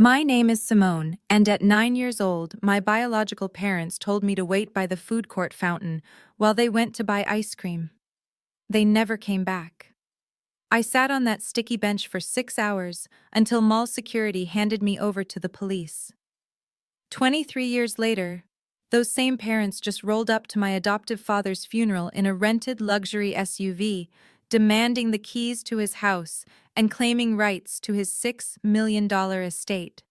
My name is Simone, and at 9 years old, my biological parents told me to wait by the food court fountain while they went to buy ice cream. They never came back. I sat on that sticky bench for 6 hours until mall security handed me over to the police. 23 years later, those same parents just rolled up to my adoptive father's funeral in a rented luxury SUV, demanding the keys to his house and claiming rights to his $6 million estate.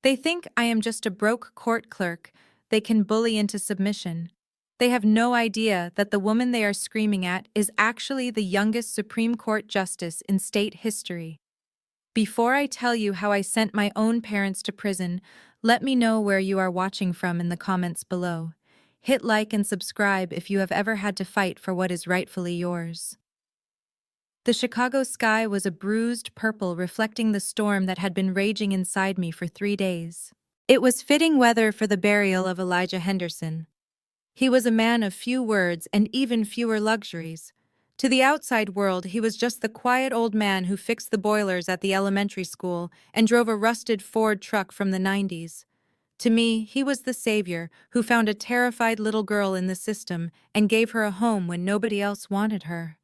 They think I am just a broke court clerk they can bully into submission. They have no idea that the woman they are screaming at is actually the youngest Supreme Court justice in state history. Before I tell you how I sent my own parents to prison, let me know where you are watching from in the comments below. Hit like and subscribe if you have ever had to fight for what is rightfully yours. The Chicago sky was a bruised purple reflecting the storm that had been raging inside me for 3 days. It was fitting weather for the burial of Elijah Henderson. He was a man of few words and even fewer luxuries. To the outside world, he was just the quiet old man who fixed the boilers at the elementary school and drove a rusted Ford truck from the 90s. To me, he was the savior who found a terrified little girl in the system and gave her a home when nobody else wanted her.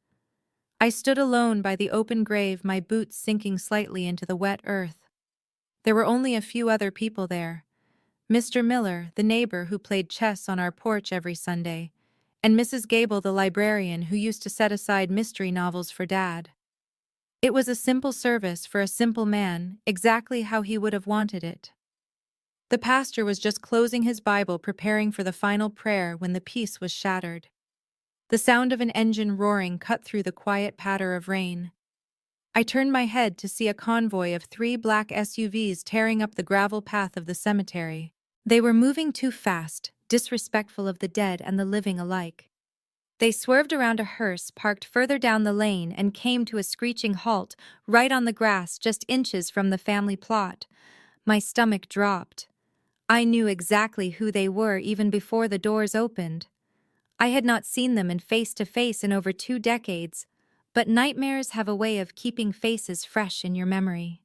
I stood alone by the open grave, my boots sinking slightly into the wet earth. There were only a few other people there. Mr. Miller, the neighbor who played chess on our porch every Sunday, and Mrs. Gable, the librarian who used to set aside mystery novels for Dad. It was a simple service for a simple man, exactly how he would have wanted it. The pastor was just closing his Bible, preparing for the final prayer when the peace was shattered. The sound of an engine roaring cut through the quiet patter of rain. I turned my head to see a convoy of 3 black SUVs tearing up the gravel path of the cemetery. They were moving too fast, disrespectful of the dead and the living alike. They swerved around a hearse parked further down the lane and came to a screeching halt right on the grass just inches from the family plot. My stomach dropped. I knew exactly who they were even before the doors opened. I had not seen them in face-to-face in over 2 decades, but nightmares have a way of keeping faces fresh in your memory.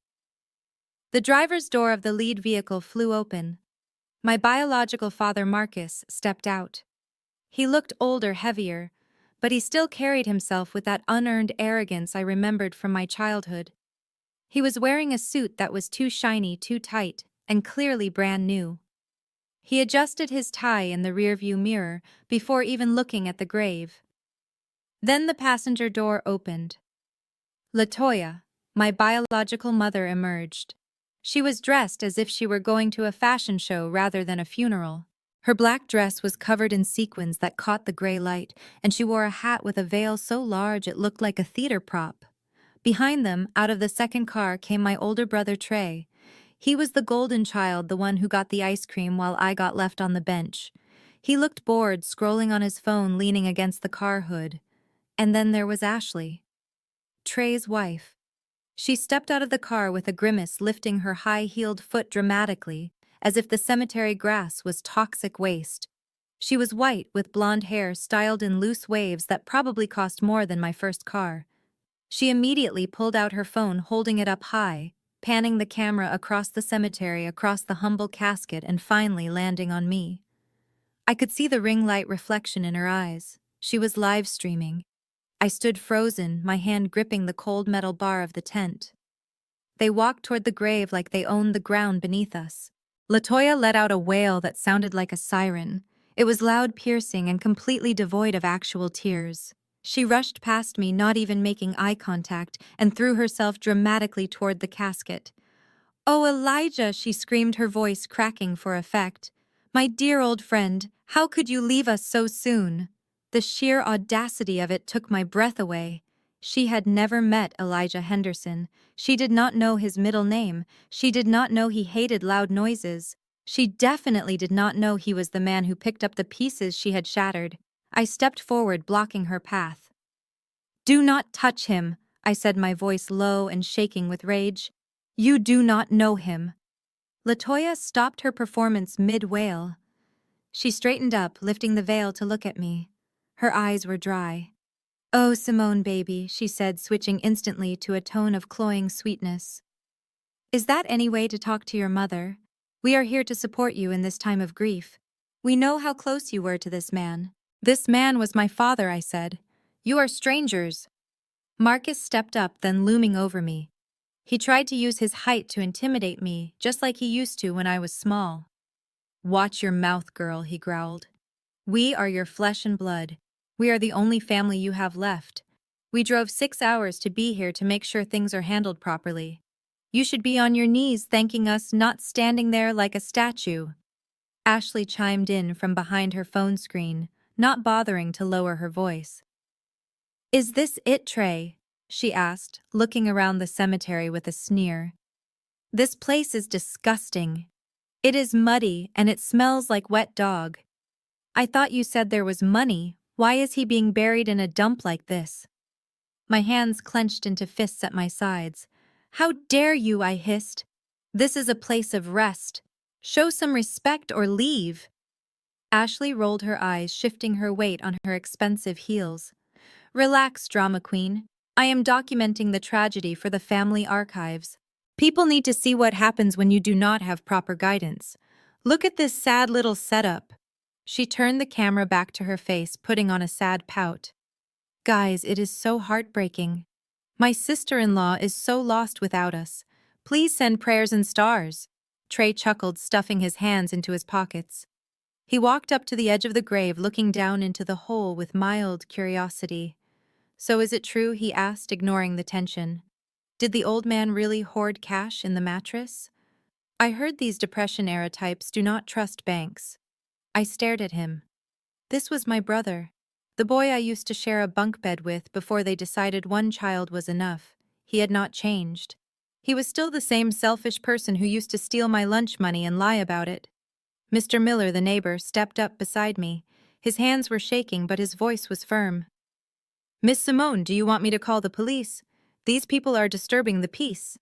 The driver's door of the lead vehicle flew open. My biological father, Marcus, stepped out. He looked older, heavier, but he still carried himself with that unearned arrogance I remembered from my childhood. He was wearing a suit that was too shiny, too tight, and clearly brand new. He adjusted his tie in the rearview mirror before even looking at the grave. Then the passenger door opened. LaToya, my biological mother, emerged. She was dressed as if she were going to a fashion show rather than a funeral. Her black dress was covered in sequins that caught the gray light, and she wore a hat with a veil so large it looked like a theater prop. Behind them, out of the second car, came my older brother Trey. He was the golden child, the one who got the ice cream while I got left on the bench. He looked bored, scrolling on his phone, leaning against the car hood. And then there was Ashley, Trey's wife. She stepped out of the car with a grimace, lifting her high-heeled foot dramatically, as if the cemetery grass was toxic waste. She was white, with blonde hair styled in loose waves that probably cost more than my first car. She immediately pulled out her phone, holding it up high, panning the camera across the cemetery, across the humble casket, and finally landing on me. I could see the ring light reflection in her eyes. She was live streaming. I stood frozen, my hand gripping the cold metal bar of the tent. They walked toward the grave like they owned the ground beneath us. LaToya let out a wail that sounded like a siren. It was loud, piercing, and completely devoid of actual tears. She rushed past me, not even making eye contact, and threw herself dramatically toward the casket. "Oh, Elijah," she screamed, her voice cracking for effect. "My dear old friend, how could you leave us so soon?" The sheer audacity of it took my breath away. She had never met Elijah Henderson. She did not know his middle name. She did not know he hated loud noises. She definitely did not know he was the man who picked up the pieces she had shattered. I stepped forward, blocking her path. "Do not touch him," I said, my voice low and shaking with rage. "You do not know him." LaToya stopped her performance mid-wail. She straightened up, lifting the veil to look at me. Her eyes were dry. "Oh, Simone, baby," she said, switching instantly to a tone of cloying sweetness. Is that any way to talk to your mother? We are here to support you in this time of grief. We know how close you were to this man. This man was my father, I said. You are strangers. Marcus stepped up, then looming over me. He tried to use his height to intimidate me, just like he used to when I was small. Watch your mouth, girl, he growled. We are your flesh and blood. We are the only family you have left. We drove 6 hours to be here to make sure things are handled properly. You should be on your knees thanking us, not standing there like a statue. Ashley chimed in from behind her phone screen, not bothering to lower her voice. Is this it, Trey? She asked, looking around the cemetery with a sneer. This place is disgusting. It is muddy and it smells like wet dog. I thought you said there was money. Why is he being buried in a dump like this? My hands clenched into fists at my sides. How dare you, I hissed. This is a place of rest. Show some respect or leave. Ashley rolled her eyes, shifting her weight on her expensive heels. Relax, drama queen. I am documenting the tragedy for the family archives. People need to see what happens when you do not have proper guidance. Look at this sad little setup. She turned the camera back to her face, putting on a sad pout. Guys, it is so heartbreaking. My sister-in-law is so lost without us. Please send prayers and stars. Trey chuckled, stuffing his hands into his pockets. He walked up to the edge of the grave, looking down into the hole with mild curiosity. So is it true, he asked, ignoring the tension. Did the old man really hoard cash in the mattress? I heard these Depression-era types do not trust banks. I stared at him. This was my brother, the boy I used to share a bunk bed with before they decided one child was enough. He had not changed. He was still the same selfish person who used to steal my lunch money and lie about it. Mr. Miller, the neighbor, stepped up beside me. His hands were shaking, but his voice was firm. Miss Simone, do you want me to call the police? These people are disturbing the peace.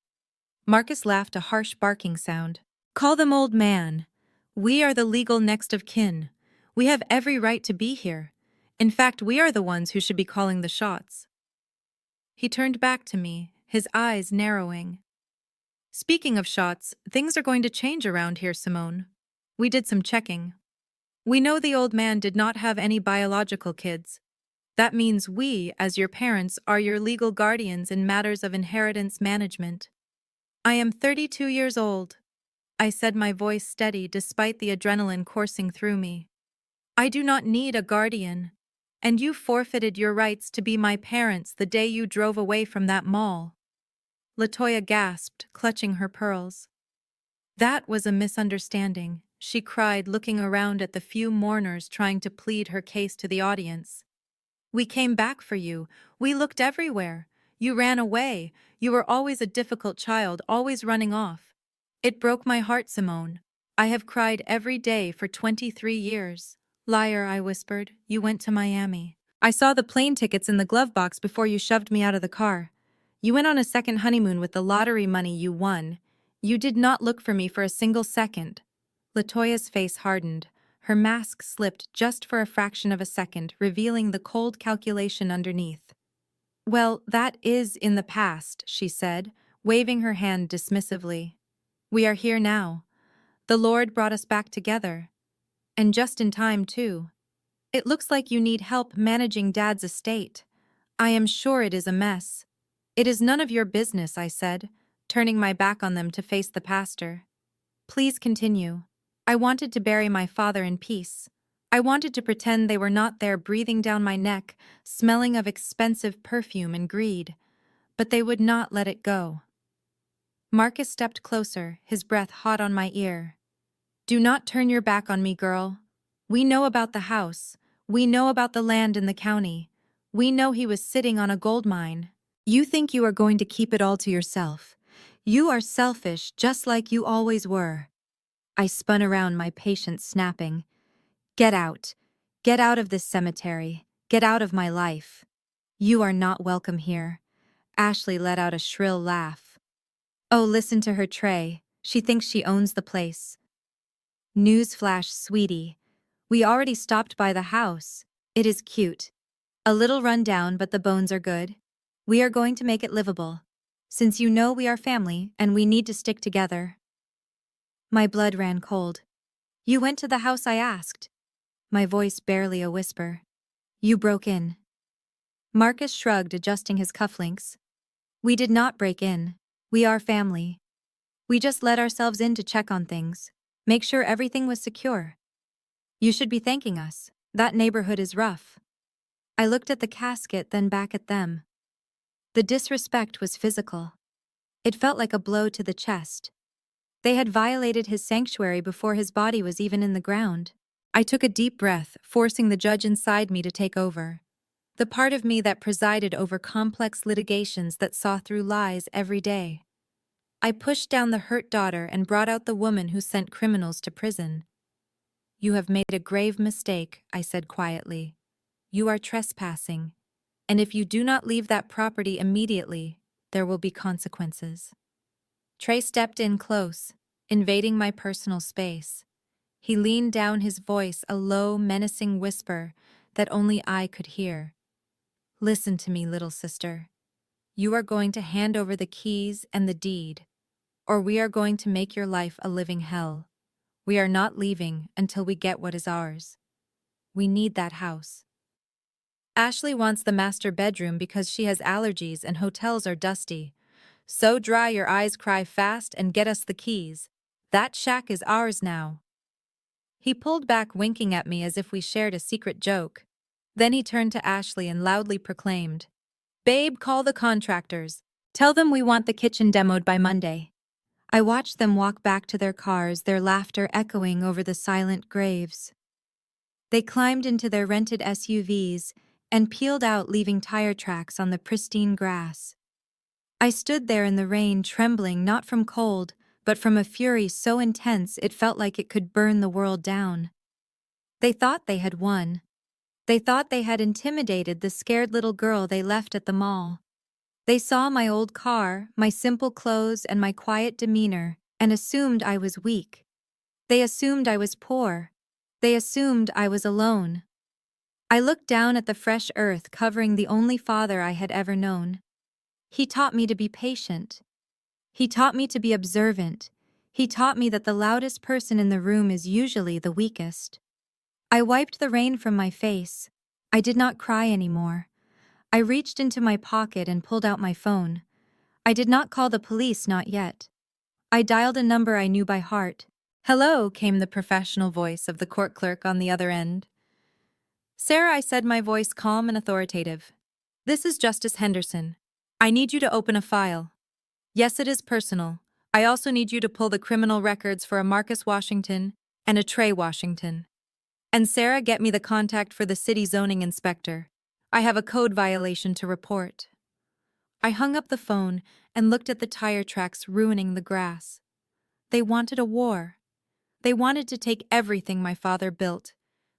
Marcus laughed, a harsh barking sound. Call them, old man. We are the legal next of kin. We have every right to be here. In fact, we are the ones who should be calling the shots. He turned back to me, his eyes narrowing. Speaking of shots, things are going to change around here, Simone. We did some checking. We know the old man did not have any biological kids. That means we, as your parents, are your legal guardians in matters of inheritance management. I am 32 years old. I said, my voice steady despite the adrenaline coursing through me. I do not need a guardian. And you forfeited your rights to be my parents the day you drove away from that mall. Latoya gasped, clutching her pearls. That was a misunderstanding, she cried, looking around at the few mourners trying to plead her case to the audience. We came back for you. We looked everywhere. You ran away. You were always a difficult child, always running off. It broke my heart, Simone. I have cried every day for 23 years. Liar, I whispered. You went to Miami. I saw the plane tickets in the glove box before you shoved me out of the car. You went on a second honeymoon with the lottery money you won. You did not look for me for a single second. Latoya's face hardened. Her mask slipped just for a fraction of a second, revealing the cold calculation underneath. Well, that is in the past, she said, waving her hand dismissively. We are here now. The Lord brought us back together. And just in time, too. It looks like you need help managing Dad's estate. I am sure it is a mess. It is none of your business, I said, turning my back on them to face the pastor. Please continue. I wanted to bury my father in peace. I wanted to pretend they were not there, breathing down my neck, smelling of expensive perfume and greed. But they would not let it go. Marcus stepped closer, his breath hot on my ear. Do not turn your back on me, girl. We know about the house. We know about the land in the county. We know he was sitting on a gold mine. You think you are going to keep it all to yourself. You are selfish, just like you always were. I spun around, my patience snapping. Get out. Get out of this cemetery. Get out of my life. You are not welcome here. Ashley let out a shrill laugh. Oh, listen to her, Trey. She thinks she owns the place. Newsflash, sweetie. We already stopped by the house. It is cute. A little run down, but the bones are good. We are going to make it livable. since you know we are family and we need to stick together." My blood ran cold. "You went to the house I asked." My voice barely a whisper. "You broke in." Marcus shrugged, adjusting his cufflinks. "We did not break in. We are family. We just let ourselves in to check on things, make sure everything was secure. You should be thanking us. That neighborhood is rough." I looked at the casket, then back at them. The disrespect was physical. It felt like a blow to the chest. They had violated his sanctuary before his body was even in the ground. I took a deep breath, forcing the judge inside me to take over. The part of me that presided over complex litigations that saw through lies every day. I pushed down the hurt daughter and brought out the woman who sent criminals to prison. "You have made a grave mistake," I said quietly. "You are trespassing, and if you do not leave that property immediately, there will be consequences." Trey stepped in close, invading my personal space. He leaned down, his voice a low, menacing whisper that only I could hear. "Listen to me, little sister. You are going to hand over the keys and the deed, or we are going to make your life a living hell. We are not leaving until we get what is ours. We need that house. Ashley wants the master bedroom because she has allergies and hotels are dusty. So dry your eyes cry fast and get us the keys. That shack is ours now." He pulled back, winking at me as if we shared a secret joke. Then he turned to Ashley and loudly proclaimed, "Babe, call the contractors. Tell them we want the kitchen demoed by Monday." I watched them walk back to their cars, their laughter echoing over the silent graves. They climbed into their rented SUVs and peeled out, leaving tire tracks on the pristine grass. I stood there in the rain, trembling not from cold, but from a fury so intense it felt like it could burn the world down. They thought they had won. They thought they had intimidated the scared little girl they left at the mall. They saw my old car, my simple clothes, and my quiet demeanor, and assumed I was weak. They assumed I was poor. They assumed I was alone. I looked down at the fresh earth covering the only father I had ever known. He taught me to be patient. He taught me to be observant. He taught me that the loudest person in the room is usually the weakest. I wiped the rain from my face. I did not cry anymore. I reached into my pocket and pulled out my phone. I did not call the police, not yet. I dialed a number I knew by heart. "Hello," came the professional voice of the court clerk on the other end. "Sarah," I said, my voice calm and authoritative. "This is Justice Henderson. I need you to open a file. Yes, it is personal. I also need you to pull the criminal records for a Marcus Washington and a Trey Washington. And Sarah, get me the contact for the city zoning inspector. I have a code violation to report." I hung up the phone and looked at the tire tracks ruining the grass. They wanted a war. They wanted to take everything my father built.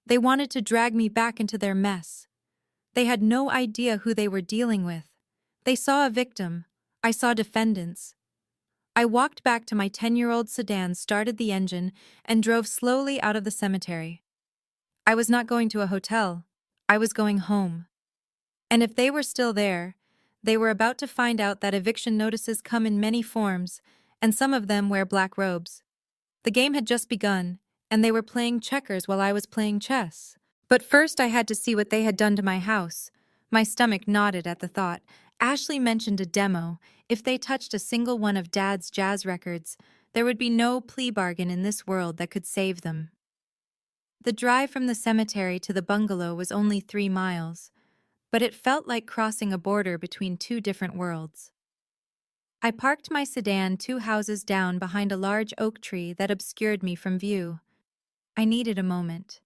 They wanted to drag me back into their mess. They had no idea who they were dealing with. They saw a victim. I saw defendants. I walked back to my 10-year-old sedan, started the engine, and drove slowly out of the cemetery. I was not going to a hotel. I was going home. And if they were still there, they were about to find out that eviction notices come in many forms, and some of them wear black robes. The game had just begun, and they were playing checkers while I was playing chess. But first I had to see what they had done to my house. My stomach knotted at the thought. Ashley mentioned a demo. If they touched a single one of Dad's jazz records, there would be no plea bargain in this world that could save them. The drive from the cemetery to the bungalow was only 3 miles, but it felt like crossing a border between two different worlds. I parked my sedan 2 houses down behind a large oak tree that obscured me from view. I needed a moment.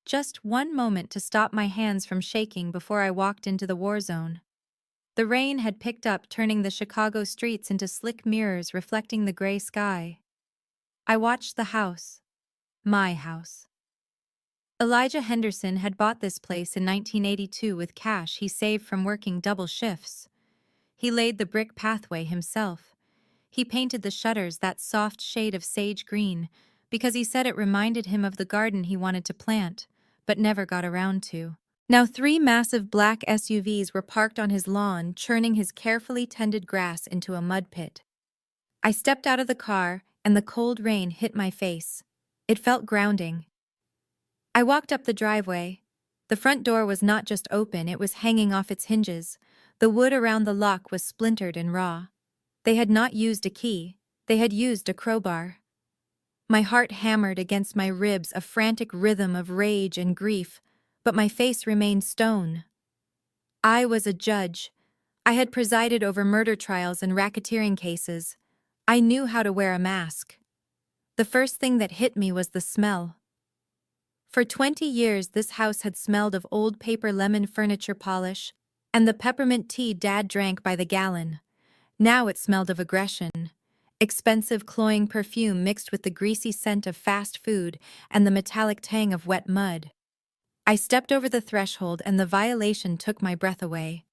Just one moment to stop my hands from shaking before I walked into the war zone. The rain had picked up, turning the Chicago streets into slick mirrors reflecting the gray sky. I watched the house. My house. Elijah Henderson had bought this place in 1982 with cash he saved from working double shifts. He laid the brick pathway himself. He painted the shutters that soft shade of sage green because he said it reminded him of the garden he wanted to plant, but never got around to. Now 3 massive black SUVs were parked on his lawn, churning his carefully tended grass into a mud pit. I stepped out of the car, and the cold rain hit my face. It felt grounding. I walked up the driveway. The front door was not just open, it was hanging off its hinges. The wood around the lock was splintered and raw. They had not used a key, they had used a crowbar. My heart hammered against my ribs, a frantic rhythm of rage and grief, but my face remained stone. I was a judge. I had presided over murder trials and racketeering cases. I knew how to wear a mask. The first thing that hit me was the smell. For 20 years, this house had smelled of old paper lemon furniture polish and the peppermint tea Dad drank by the gallon. Now it smelled of aggression. Expensive cloying perfume mixed with the greasy scent of fast food and the metallic tang of wet mud. I stepped over the threshold and the violation took my breath away.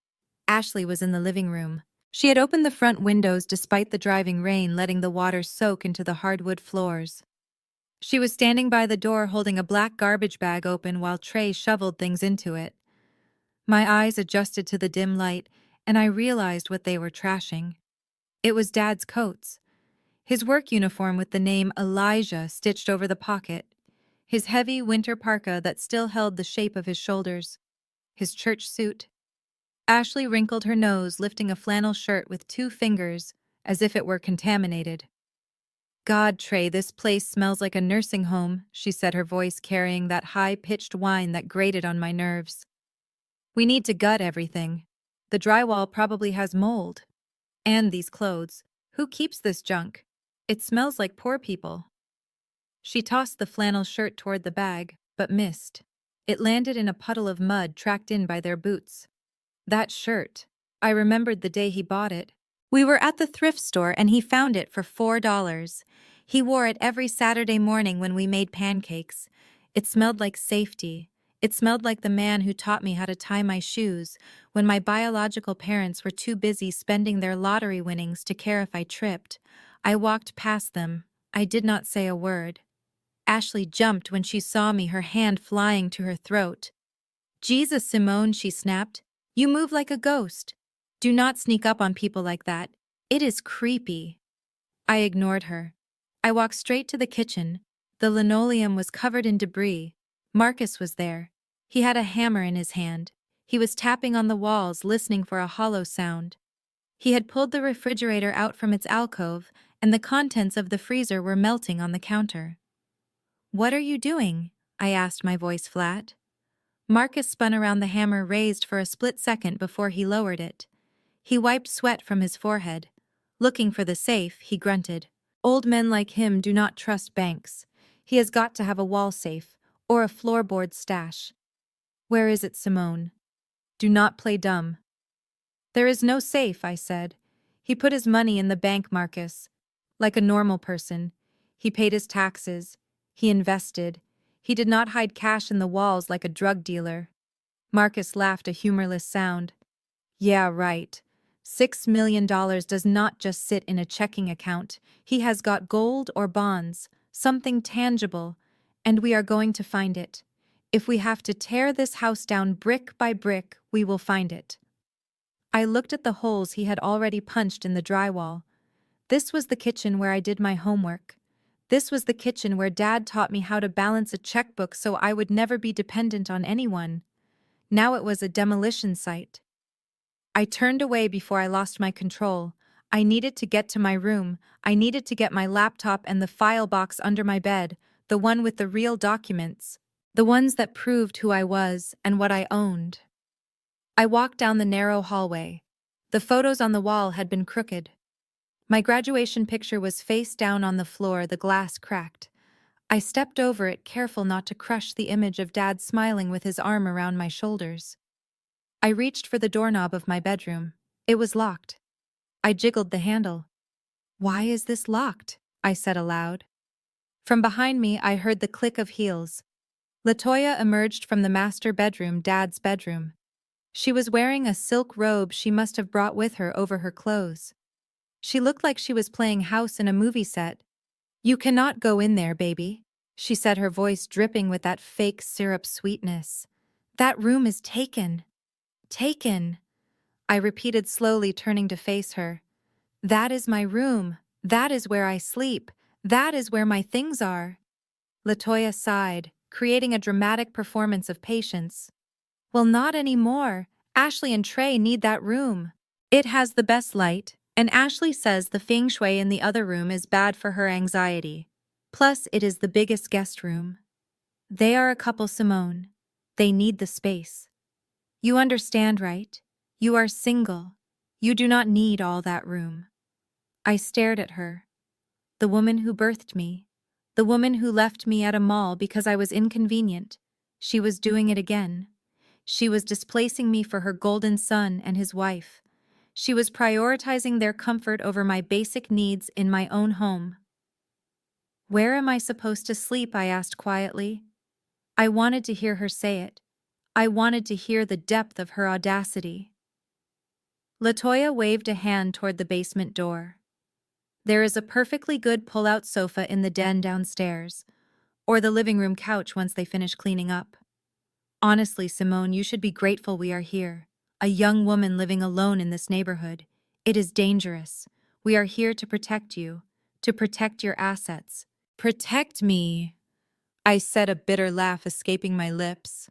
Ashley was in the living room. She had opened the front windows despite the driving rain, letting the water soak into the hardwood floors. She was standing by the door holding a black garbage bag open while Trey shoveled things into it. My eyes adjusted to the dim light, and I realized what they were trashing. It was Dad's coats. His work uniform with the name Elijah stitched over the pocket, his heavy winter parka that still held the shape of his shoulders, his church suit. Ashley wrinkled her nose, lifting a flannel shirt with 2 fingers, as if it were contaminated. "God, Trey, this place smells like a nursing home," she said, her voice carrying that high-pitched whine that grated on my nerves. "We need to gut everything. The drywall probably has mold. And these clothes. Who keeps this junk? It smells like poor people." She tossed the flannel shirt toward the bag, but missed. It landed in a puddle of mud tracked in by their boots. That shirt. I remembered the day he bought it. We were at the thrift store and he found it for $4. He wore it every Saturday morning when we made pancakes. It smelled like safety. It smelled like the man who taught me how to tie my shoes when my biological parents were too busy spending their lottery winnings to care if I tripped. I walked past them. I did not say a word. Ashley jumped when she saw me, her hand flying to her throat. "Jesus, Simone," she snapped. "You move like a ghost. Do not sneak up on people like that. It is creepy." I ignored her. I walked straight to the kitchen. The linoleum was covered in debris. Marcus was there. He had a hammer in his hand. He was tapping on the walls, listening for a hollow sound. He had pulled the refrigerator out from its alcove, and the contents of the freezer were melting on the counter. "What are you doing?" I asked, my voice flat. Marcus spun around, the hammer raised for a split second before he lowered it. He wiped sweat from his forehead. Looking for the safe, he grunted. "Old men like him do not trust banks. He has got to have a wall safe, or a floorboard stash." "Where is it, Simone? Do not play dumb." "There is no safe," I said. "He put his money in the bank, Marcus. Like a normal person. He paid his taxes. He invested. He did not hide cash in the walls like a drug dealer." Marcus laughed, a humorless sound. "Yeah, right. $6 million does not just sit in a checking account. He has got gold or bonds, something tangible, and we are going to find it. If we have to tear this house down brick by brick, we will find it." I looked at the holes he had already punched in the drywall. This was the kitchen where I did my homework. This was the kitchen where Dad taught me how to balance a checkbook so I would never be dependent on anyone. Now it was a demolition site. I turned away before I lost my control. I needed to get to my room. I needed to get my laptop and the file box under my bed, the one with the real documents, the ones that proved who I was and what I owned. I walked down the narrow hallway. The photos on the wall had been crooked. My graduation picture was face down on the floor, the glass cracked. I stepped over it, careful not to crush the image of Dad smiling with his arm around my shoulders. I reached for the doorknob of my bedroom. It was locked. I jiggled the handle. "Why is this locked?" I said aloud. From behind me, I heard the click of heels. Latoya emerged from the master bedroom, Dad's bedroom. She was wearing a silk robe she must have brought with her over her clothes. She looked like she was playing house in a movie set. "You cannot go in there, baby," she said, her voice dripping with that fake syrup sweetness. That room is taken. Taken. I repeated slowly, turning to face her. That is my room. That is where I sleep. That is where my things are. Latoya sighed, creating a dramatic performance of patience. Well, not anymore. Ashley and Trey need that room. It has the best light, and Ashley says the feng shui in the other room is bad for her anxiety. Plus, it is the biggest guest room. They are a couple, Simone. They need the space. You understand, right? You are single. You do not need all that room. I stared at her. The woman who birthed me. The woman who left me at a mall because I was inconvenient. She was doing it again. She was displacing me for her golden son and his wife. She was prioritizing their comfort over my basic needs in my own home. Where am I supposed to sleep? I asked quietly. I wanted to hear her say it. I wanted to hear the depth of her audacity. Latoya waved a hand toward the basement door. There is a perfectly good pull-out sofa in the den downstairs, or the living room couch once they finish cleaning up. Honestly, Simone, you should be grateful we are here. A young woman living alone in this neighborhood. It is dangerous. We are here to protect you, to protect your assets. Protect me, I said, a bitter laugh escaping my lips.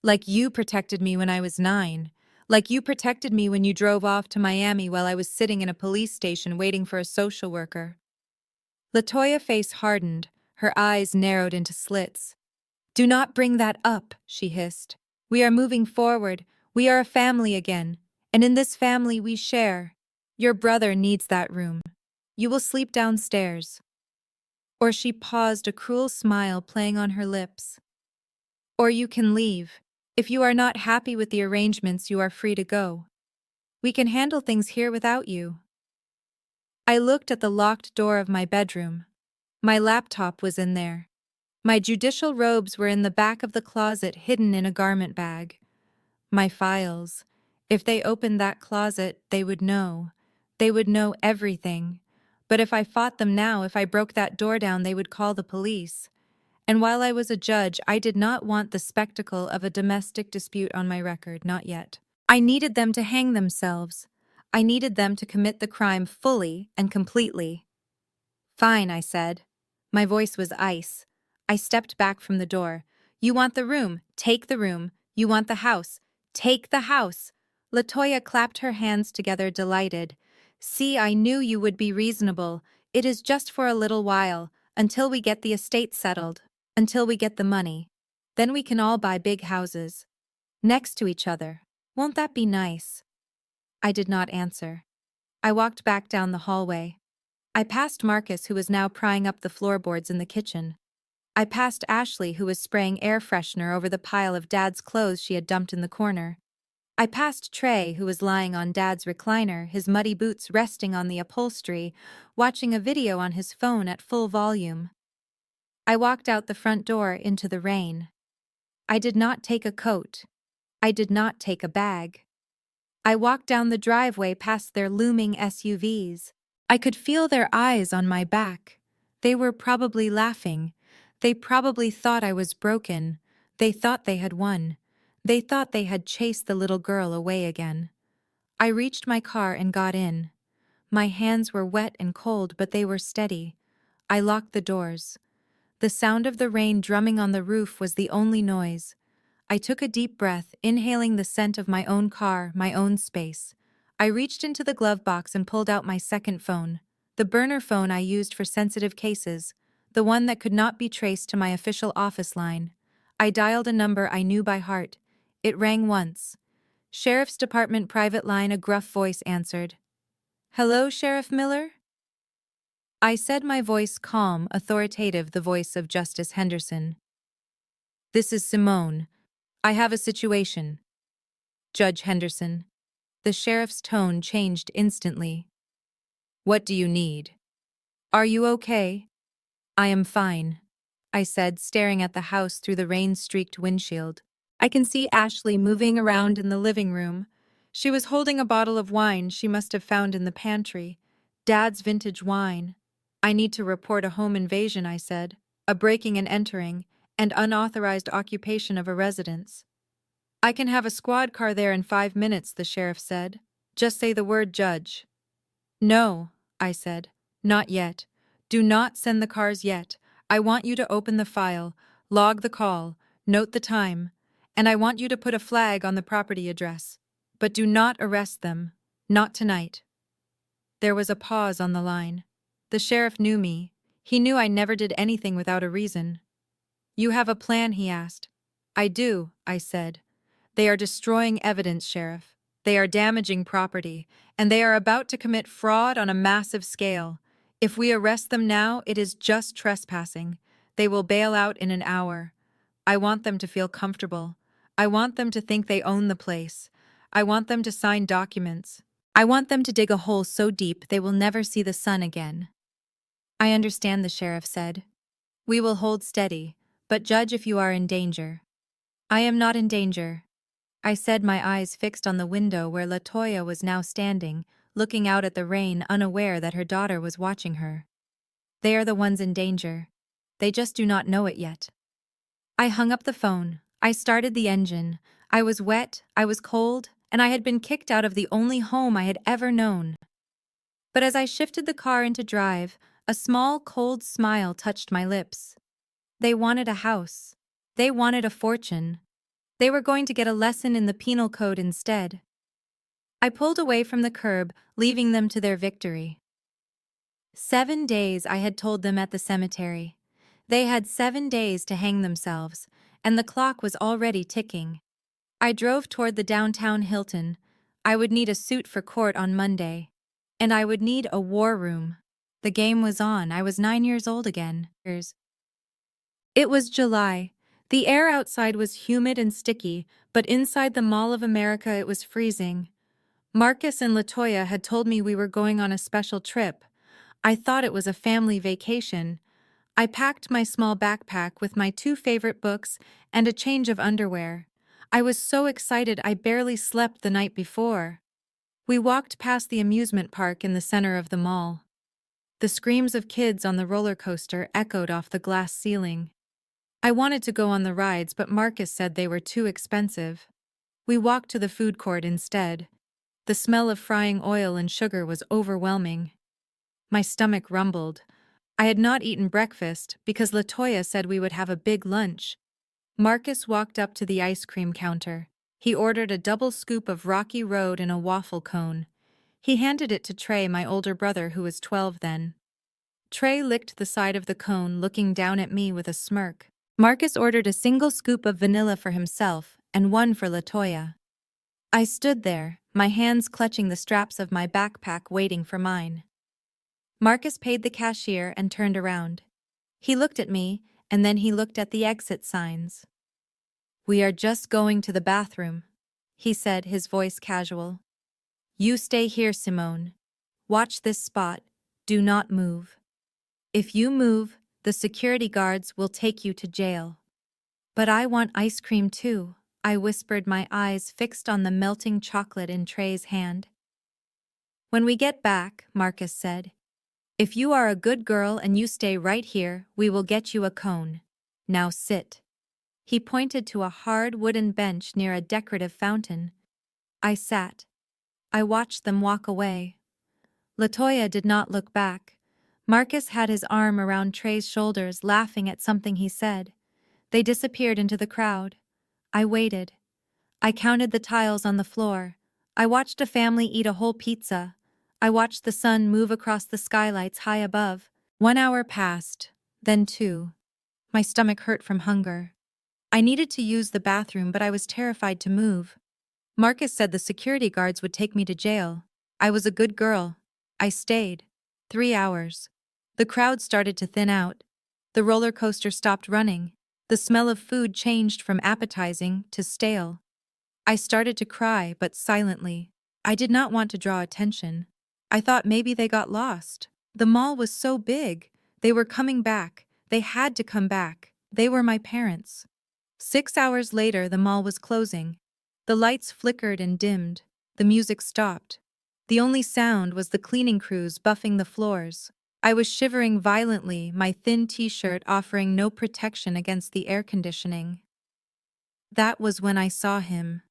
Like you protected me when I was 9. Like you protected me when you drove off to Miami while I was sitting in a police station waiting for a social worker. Latoya's face hardened, her eyes narrowed into slits. Do not bring that up, she hissed. We are moving forward. We are a family again. And in this family we share. Your brother needs that room. You will sleep downstairs. Or she paused, a cruel smile playing on her lips. Or you can leave. If you are not happy with the arrangements, you are free to go. We can handle things here without you. I looked at the locked door of my bedroom. My laptop was in there. My judicial robes were in the back of the closet, hidden in a garment bag. My files. If they opened that closet, they would know. They would know everything. But if I fought them now, if I broke that door down, they would call the police. And while I was a judge, I did not want the spectacle of a domestic dispute on my record, not yet. I needed them to hang themselves. I needed them to commit the crime fully and completely. Fine, I said. My voice was ice. I stepped back from the door. You want the room? Take the room. You want the house? Take the house. Latoya clapped her hands together, delighted. See, I knew you would be reasonable. It is just for a little while, until we get the estate settled, until we get the money. Then we can all buy big houses. Next to each other. Won't that be nice? I did not answer. I walked back down the hallway. I passed Marcus, who was now prying up the floorboards in the kitchen. I passed Ashley, who was spraying air freshener over the pile of Dad's clothes she had dumped in the corner. I passed Trey, who was lying on Dad's recliner, his muddy boots resting on the upholstery, watching a video on his phone at full volume. I walked out the front door into the rain. I did not take a coat. I did not take a bag. I walked down the driveway past their looming SUVs. I could feel their eyes on my back. They were probably laughing. They probably thought I was broken. They thought they had won. They thought they had chased the little girl away again. I reached my car and got in. My hands were wet and cold, but they were steady. I locked the doors. The sound of the rain drumming on the roof was the only noise. I took a deep breath, inhaling the scent of my own car, my own space. I reached into the glove box and pulled out my second phone, the burner phone I used for sensitive cases, the one that could not be traced to my official office line. I dialed a number I knew by heart. It rang once. Sheriff's Department private line, a gruff voice answered. Hello, Sheriff Miller? I said, my voice calm, authoritative, the voice of Justice Henderson. This is Simone. I have a situation. Judge Henderson. The sheriff's tone changed instantly. What do you need? Are you okay? I am fine, I said, staring at the house through the rain-streaked windshield. I can see Ashley moving around in the living room. She was holding a bottle of wine she must have found in the pantry. Dad's vintage wine. I need to report a home invasion, I said. A breaking and entering, and unauthorized occupation of a residence. I can have a squad car there in 5 minutes, the sheriff said. Just say the word judge. No, I said. Not yet. Do not send the cars yet. I want you to open the file, log the call, note the time, and I want you to put a flag on the property address. But do not arrest them. Not tonight. There was a pause on the line. The sheriff knew me. He knew I never did anything without a reason. You have a plan, he asked. I do, I said. They are destroying evidence, Sheriff. They are damaging property, and they are about to commit fraud on a massive scale. If we arrest them now, it is just trespassing. They will bail out in an hour. I want them to feel comfortable. I want them to think they own the place. I want them to sign documents. I want them to dig a hole so deep they will never see the sun again. I understand, the sheriff said. We will hold steady, but judge if you are in danger. I am not in danger, I said, my eyes fixed on the window where LaToya was now standing, looking out at the rain, unaware that her daughter was watching her. They are the ones in danger. They just do not know it yet. I hung up the phone. I started the engine. I was wet, I was cold, and I had been kicked out of the only home I had ever known. But as I shifted the car into drive, a small, cold smile touched my lips. They wanted a house. They wanted a fortune. They were going to get a lesson in the penal code instead. I pulled away from the curb, leaving them to their victory. 7 days, I had told them at the cemetery. They had 7 days to hang themselves, and the clock was already ticking. I drove toward the downtown Hilton. I would need a suit for court on Monday. And I would need a war room. The game was on. I was 9 years old again. It was July. The air outside was humid and sticky, but inside the Mall of America it was freezing. Marcus and LaToya had told me we were going on a special trip. I thought it was a family vacation. I packed my small backpack with my 2 favorite books and a change of underwear. I was so excited I barely slept the night before. We walked past the amusement park in the center of the mall. The screams of kids on the roller coaster echoed off the glass ceiling. I wanted to go on the rides, but Marcus said they were too expensive. We walked to the food court instead. The smell of frying oil and sugar was overwhelming. My stomach rumbled. I had not eaten breakfast because LaToya said we would have a big lunch. Marcus walked up to the ice cream counter. He ordered a double scoop of Rocky Road and a waffle cone. He handed it to Trey, my older brother, who was 12 then. Trey licked the side of the cone, looking down at me with a smirk. Marcus ordered a single scoop of vanilla for himself and one for LaToya. I stood there, my hands clutching the straps of my backpack, waiting for mine. Marcus paid the cashier and turned around. He looked at me, and then he looked at the exit signs. We are just going to the bathroom, he said, his voice casual. You stay here, Simone. Watch this spot. Do not move. If you move, the security guards will take you to jail. But I want ice cream too, I whispered, my eyes fixed on the melting chocolate in Trey's hand. When we get back, Marcus said, if you are a good girl and you stay right here, we will get you a cone. Now sit. He pointed to a hard wooden bench near a decorative fountain. I sat. I watched them walk away. LaToya did not look back. Marcus had his arm around Trey's shoulders, laughing at something he said. They disappeared into the crowd. I waited. I counted the tiles on the floor. I watched a family eat a whole pizza. I watched the sun move across the skylights high above. 1 hour passed, then 2. My stomach hurt from hunger. I needed to use the bathroom, but I was terrified to move. Marcus said the security guards would take me to jail. I was a good girl. I stayed. 3 hours. The crowd started to thin out. The roller coaster stopped running. The smell of food changed from appetizing to stale. I started to cry, but silently. I did not want to draw attention. I thought maybe they got lost. The mall was so big. They were coming back. They had to come back. They were my parents. 6 hours later, the mall was closing. The lights flickered and dimmed. The music stopped. The only sound was the cleaning crews buffing the floors. I was shivering violently, my thin t-shirt offering no protection against the air conditioning. That was when I saw him.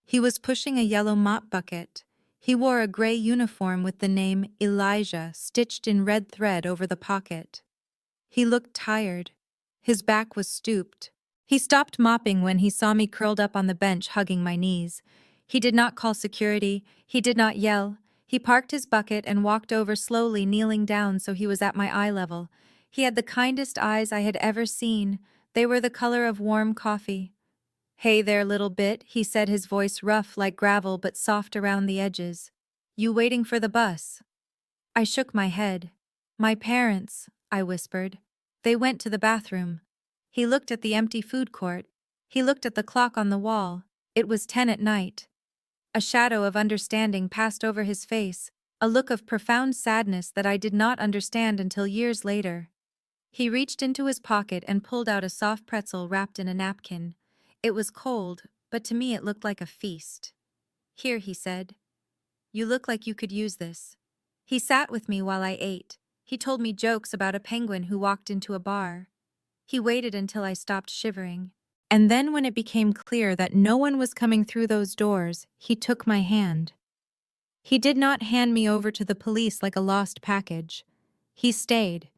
He was pushing a yellow mop bucket. He wore a gray uniform with the name Elijah stitched in red thread over the pocket. He looked tired. His back was stooped. He stopped mopping when he saw me curled up on the bench hugging my knees. He did not call security. He did not yell. He parked his bucket and walked over slowly, kneeling down so he was at my eye level. He had the kindest eyes I had ever seen. They were the color of warm coffee. "Hey there, little bit," he said, his voice rough like gravel but soft around the edges. "You waiting for the bus?" I shook my head. "My parents," I whispered. "They went to the bathroom." He looked at the empty food court. He looked at the clock on the wall. It was 10 at night. A shadow of understanding passed over his face, a look of profound sadness that I did not understand until years later. He reached into his pocket and pulled out a soft pretzel wrapped in a napkin. It was cold, but to me it looked like a feast. "Here," he said. "You look like you could use this." He sat with me while I ate. He told me jokes about a penguin who walked into a bar. He waited until I stopped shivering. And then when it became clear that no one was coming through those doors, he took my hand. He did not hand me over to the police like a lost package. He stayed.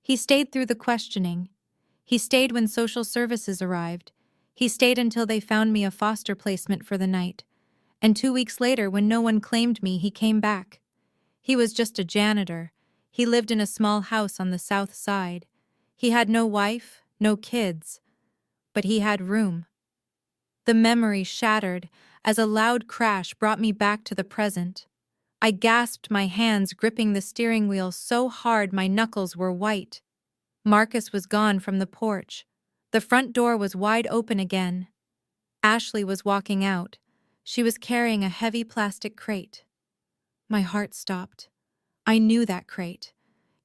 He stayed through the questioning. He stayed when social services arrived. He stayed until they found me a foster placement for the night. And 2 weeks later, when no one claimed me, he came back. He was just a janitor. He lived in a small house on the south side. He had no wife, no kids, but he had room. The memory shattered as a loud crash brought me back to the present. I gasped, my hands gripping the steering wheel so hard my knuckles were white. Marcus was gone from the porch. The front door was wide open again. Ashley was walking out. She was carrying a heavy plastic crate. My heart stopped. I knew that crate.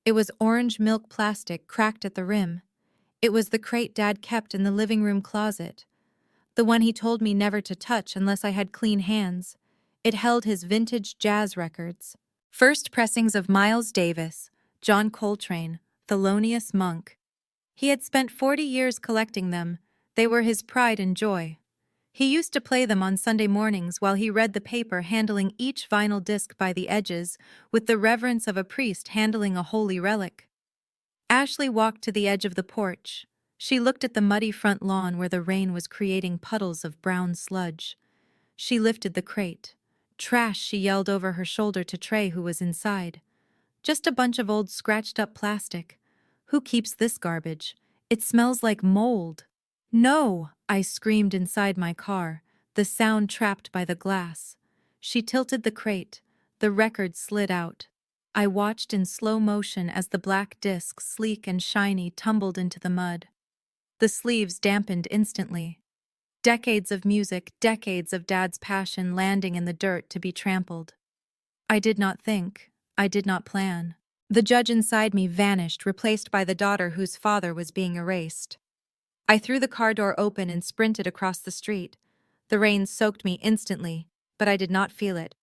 It was orange milk plastic cracked at the rim. It was the crate Dad kept in the living room closet. The one he told me never to touch unless I had clean hands. It held his vintage jazz records. First pressings of Miles Davis, John Coltrane, Thelonious Monk. He had spent 40 years collecting them. They were his pride and joy. He used to play them on Sunday mornings while he read the paper, handling each vinyl disc by the edges with the reverence of a priest handling a holy relic. Ashley walked to the edge of the porch. She looked at the muddy front lawn where the rain was creating puddles of brown sludge. She lifted the crate. "Trash," she yelled over her shoulder to Trey, who was inside. "Just a bunch of old scratched-up plastic. Who keeps this garbage? It smells like mold." "No!" I screamed inside my car, the sound trapped by the glass. She tilted the crate. The record slid out. I watched in slow motion as the black disc, sleek and shiny, tumbled into the mud. The sleeves dampened instantly. Decades of music, decades of Dad's passion landing in the dirt to be trampled. I did not think. I did not plan. The judge inside me vanished, replaced by the daughter whose father was being erased. I threw the car door open and sprinted across the street. The rain soaked me instantly, but I did not feel it.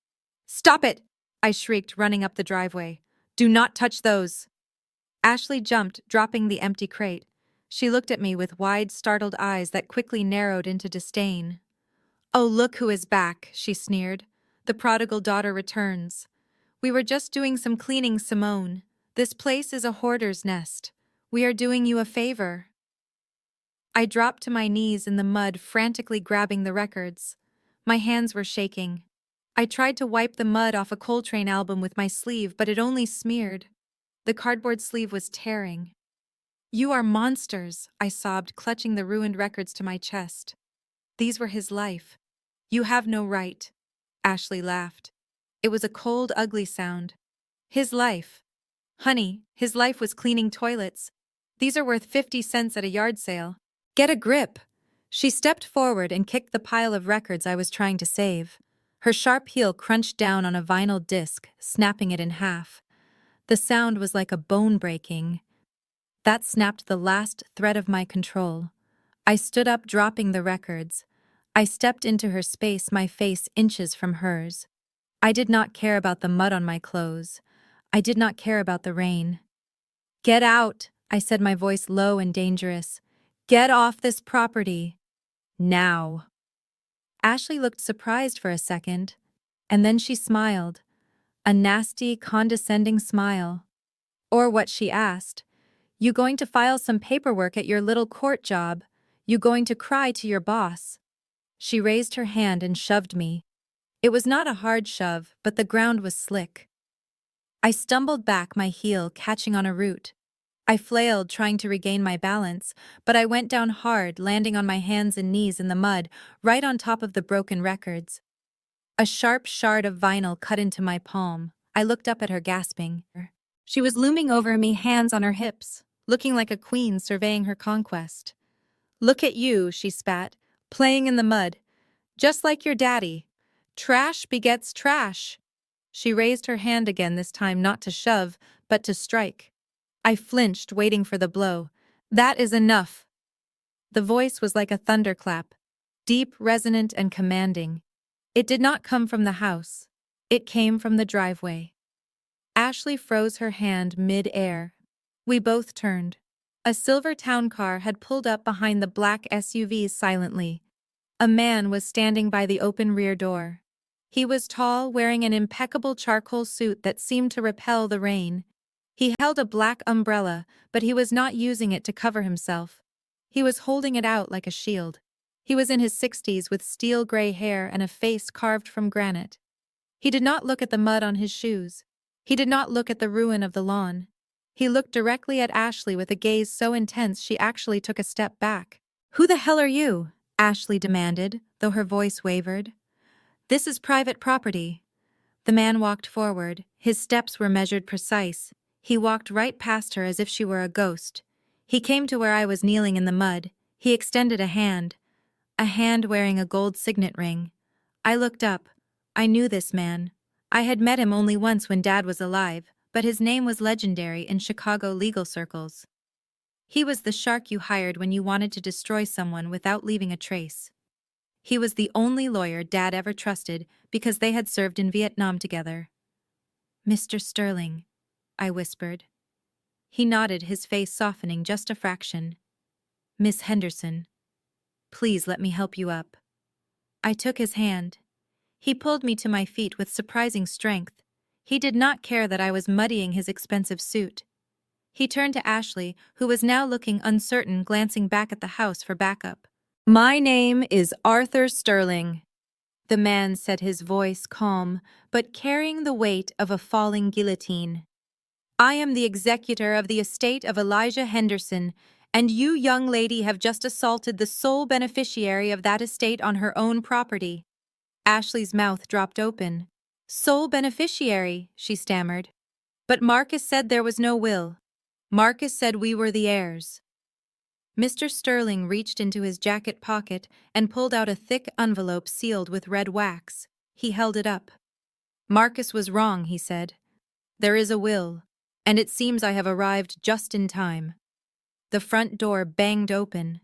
"Stop it!" I shrieked, running up the driveway. "Do not touch those!" Ashley jumped, dropping the empty crate. She looked at me with wide, startled eyes that quickly narrowed into disdain. "Oh, look who is back," she sneered. "The prodigal daughter returns. We were just doing some cleaning, Simone. This place is a hoarder's nest. We are doing you a favor." I dropped to my knees in the mud, frantically grabbing the records. My hands were shaking. I tried to wipe the mud off a Coltrane album with my sleeve, but it only smeared. The cardboard sleeve was tearing. "You are monsters," I sobbed, clutching the ruined records to my chest. "These were his life. You have no right." Ashley laughed. It was a cold, ugly sound. "His life. Honey, his life was cleaning toilets. These are worth 50 cents at a yard sale. Get a grip." She stepped forward and kicked the pile of records I was trying to save. Her sharp heel crunched down on a vinyl disc, snapping it in half. The sound was like a bone breaking. That snapped the last thread of my control. I stood up, dropping the records. I stepped into her space, my face inches from hers. I did not care about the mud on my clothes. I did not care about the rain. "Get out," I said, my voice low and dangerous. "Get off this property." Now. Ashley looked surprised for a second, and then she smiled, a nasty, condescending smile. Or what she asked. You going to file some paperwork at your little court job? You going to cry to your boss? She raised her hand and shoved me. It was not a hard shove, but the ground was slick. I stumbled back, my heel catching on a root. I flailed, trying to regain my balance, but I went down hard, landing on my hands and knees in the mud, right on top of the broken records. A sharp shard of vinyl cut into my palm. I looked up at her, gasping. She was looming over me, hands on her hips, looking like a queen surveying her conquest. Look at you, she spat, playing in the mud. Just like your daddy. Trash begets trash. She raised her hand again, this time not to shove, but to strike. I flinched, waiting for the blow. That is enough. The voice was like a thunderclap, deep, resonant, and commanding. It did not come from the house. It came from the driveway. Ashley froze her hand mid-air. We both turned. A silver town car had pulled up behind the black SUVs silently. A man was standing by the open rear door. He was tall, wearing an impeccable charcoal suit that seemed to repel the rain. He held a black umbrella, but he was not using it to cover himself. He was holding it out like a shield. He was in his 60s with steel gray hair and a face carved from granite. He did not look at the mud on his shoes. He did not look at the ruin of the lawn. He looked directly at Ashley with a gaze so intense she actually took a step back. "Who the hell are you?" Ashley demanded, though her voice wavered. "This is private property." The man walked forward. His steps were measured precise. He walked right past her as if she were a ghost. He came to where I was kneeling in the mud. He extended a hand wearing a gold signet ring. I looked up. I knew this man. I had met him only once when Dad was alive, but his name was legendary in Chicago legal circles. He was the shark you hired when you wanted to destroy someone without leaving a trace. He was the only lawyer Dad ever trusted because they had served in Vietnam together. "Mr. Sterling," I whispered. He nodded, his face softening just a fraction. "Miss Henderson, please let me help you up." I took his hand. He pulled me to my feet with surprising strength. He did not care that I was muddying his expensive suit. He turned to Ashley, who was now looking uncertain, glancing back at the house for backup. "My name is Arthur Sterling," the man said, his voice calm, but carrying the weight of a falling guillotine. "I am the executor of the estate of Elijah Henderson, and you, young lady, have just assaulted the sole beneficiary of that estate on her own property." Ashley's mouth dropped open. "Sole beneficiary," she stammered. "But Marcus said there was no will. Marcus said we were the heirs." Mr. Sterling reached into his jacket pocket and pulled out a thick envelope sealed with red wax. He held it up. "Marcus was wrong," he said. "There is a will, and it seems I have arrived just in time." The front door banged open.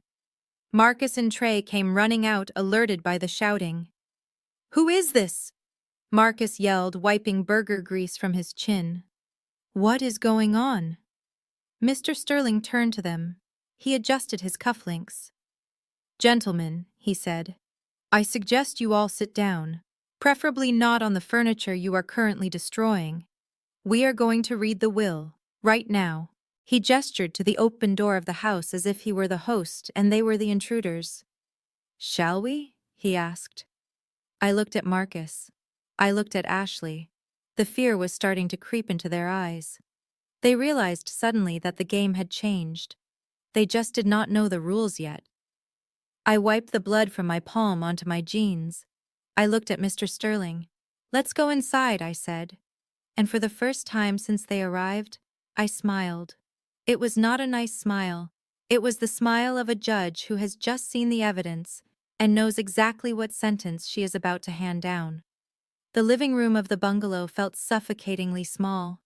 Marcus and Trey came running out, alerted by the shouting. "Who is this?" Marcus yelled, wiping burger grease from his chin. "What is going on?" Mr. Sterling turned to them. He adjusted his cufflinks. "Gentlemen," he said, "I suggest you all sit down, preferably not on the furniture you are currently destroying. We are going to read the will, right now." He gestured to the open door of the house as if he were the host and they were the intruders. "Shall we?" he asked. I looked at Marcus. I looked at Ashley. The fear was starting to creep into their eyes. They realized suddenly that the game had changed. They just did not know the rules yet. I wiped the blood from my palm onto my jeans. I looked at Mr. Sterling. "Let's go inside," I said. And for the first time since they arrived, I smiled. It was not a nice smile. It was the smile of a judge who has just seen the evidence and knows exactly what sentence she is about to hand down. The living room of the bungalow felt suffocatingly small.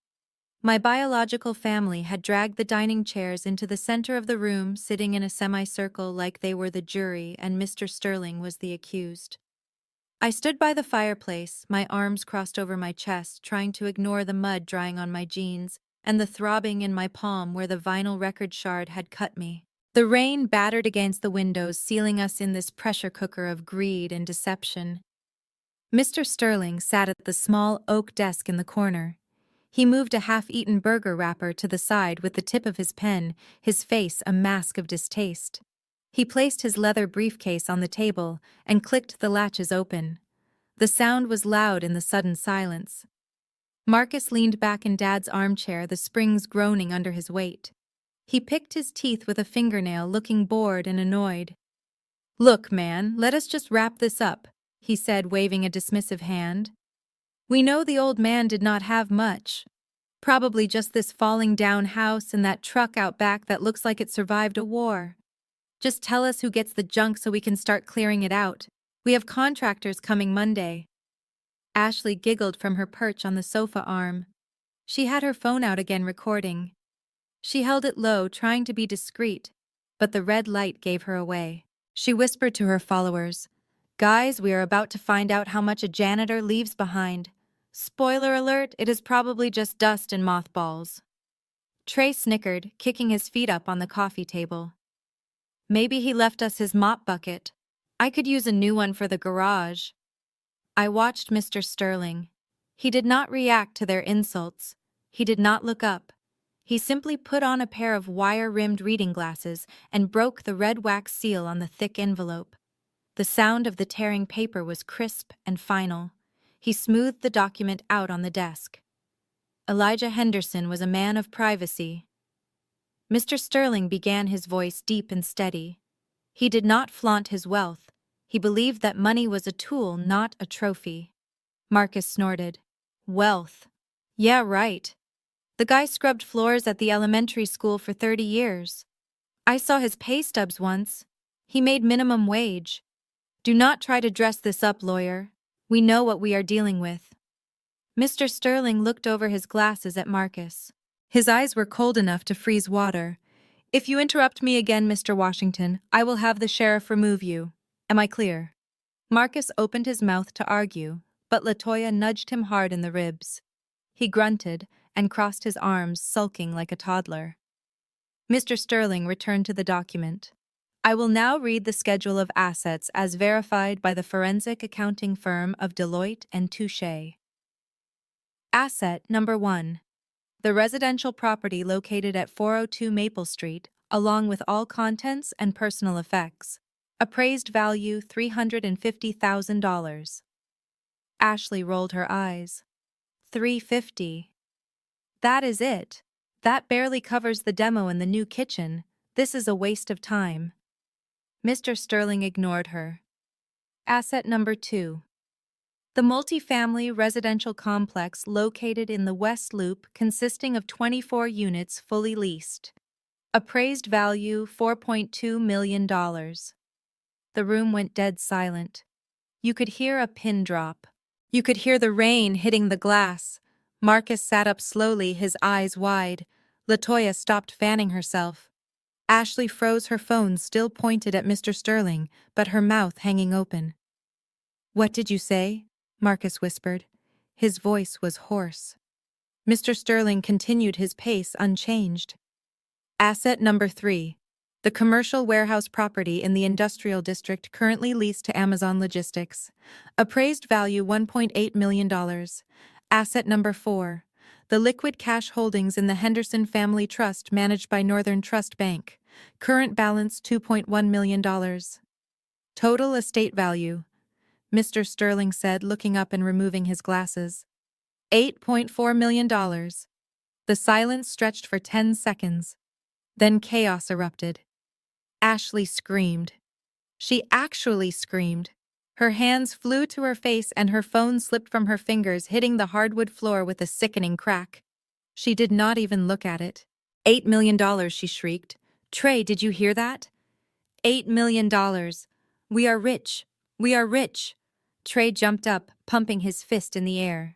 My biological family had dragged the dining chairs into the center of the room, sitting in a semicircle like they were the jury and Mr. Sterling was the accused. I stood by the fireplace, my arms crossed over my chest, trying to ignore the mud drying on my jeans and the throbbing in my palm where the vinyl record shard had cut me. The rain battered against the windows, sealing us in this pressure cooker of greed and deception. Mr. Sterling sat at the small oak desk in the corner. He moved a half-eaten burger wrapper to the side with the tip of his pen, his face a mask of distaste. He placed his leather briefcase on the table and clicked the latches open. The sound was loud in the sudden silence. Marcus leaned back in Dad's armchair, the springs groaning under his weight. He picked his teeth with a fingernail, looking bored and annoyed. "Look, man, let us just wrap this up," he said, waving a dismissive hand. "We know the old man did not have much. Probably just this falling down house and that truck out back that looks like it survived a war. Just tell us who gets the junk so we can start clearing it out. We have contractors coming Monday." Ashley giggled from her perch on the sofa arm. She had her phone out again, recording. She held it low, trying to be discreet, but the red light gave her away. She whispered to her followers, "Guys, we are about to find out how much a janitor leaves behind. Spoiler alert, it is probably just dust and mothballs." Trey snickered, kicking his feet up on the coffee table. "Maybe he left us his mop bucket. I could use a new one for the garage." I watched Mr. Sterling. He did not react to their insults. He did not look up. He simply put on a pair of wire-rimmed reading glasses and broke the red wax seal on the thick envelope. The sound of the tearing paper was crisp and final. He smoothed the document out on the desk. Elijah Henderson was a man of privacy. Mr. Sterling began, his voice deep and steady. He did not flaunt his wealth. He believed that money was a tool, not a trophy. Marcus snorted. "Wealth. Yeah, right. The guy scrubbed floors at the elementary school for 30 years. I saw his pay stubs once. He made minimum wage. Do not try to dress this up, lawyer. We know what we are dealing with." Mr. Sterling looked over his glasses at Marcus. His eyes were cold enough to freeze water. "If you interrupt me again, Mr. Washington, I will have the sheriff remove you. Am I clear?" Marcus opened his mouth to argue, but LaToya nudged him hard in the ribs. He grunted and crossed his arms, sulking like a toddler. Mr. Sterling returned to the document. "I will now read the schedule of assets as verified by the forensic accounting firm of Deloitte and Touche. Asset number 1. The residential property located at 402 Maple Street, along with all contents and personal effects. Appraised value $350,000. Ashley rolled her eyes. $350. That is it. That barely covers the demo and the new kitchen. This is a waste of time. Mr. Sterling ignored her. Asset number 2. The multifamily residential complex located in the West Loop, consisting of 24 units fully leased. Appraised value $4.2 million. The room went dead silent. You could hear a pin drop. You could hear the rain hitting the glass. Marcus sat up slowly, his eyes wide. LaToya stopped fanning herself. Ashley froze, her phone still pointed at Mr. Sterling, but her mouth hanging open. "What did you say?" Marcus whispered. His voice was hoarse. Mr. Sterling continued, his pace unchanged. Asset number 3. The commercial warehouse property in the industrial district currently leased to Amazon Logistics. Appraised value $1.8 million. Asset number 4. The liquid cash holdings in the Henderson Family Trust managed by Northern Trust Bank. Current balance $2.1 million. Total estate value, Mr. Sterling said, looking up and removing his glasses. $8.4 million. The silence stretched for 10 seconds. Then chaos erupted. Ashley screamed. She actually screamed. Her hands flew to her face and her phone slipped from her fingers, hitting the hardwood floor with a sickening crack. She did not even look at it. $8 million, she shrieked. "Trey, did you hear that? $8 million. We are rich. We are rich." Trey jumped up, pumping his fist in the air.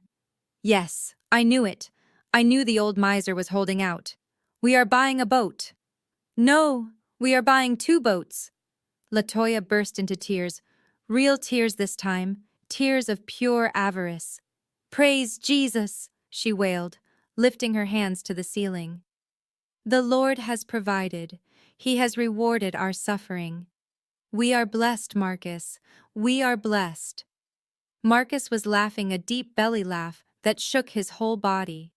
"Yes, I knew it. I knew the old miser was holding out. We are buying a boat." "No, we are buying 2 boats." LaToya burst into tears. Real tears this time, tears of pure avarice. "Praise Jesus," she wailed, lifting her hands to the ceiling. "The Lord has provided. He has rewarded our suffering. We are blessed, Marcus. We are blessed. Marcus was laughing a deep belly laugh that shook his whole body.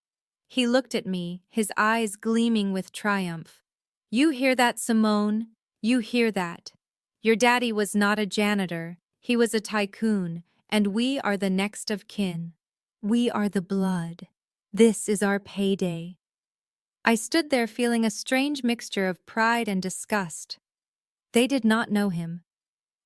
He looked at me, his eyes gleaming with triumph. You hear that, Simone? You hear that? Your daddy was not a janitor, he was a tycoon, and we are the next of kin. We are the blood. This is our payday. I stood there feeling a strange mixture of pride and disgust. They did not know him.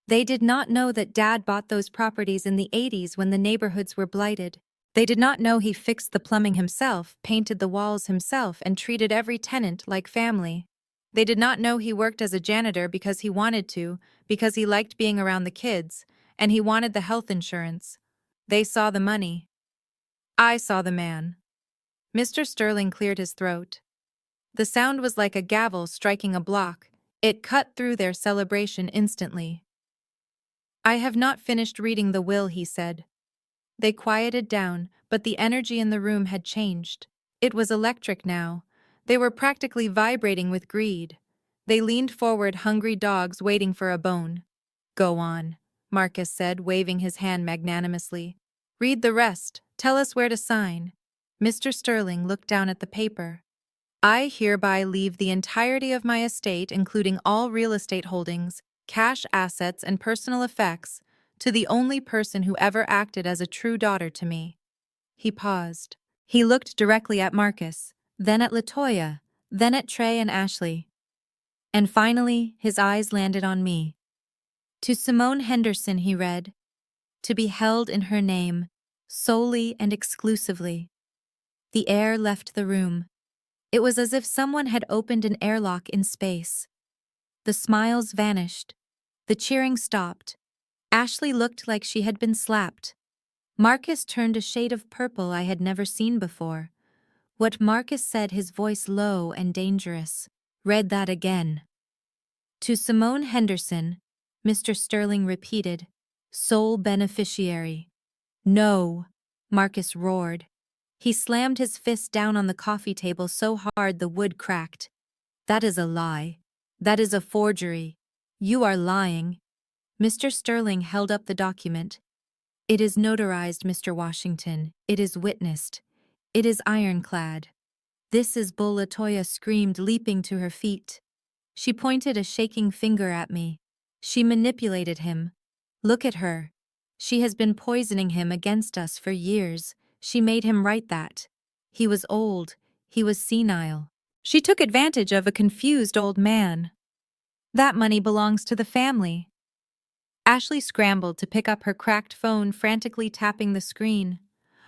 They did not know that Dad bought those properties in the 80s when the neighborhoods were blighted. They did not know he fixed the plumbing himself, painted the walls himself, and treated every tenant like family. They did not know he worked as a janitor because he wanted to, because he liked being around the kids, and he wanted the health insurance. They saw the money. I saw the man. Mr. Sterling cleared his throat. The sound was like a gavel striking a block. It cut through their celebration instantly. I have not finished reading the will, he said. They quieted down, but the energy in the room had changed. It was electric now. They were practically vibrating with greed. They leaned forward, hungry dogs waiting for a bone. Go on, Marcus said, waving his hand magnanimously. Read the rest. Tell us where to sign. Mr. Sterling looked down at the paper. I hereby leave the entirety of my estate, including all real estate holdings, cash assets, and personal effects, to the only person who ever acted as a true daughter to me. He paused. He looked directly at Marcus, then at LaToya, then at Trey and Ashley. And finally, his eyes landed on me. To Simone Henderson, he read, to be held in her name, solely and exclusively. The air left the room. It was as if someone had opened an airlock in space. The smiles vanished. The cheering stopped. Ashley looked like she had been slapped. Marcus turned a shade of purple I had never seen before. What Marcus said, his voice low and dangerous. Read that again. To Simone Henderson, Mr. Sterling repeated, sole beneficiary. No, Marcus roared. He slammed his fist down on the coffee table so hard the wood cracked. That is a lie. That is a forgery. You are lying. Mr. Sterling held up the document. It is notarized, Mr. Washington. It is witnessed. It is ironclad. This is bull, LaToya screamed, leaping to her feet. She pointed a shaking finger at me. She manipulated him. Look at her. She has been poisoning him against us for years. She made him write that. He was old. He was senile. She took advantage of a confused old man. That money belongs to the family. Ashley scrambled to pick up her cracked phone, frantically tapping the screen.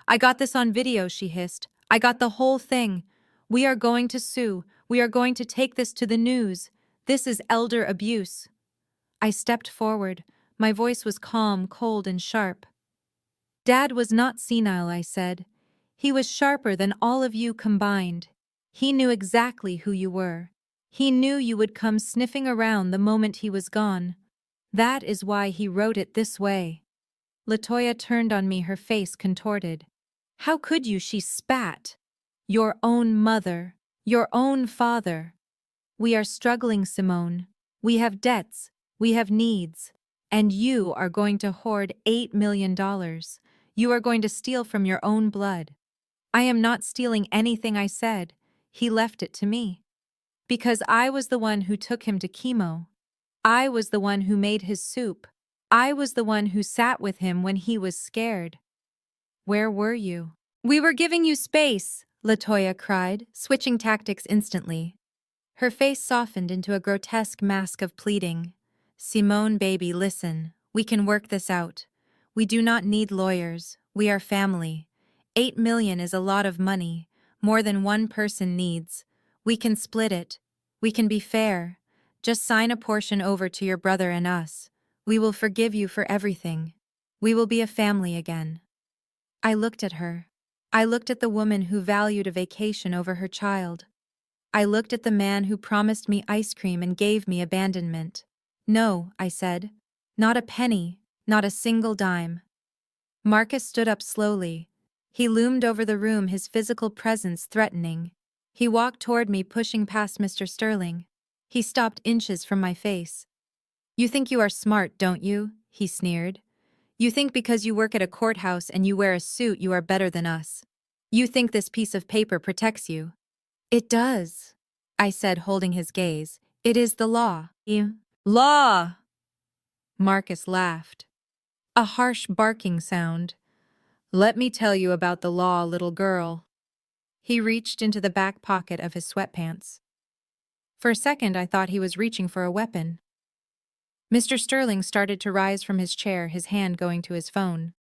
I got this on video, she hissed. I got the whole thing. We are going to sue. We are going to take this to the news. This is elder abuse. I stepped forward. My voice was calm, cold, and sharp. Dad was not senile, I said. He was sharper than all of you combined. He knew exactly who you were. He knew you would come sniffing around the moment he was gone. That is why he wrote it this way. LaToya turned on me, her face contorted. How could you? She spat. Your own mother. Your own father. We are struggling, Simone. We have debts. We have needs. And you are going to hoard $8 million. You are going to steal from your own blood. I am not stealing anything, I said. He left it to me. Because I was the one who took him to chemo. I was the one who made his soup. I was the one who sat with him when he was scared. Where were you? We were giving you space, LaToya cried, switching tactics instantly. Her face softened into a grotesque mask of pleading. Simone, baby, listen. We can work this out. We do not need lawyers. We are family. 8 million is a lot of money, more than one person needs. We can split it. We can be fair. Just sign a portion over to your brother and us. We will forgive you for everything. We will be a family again. I looked at her. I looked at the woman who valued a vacation over her child. I looked at the man who promised me ice cream and gave me abandonment. No, I said. Not a penny, not a single dime. Marcus stood up slowly. He loomed over the room, his physical presence threatening. He walked toward me, pushing past Mr. Sterling. He stopped inches from my face. "You think you are smart, don't you?" he sneered. "You think because you work at a courthouse and you wear a suit you are better than us. You think this piece of paper protects you." "It does," I said, holding his gaze. "It is the law." "Law!" Marcus laughed. A harsh barking sound. "Let me tell you about the law, little girl." He reached into the back pocket of his sweatpants. For a second I thought he was reaching for a weapon. Mr. Sterling started to rise from his chair, his hand going to his phone.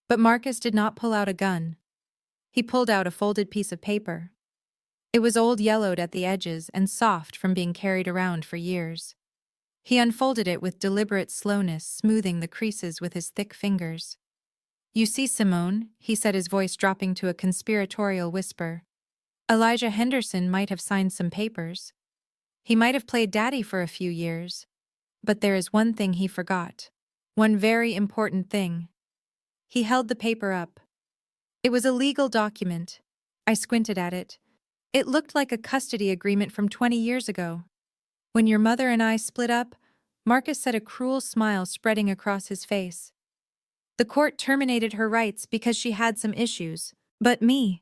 But Marcus did not pull out a gun. He pulled out a folded piece of paper. It was old, yellowed at the edges and soft from being carried around for years. He unfolded it with deliberate slowness, smoothing the creases with his thick fingers. "You see, Simone," he said, his voice dropping to a conspiratorial whisper, "Elijah Henderson might have signed some papers. He might have played daddy for a few years. But there is one thing he forgot. One very important thing." He held the paper up. It was a legal document. I squinted at it. It looked like a custody agreement from 20 years ago. "When your mother and I split up," Marcus said, a cruel smile spreading across his face, "the court terminated her rights because she had some issues. But me,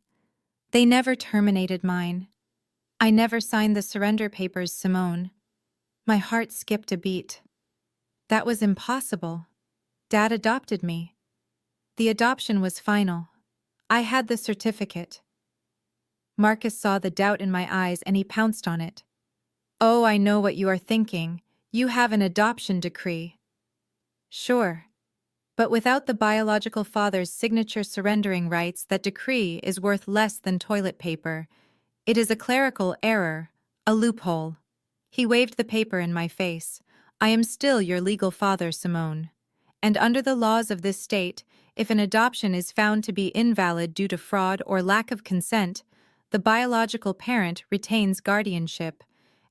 they never terminated mine. I never signed the surrender papers, Simone." My heart skipped a beat. That was impossible. Dad adopted me. The adoption was final. I had the certificate. Marcus saw the doubt in my eyes and he pounced on it. "Oh, I know what you are thinking. You have an adoption decree." "Sure. But without the biological father's signature surrendering rights, that decree is worth less than toilet paper. It is a clerical error, a loophole." He waved the paper in my face. "I am still your legal father, Simone. And under the laws of this state, if an adoption is found to be invalid due to fraud or lack of consent, the biological parent retains guardianship.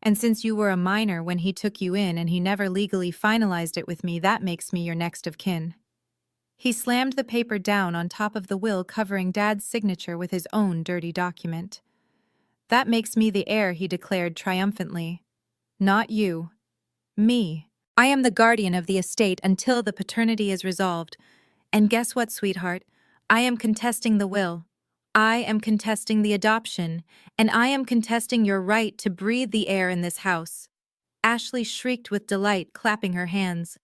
And since you were a minor when he took you in and he never legally finalized it with me, that makes me your next of kin." He slammed the paper down on top of the will, covering Dad's signature with his own dirty document. "That makes me the heir," he declared triumphantly. "Not you. Me. I am the guardian of the estate until the paternity is resolved. And guess what, sweetheart? I am contesting the will. I am contesting the adoption. And I am contesting your right to breathe the air in this house." Ashley shrieked with delight, clapping her hands.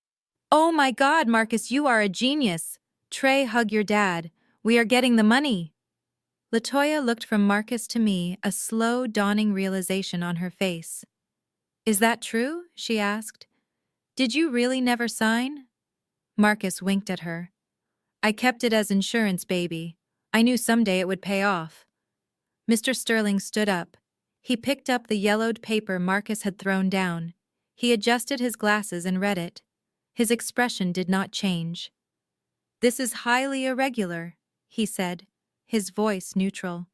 "Oh my God, Marcus, you are a genius. Trey, hug your dad. We are getting the money." Latoya looked from Marcus to me, a slow, dawning realization on her face. "Is that true?" she asked. "Did you really never sign?" Marcus winked at her. "I kept it as insurance, baby. I knew someday it would pay off." Mr. Sterling stood up. He picked up the yellowed paper Marcus had thrown down. He adjusted his glasses and read it. His expression did not change. "This is highly irregular," he said, his voice neutral.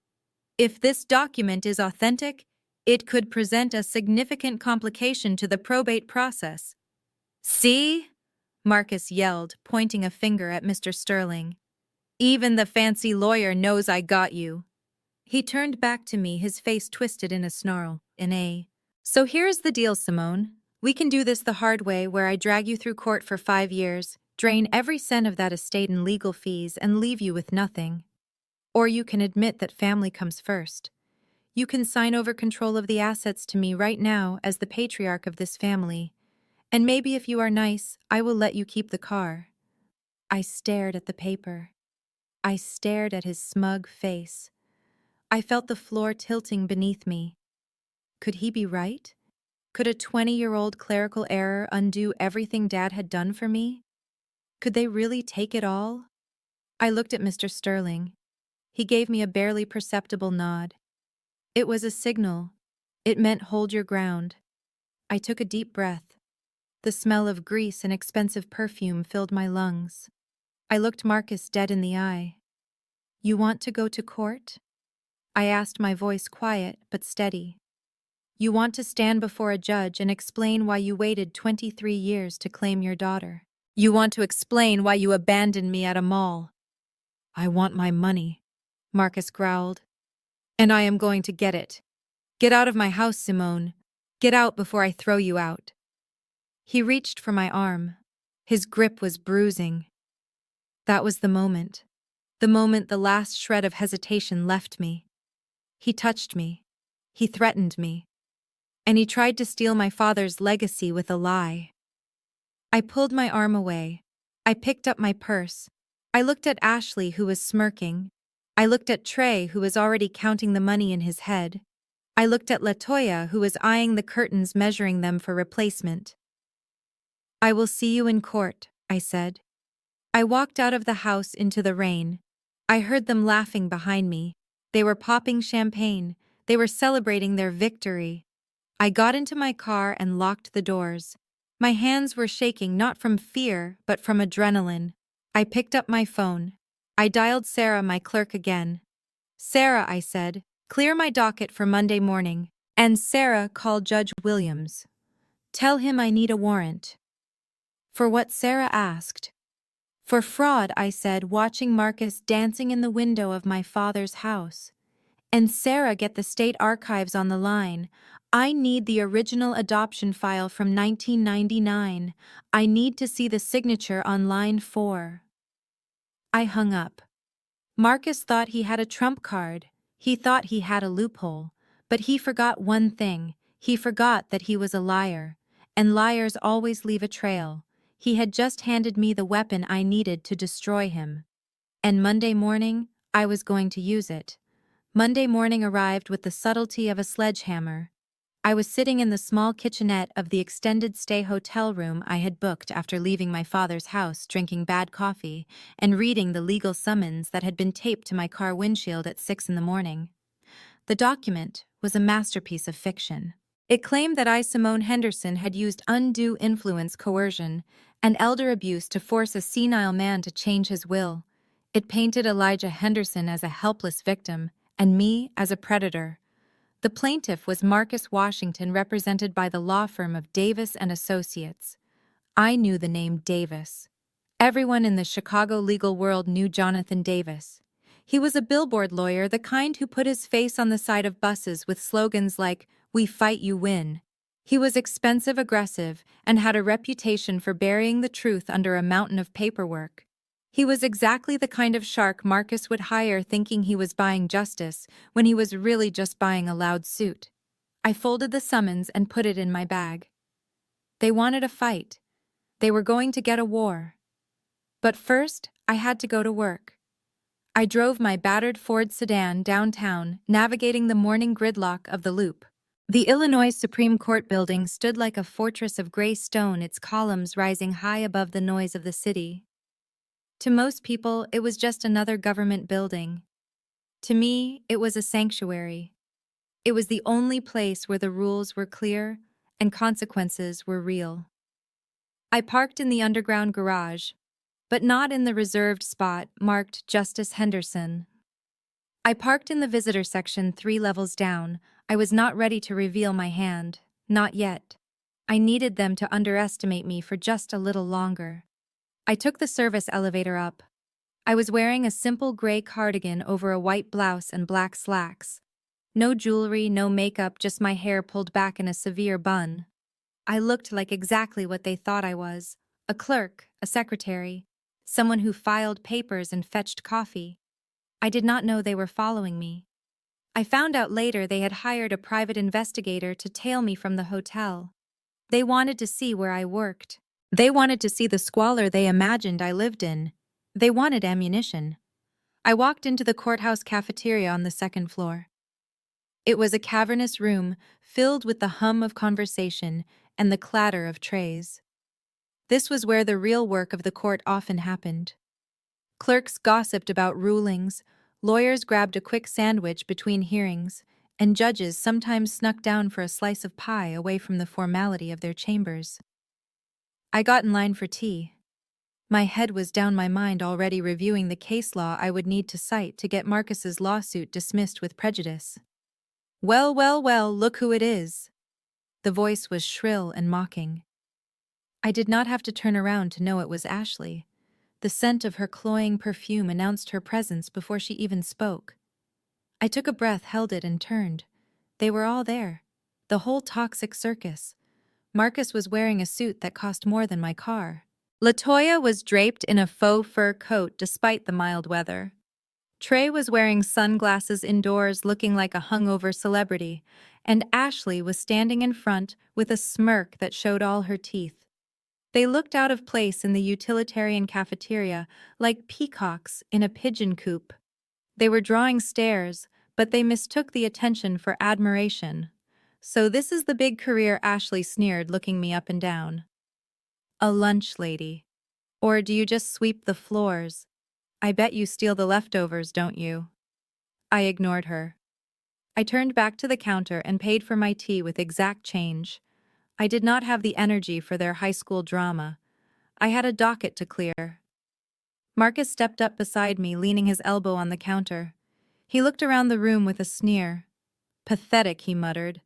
"If this document is authentic, it could present a significant complication to the probate process." "See?" Marcus yelled, pointing a finger at Mr. Sterling. "Even the fancy lawyer knows I got you." He turned back to me, his face twisted in a snarl. "So here's the deal, Simone. We can do this the hard way, where I drag you through court for 5 years, drain every cent of that estate in legal fees, and leave you with nothing. Or you can admit that family comes first. You can sign over control of the assets to me right now as the patriarch of this family. And maybe if you are nice, I will let you keep the car." I stared at the paper. I stared at his smug face. I felt the floor tilting beneath me. Could he be right? Could a 20-year-old clerical error undo everything Dad had done for me? Could they really take it all? I looked at Mr. Sterling. He gave me a barely perceptible nod. It was a signal. It meant hold your ground. I took a deep breath. The smell of grease and expensive perfume filled my lungs. I looked Marcus dead in the eye. "You want to go to court?" I asked, my voice quiet but steady. "You want to stand before a judge and explain why you waited 23 years to claim your daughter? You want to explain why you abandoned me at a mall?" "I want my money," Marcus growled. "And I am going to get it. Get out of my house, Simone. Get out before I throw you out. He reached for my arm. His grip was bruising. That was the moment. The moment the last shred of hesitation left me. He touched me. He threatened me. And he tried to steal my father's legacy with a lie. I pulled my arm away. I picked up my purse. I looked at Ashley, who was smirking. I looked at Trey, who was already counting the money in his head. I looked at Latoya, who was eyeing the curtains, measuring them for replacement. I will see you in court, I said. I walked out of the house into the rain. I heard them laughing behind me. They were popping champagne. They were celebrating their victory. I got into my car and locked the doors. My hands were shaking, not from fear, but from adrenaline. I picked up my phone. I dialed Sarah, my clerk, again. Sarah, I said, clear my docket for Monday morning. And Sarah called Judge Williams. Tell him I need a warrant. For what? Sarah asked. For fraud, I said, watching Marcus dancing in the window of my father's house. And Sarah, get the state archives on the line. I need the original adoption file from 1999. I need to see the signature on line 4. I hung up. Marcus thought he had a trump card. He thought he had a loophole. But he forgot one thing. He forgot that he was a liar. And liars always leave a trail. He had just handed me the weapon I needed to destroy him. And Monday morning, I was going to use it. Monday morning arrived with the subtlety of a sledgehammer. I was sitting in the small kitchenette of the extended stay hotel room I had booked after leaving my father's house, drinking bad coffee and reading the legal summons that had been taped to my car windshield at 6 in the morning. The document was a masterpiece of fiction. It claimed that I, Simone Henderson, had used undue influence, coercion, and elder abuse to force a senile man to change his will. It painted Elijah Henderson as a helpless victim and me as a predator. The plaintiff was Marcus Washington, represented by the law firm of Davis and Associates. I knew the name Davis. Everyone in the Chicago legal world knew Jonathan Davis. He was a billboard lawyer, the kind who put his face on the side of buses with slogans like, "We fight, you win." He was expensive, aggressive, and had a reputation for burying the truth under a mountain of paperwork. He was exactly the kind of shark Marcus would hire, thinking he was buying justice when he was really just buying a loud suit. I folded the summons and put it in my bag. They wanted a fight. They were going to get a war. But first, I had to go to work. I drove my battered Ford sedan downtown, navigating the morning gridlock of the Loop. The Illinois Supreme Court building stood like a fortress of gray stone, its columns rising high above the noise of the city. To most people, it was just another government building. To me, it was a sanctuary. It was the only place where the rules were clear and consequences were real. I parked in the underground garage, but not in the reserved spot marked Justice Henderson. I parked in the visitor section 3 levels down. I was not ready to reveal my hand, not yet. I needed them to underestimate me for just a little longer. I took the service elevator up. I was wearing a simple gray cardigan over a white blouse and black slacks. No jewelry, no makeup, just my hair pulled back in a severe bun. I looked like exactly what they thought I was: a clerk, a secretary, someone who filed papers and fetched coffee. I did not know they were following me. I found out later they had hired a private investigator to tail me from the hotel. They wanted to see where I worked. They wanted to see the squalor they imagined I lived in. They wanted ammunition. I walked into the courthouse cafeteria on the 2nd floor. It was a cavernous room filled with the hum of conversation and the clatter of trays. This was where the real work of the court often happened. Clerks gossiped about rulings, lawyers grabbed a quick sandwich between hearings, and judges sometimes snuck down for a slice of pie away from the formality of their chambers. I got in line for tea. My head was down, my mind already reviewing the case law I would need to cite to get Marcus's lawsuit dismissed with prejudice. Well, well, well, look who it is. The voice was shrill and mocking. I did not have to turn around to know it was Ashley. The scent of her cloying perfume announced her presence before she even spoke. I took a breath, held it, and turned. They were all there. The whole toxic circus. Marcus was wearing a suit that cost more than my car. Latoya was draped in a faux fur coat despite the mild weather. Trey was wearing sunglasses indoors looking like a hungover celebrity, and Ashley was standing in front with a smirk that showed all her teeth. They looked out of place in the utilitarian cafeteria like peacocks in a pigeon coop. They were drawing stares, but they mistook the attention for admiration. So this is the big career, Ashley sneered, looking me up and down. A lunch lady. Or do you just sweep the floors? I bet you steal the leftovers, don't you? I ignored her. I turned back to the counter and paid for my tea with exact change. I did not have the energy for their high school drama. I had a docket to clear. Marcus stepped up beside me, leaning his elbow on the counter. He looked around the room with a sneer. Pathetic, he muttered.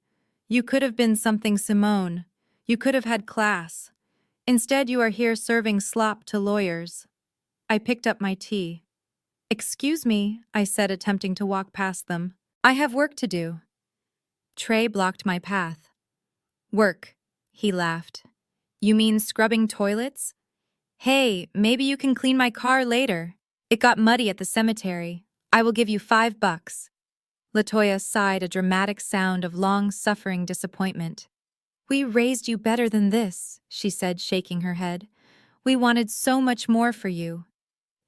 You could have been something, Simone. You could have had class. Instead, you are here serving slop to lawyers. I picked up my tea. Excuse me, I said, attempting to walk past them. I have work to do. Trey blocked my path. Work, he laughed. You mean scrubbing toilets? Hey, maybe you can clean my car later. It got muddy at the cemetery. I will give you $5. Latoya sighed, a dramatic sound of long-suffering disappointment. We raised you better than this, she said, shaking her head. We wanted so much more for you.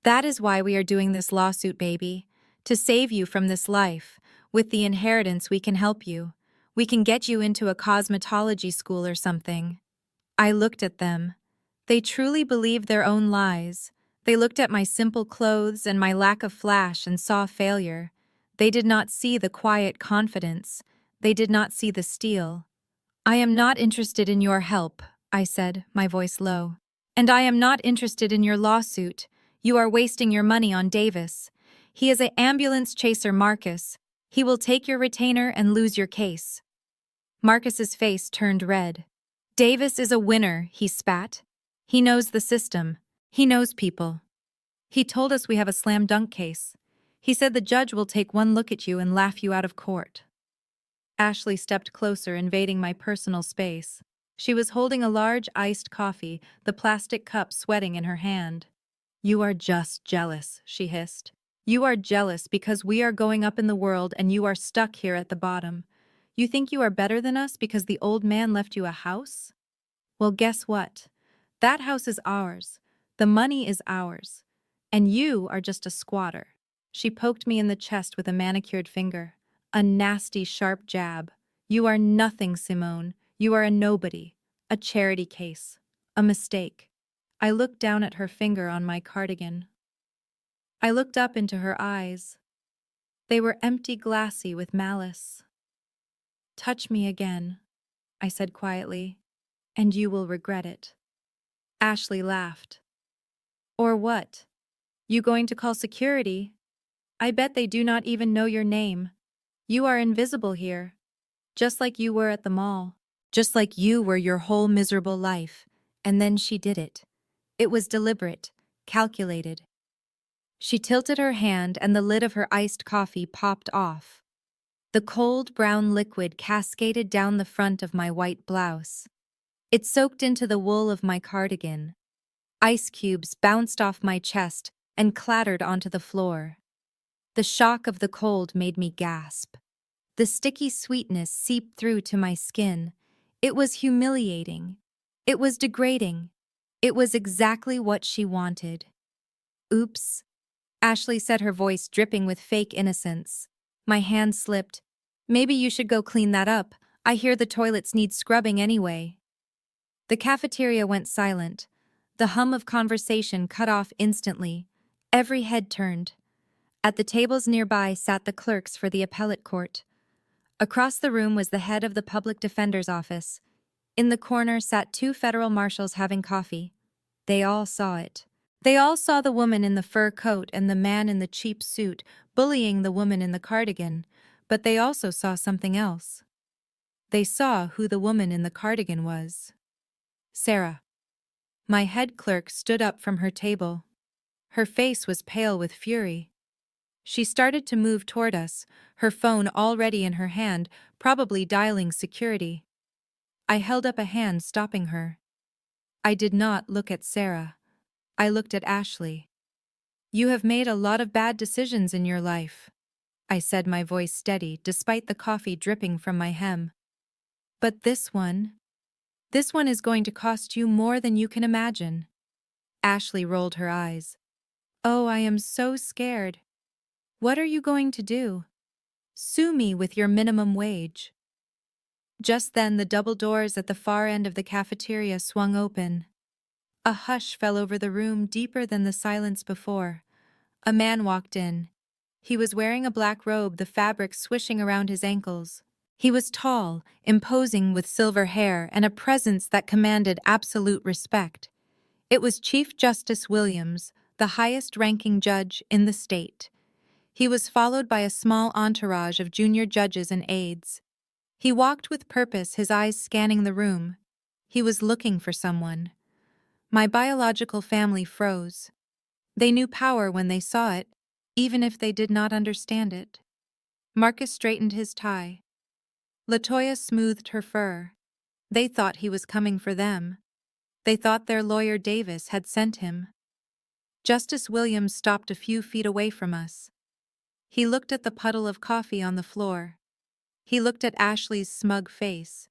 That is why we are doing this lawsuit, baby. To save you from this life. With the inheritance, we can help you. We can get you into a cosmetology school or something. I looked at them. They truly believed their own lies. They looked at my simple clothes and my lack of flash and saw failure. They did not see the quiet confidence. They did not see the steel. I am not interested in your help, I said, my voice low. And I am not interested in your lawsuit. You are wasting your money on Davis. He is an ambulance chaser, Marcus. He will take your retainer and lose your case. Marcus's face turned red. Davis is a winner, he spat. He knows the system. He knows people. He told us we have a slam dunk case. He said the judge will take one look at you and laugh you out of court. Ashley stepped closer, invading my personal space. She was holding a large iced coffee, the plastic cup sweating in her hand. You are just jealous, she hissed. You are jealous because we are going up in the world and you are stuck here at the bottom. You think you are better than us because the old man left you a house? Well, guess what? That house is ours. The money is ours. And you are just a squatter. She poked me in the chest with a manicured finger. A nasty, sharp jab. You are nothing, Simone. You are a nobody. A charity case. A mistake. I looked down at her finger on my cardigan. I looked up into her eyes. They were empty, glassy with malice. Touch me again, I said quietly, and you will regret it. Ashley laughed. Or what? You going to call security? I bet they do not even know your name. You are invisible here, just like you were at the mall, just like you were your whole miserable life. And then she did it. It was deliberate, calculated. She tilted her hand and the lid of her iced coffee popped off. The cold brown liquid cascaded down the front of my white blouse. It soaked into the wool of my cardigan. Ice cubes bounced off my chest and clattered onto the floor. The shock of the cold made me gasp. The sticky sweetness seeped through to my skin. It was humiliating. It was degrading. It was exactly what she wanted. Oops, Ashley said, her voice dripping with fake innocence. My hand slipped. Maybe you should go clean that up. I hear the toilets need scrubbing anyway. The cafeteria went silent. The hum of conversation cut off instantly. Every head turned. At the tables nearby sat the clerks for the appellate court. Across the room was the head of the public defender's office. In the corner sat 2 federal marshals having coffee. They all saw it. They all saw the woman in the fur coat and the man in the cheap suit bullying the woman in the cardigan, but they also saw something else. They saw who the woman in the cardigan was. Sarah. My head clerk stood up from her table. Her face was pale with fury. She started to move toward us, her phone already in her hand, probably dialing security. I held up a hand, stopping her. I did not look at Sarah. I looked at Ashley. "You have made a lot of bad decisions in your life," I said, my voice steady despite the coffee dripping from my hem. "But this one is going to cost you more than you can imagine." Ashley rolled her eyes. "Oh, I am so scared. What are you going to do? Sue me with your minimum wage." Just then the double doors at the far end of the cafeteria swung open. A hush fell over the room, deeper than the silence before. A man walked in. He was wearing a black robe, the fabric swishing around his ankles. He was tall, imposing, with silver hair and a presence that commanded absolute respect. It was Chief Justice Williams, the highest-ranking judge in the state. He was followed by a small entourage of junior judges and aides. He walked with purpose, his eyes scanning the room. He was looking for someone. My biological family froze. They knew power when they saw it, even if they did not understand it. Marcus straightened his tie. Latoya smoothed her fur. They thought he was coming for them. They thought their lawyer Davis had sent him. Justice Williams stopped a few feet away from us. He looked at the puddle of coffee on the floor. He looked at Ashley's smug face.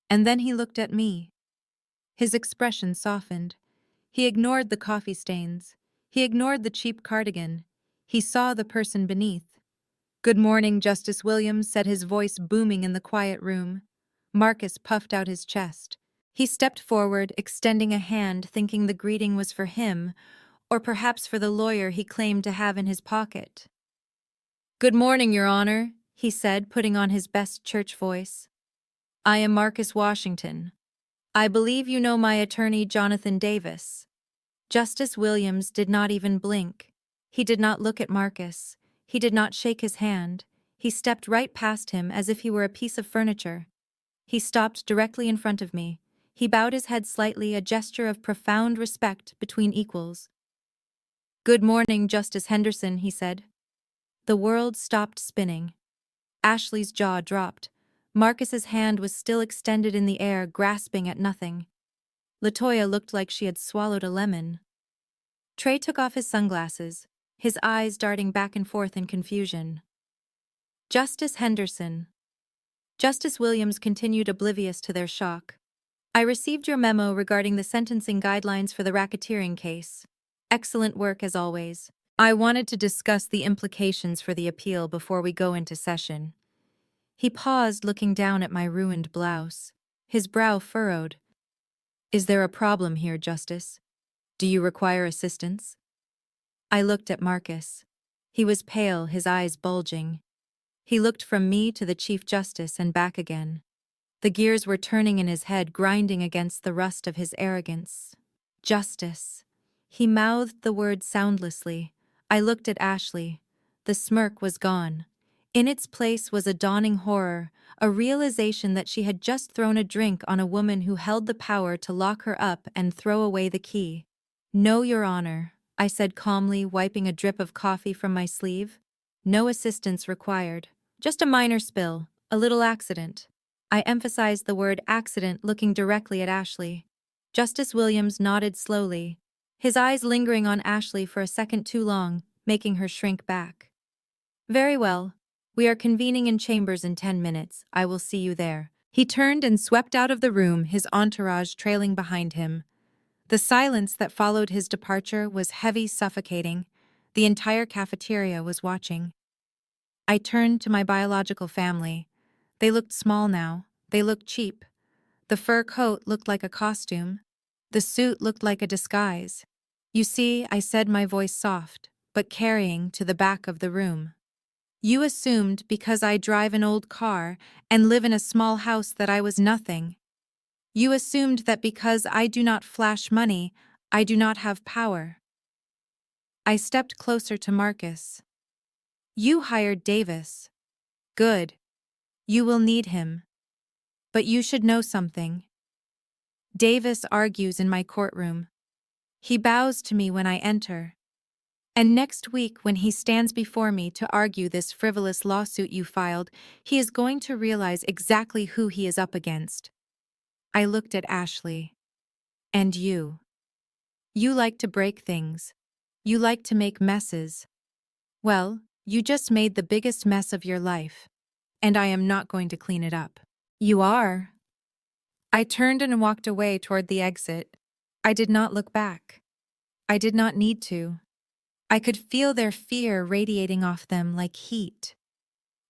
And then he looked at me. His expression softened. He ignored the coffee stains. He ignored the cheap cardigan. He saw the person beneath. "Good morning, Justice Williams," said his voice booming in the quiet room. Marcus puffed out his chest. He stepped forward, extending a hand, thinking the greeting was for him, or perhaps for the lawyer he claimed to have in his pocket. "Good morning, Your Honor," he said, putting on his best church voice. "I am Marcus Washington. I believe you know my attorney, Jonathan Davis." Justice Williams did not even blink. He did not look at Marcus. He did not shake his hand. He stepped right past him as if he were a piece of furniture. He stopped directly in front of me. He bowed his head slightly, a gesture of profound respect between equals. "Good morning, Justice Henderson," he said. The world stopped spinning. Ashley's jaw dropped. Marcus's hand was still extended in the air, grasping at nothing. Latoya looked like she had swallowed a lemon. Trey took off his sunglasses, his eyes darting back and forth in confusion. "Justice Henderson." Justice Williams continued, oblivious to their shock. "I received your memo regarding the sentencing guidelines for the racketeering case. Excellent work as always. I wanted to discuss the implications for the appeal before we go into session." He paused, looking down at my ruined blouse. His brow furrowed. "Is there a problem here, Justice? Do you require assistance?" I looked at Marcus. He was pale, his eyes bulging. He looked from me to the Chief Justice and back again. The gears were turning in his head, grinding against the rust of his arrogance. "Justice." He mouthed the word soundlessly. I looked at Ashley. The smirk was gone. In its place was a dawning horror, a realization that she had just thrown a drink on a woman who held the power to lock her up and throw away the key. "No, Your Honor," I said calmly, wiping a drip of coffee from my sleeve. "No assistance required. Just a minor spill, a little accident." I emphasized the word accident, looking directly at Ashley. Justice Williams nodded slowly, his eyes lingering on Ashley for a second too long, making her shrink back. "Very well. We are convening in chambers in 10 minutes. I will see you there." He turned and swept out of the room, his entourage trailing behind him. The silence that followed his departure was heavy, suffocating. The entire cafeteria was watching. I turned to my biological family. They looked small now. They looked cheap. The fur coat looked like a costume. The suit looked like a disguise. "You see," I said, my voice soft, but carrying, to the back of the room. "You assumed because I drive an old car and live in a small house that I was nothing. You assumed that because I do not flash money, I do not have power." I stepped closer to Marcus. "You hired Davis. Good. You will need him. But you should know something. Davis argues in my courtroom. He bows to me when I enter. And next week, when he stands before me to argue this frivolous lawsuit you filed, he is going to realize exactly who he is up against. I looked at Ashley. And you. You like to break things. You like to make messes. Well, you just made the biggest mess of your life. And I am not going to clean it up. You are. I turned and walked away toward the exit. I did not look back. I did not need to. I could feel their fear radiating off them like heat.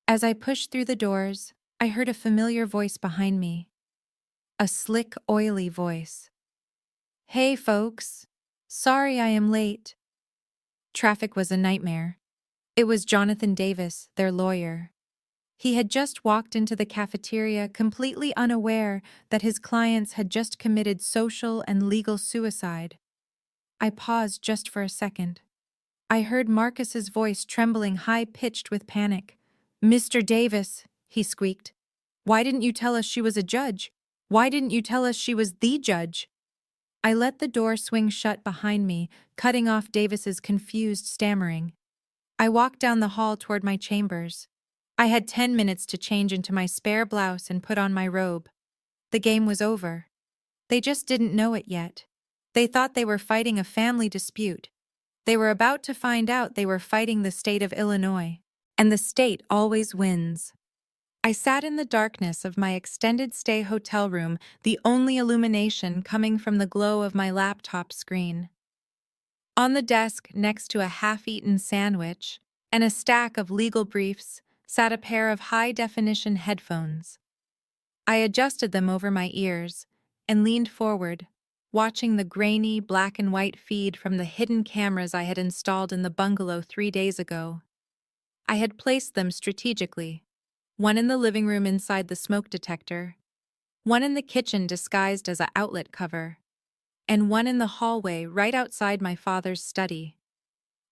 As I pushed through the doors, I heard a familiar voice behind me. A slick, oily voice. Hey, folks. Sorry I am late. Traffic was a nightmare. It was Jonathan Davis, their lawyer. He had just walked into the cafeteria completely unaware that his clients had just committed social and legal suicide. I paused just for a second. I heard Marcus's voice trembling high-pitched with panic. "Mr. Davis," he squeaked. "Why didn't you tell us she was a judge? Why didn't you tell us she was the judge?" I let the door swing shut behind me, cutting off Davis's confused stammering. I walked down the hall toward my chambers. I had 10 minutes to change into my spare blouse and put on my robe. The game was over. They just didn't know it yet. They thought they were fighting a family dispute. They were about to find out they were fighting the state of Illinois. And the state always wins. I sat in the darkness of my extended stay hotel room, the only illumination coming from the glow of my laptop screen. On the desk, next to a half-eaten sandwich and a stack of legal briefs, sat a pair of high-definition headphones. I adjusted them over my ears and leaned forward, watching the grainy black and white feed from the hidden cameras I had installed in the bungalow 3 days ago. I had placed them strategically, one in the living room inside the smoke detector, one in the kitchen disguised as an outlet cover, and one in the hallway right outside my father's study.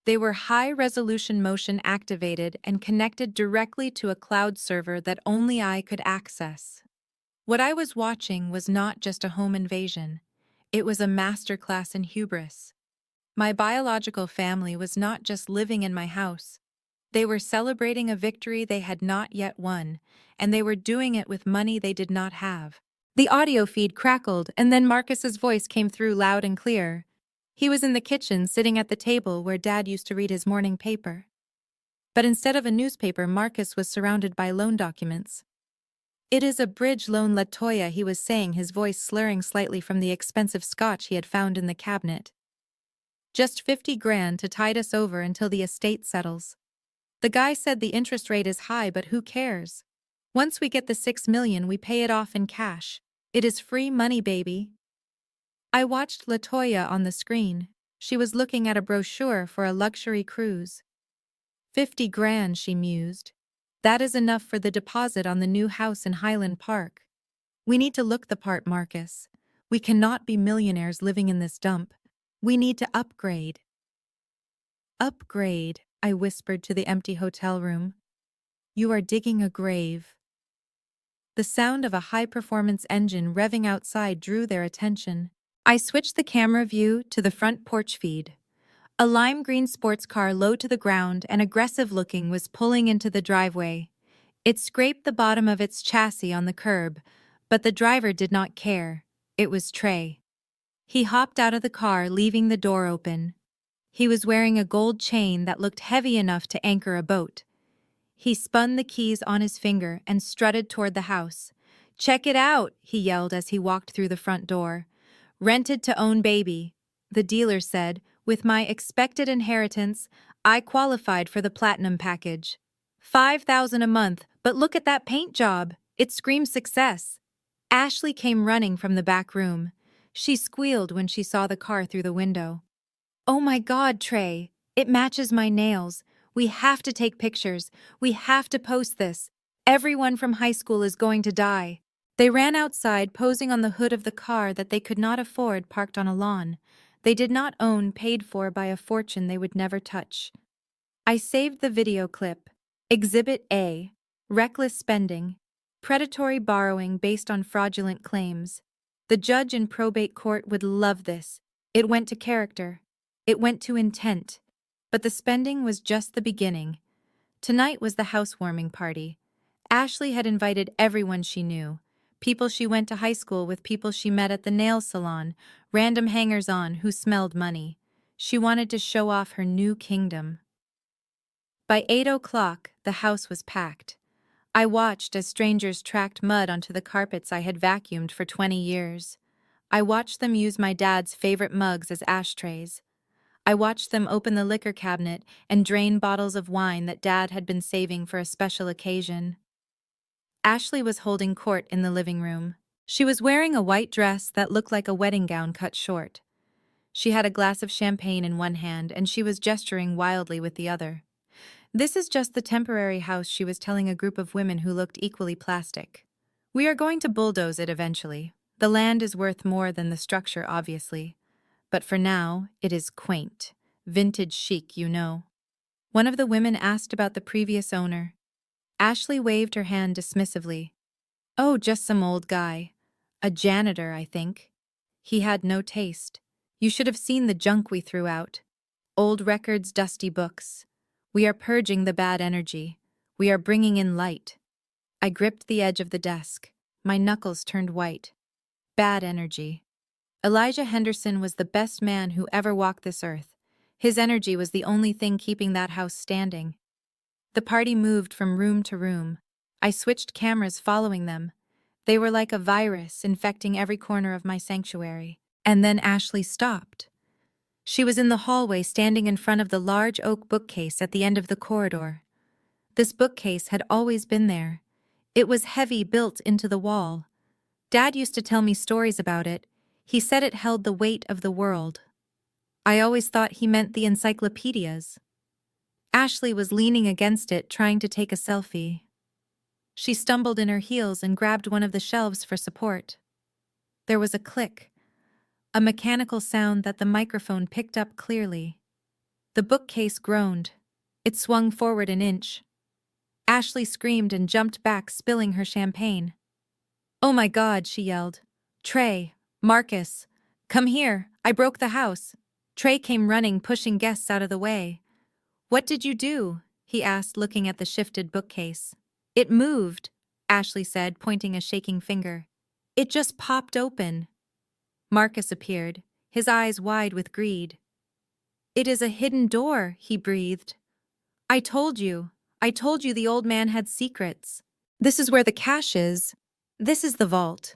They were high-resolution motion activated and connected directly to a cloud server that only I could access. What I was watching was not just a home invasion. It was a masterclass in hubris. My biological family was not just living in my house. They were celebrating a victory they had not yet won, and they were doing it with money they did not have. The audio feed crackled, and then Marcus's voice came through loud and clear. He was in the kitchen, sitting at the table where Dad used to read his morning paper. But instead of a newspaper, Marcus was surrounded by loan documents. "It is a bridge loan, Latoya," he was saying, his voice slurring slightly from the expensive scotch he had found in the cabinet. "Just 50 grand to tide us over until the estate settles. The guy said the interest rate is high, but who cares? Once we get the 6 million, we pay it off in cash. It is free money, baby." I watched Latoya on the screen. She was looking at a brochure for a luxury cruise. 50 grand, she mused. That is enough for the deposit on the new house in Highland Park. We need to look the part, Marcus. We cannot be millionaires living in this dump. We need to upgrade. Upgrade, I whispered to the empty hotel room. You are digging a grave. The sound of a high-performance engine revving outside drew their attention. I switched the camera view to the front porch feed. A lime green sports car low to the ground and aggressive-looking was pulling into the driveway. It scraped the bottom of its chassis on the curb, but the driver did not care. It was Trey. He hopped out of the car, leaving the door open. He was wearing a gold chain that looked heavy enough to anchor a boat. He spun the keys on his finger and strutted toward the house. "Check it out," he yelled as he walked through the front door. "Rented to own, baby," the dealer said. "With my expected inheritance, I qualified for the platinum package. 5,000 a month, but look at that paint job. It screams success." Ashley came running from the back room. She squealed when she saw the car through the window. "Oh my God, Trey, it matches my nails. We have to take pictures. We have to post this. Everyone from high school is going to die." They ran outside, posing on the hood of the car that they could not afford, parked on a lawn. They did not own, paid for by a fortune they would never touch. I saved the video clip. Exhibit A. Reckless spending. Predatory borrowing based on fraudulent claims. The judge in probate court would love this. It went to character. It went to intent. But the spending was just the beginning. Tonight was the housewarming party. Ashley had invited everyone she knew. People she went to high school with, people she met at the nail salon, random hangers-on who smelled money. She wanted to show off her new kingdom. By 8 o'clock, the house was packed. I watched as strangers tracked mud onto the carpets I had vacuumed for 20 years. I watched them use my dad's favorite mugs as ashtrays. I watched them open the liquor cabinet and drain bottles of wine that Dad had been saving for a special occasion. Ashley was holding court in the living room. She was wearing a white dress that looked like a wedding gown cut short. She had a glass of champagne in one hand and she was gesturing wildly with the other. This is just the temporary house, she was telling a group of women who looked equally plastic. We are going to bulldoze it eventually. The land is worth more than the structure, obviously. But for now, it is quaint. Vintage chic, you know. One of the women asked about the previous owner. Ashley waved her hand dismissively. Oh, just some old guy. A janitor, I think. He had no taste. You should have seen the junk we threw out. Old records, dusty books. We are purging the bad energy. We are bringing in light. I gripped the edge of the desk. My knuckles turned white. Bad energy. Elijah Henderson was the best man who ever walked this earth. His energy was the only thing keeping that house standing. The party moved from room to room. I switched cameras following them. They were like a virus infecting every corner of my sanctuary. And then Ashley stopped. She was in the hallway standing in front of the large oak bookcase at the end of the corridor. This bookcase had always been there. It was heavy, built into the wall. Dad used to tell me stories about it. He said it held the weight of the world. I always thought he meant the encyclopedias. Ashley was leaning against it, trying to take a selfie. She stumbled in her heels and grabbed one of the shelves for support. There was a click, a mechanical sound that the microphone picked up clearly. The bookcase groaned. It swung forward an inch. Ashley screamed and jumped back, spilling her champagne. "Oh my God," she yelled. "Trey, Marcus, come here, I broke the house." Trey came running, pushing guests out of the way. "What did you do?" he asked, looking at the shifted bookcase. "It moved," Ashley said, pointing a shaking finger. "It just popped open." Marcus appeared, his eyes wide with greed. "It is a hidden door," he breathed. I told you the old man had secrets. This is where the cash is. This is the vault."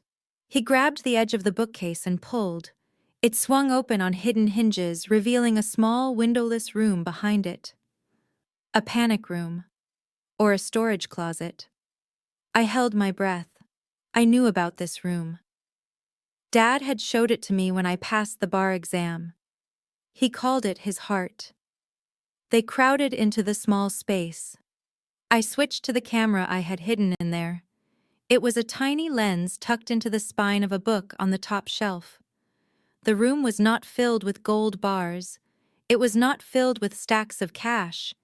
He grabbed the edge of the bookcase and pulled. It swung open on hidden hinges, revealing a small, windowless room behind it. A panic room. Or a storage closet. I held my breath. I knew about this room. Dad had showed it to me when I passed the bar exam. He called it his heart. They crowded into the small space. I switched to the camera I had hidden in there. It was a tiny lens tucked into the spine of a book on the top shelf. The room was not filled with gold bars. It was not filled with stacks of cash.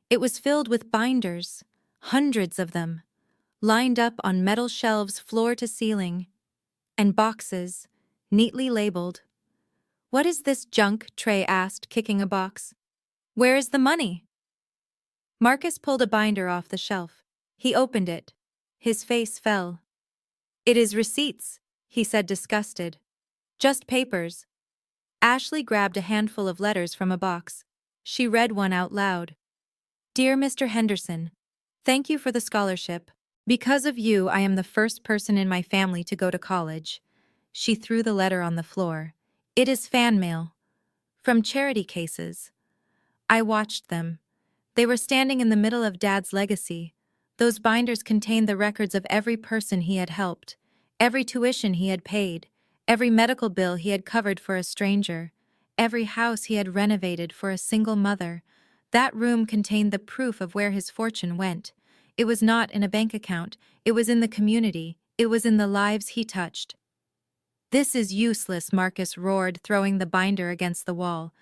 It was filled with binders, hundreds of them, lined up on metal shelves floor to ceiling, and boxes, neatly labeled. "What is this junk?" Trey asked, kicking a box. "Where is the money?" Marcus pulled a binder off the shelf. He opened it. His face fell. "It is receipts," he said, disgusted. "Just papers." Ashley grabbed a handful of letters from a box. She read one out loud. "Dear Mr. Henderson, thank you for the scholarship. Because of you, I am the first person in my family to go to college." She threw the letter on the floor. "It is fan mail. From charity cases." I watched them. They were standing in the middle of Dad's legacy. Those binders contained the records of every person he had helped, every tuition he had paid, every medical bill he had covered for a stranger, every house he had renovated for a single mother. That room contained the proof of where his fortune went. It was not in a bank account. It was in the community. It was in the lives he touched. "This is useless," Marcus roared, throwing the binder against the wall.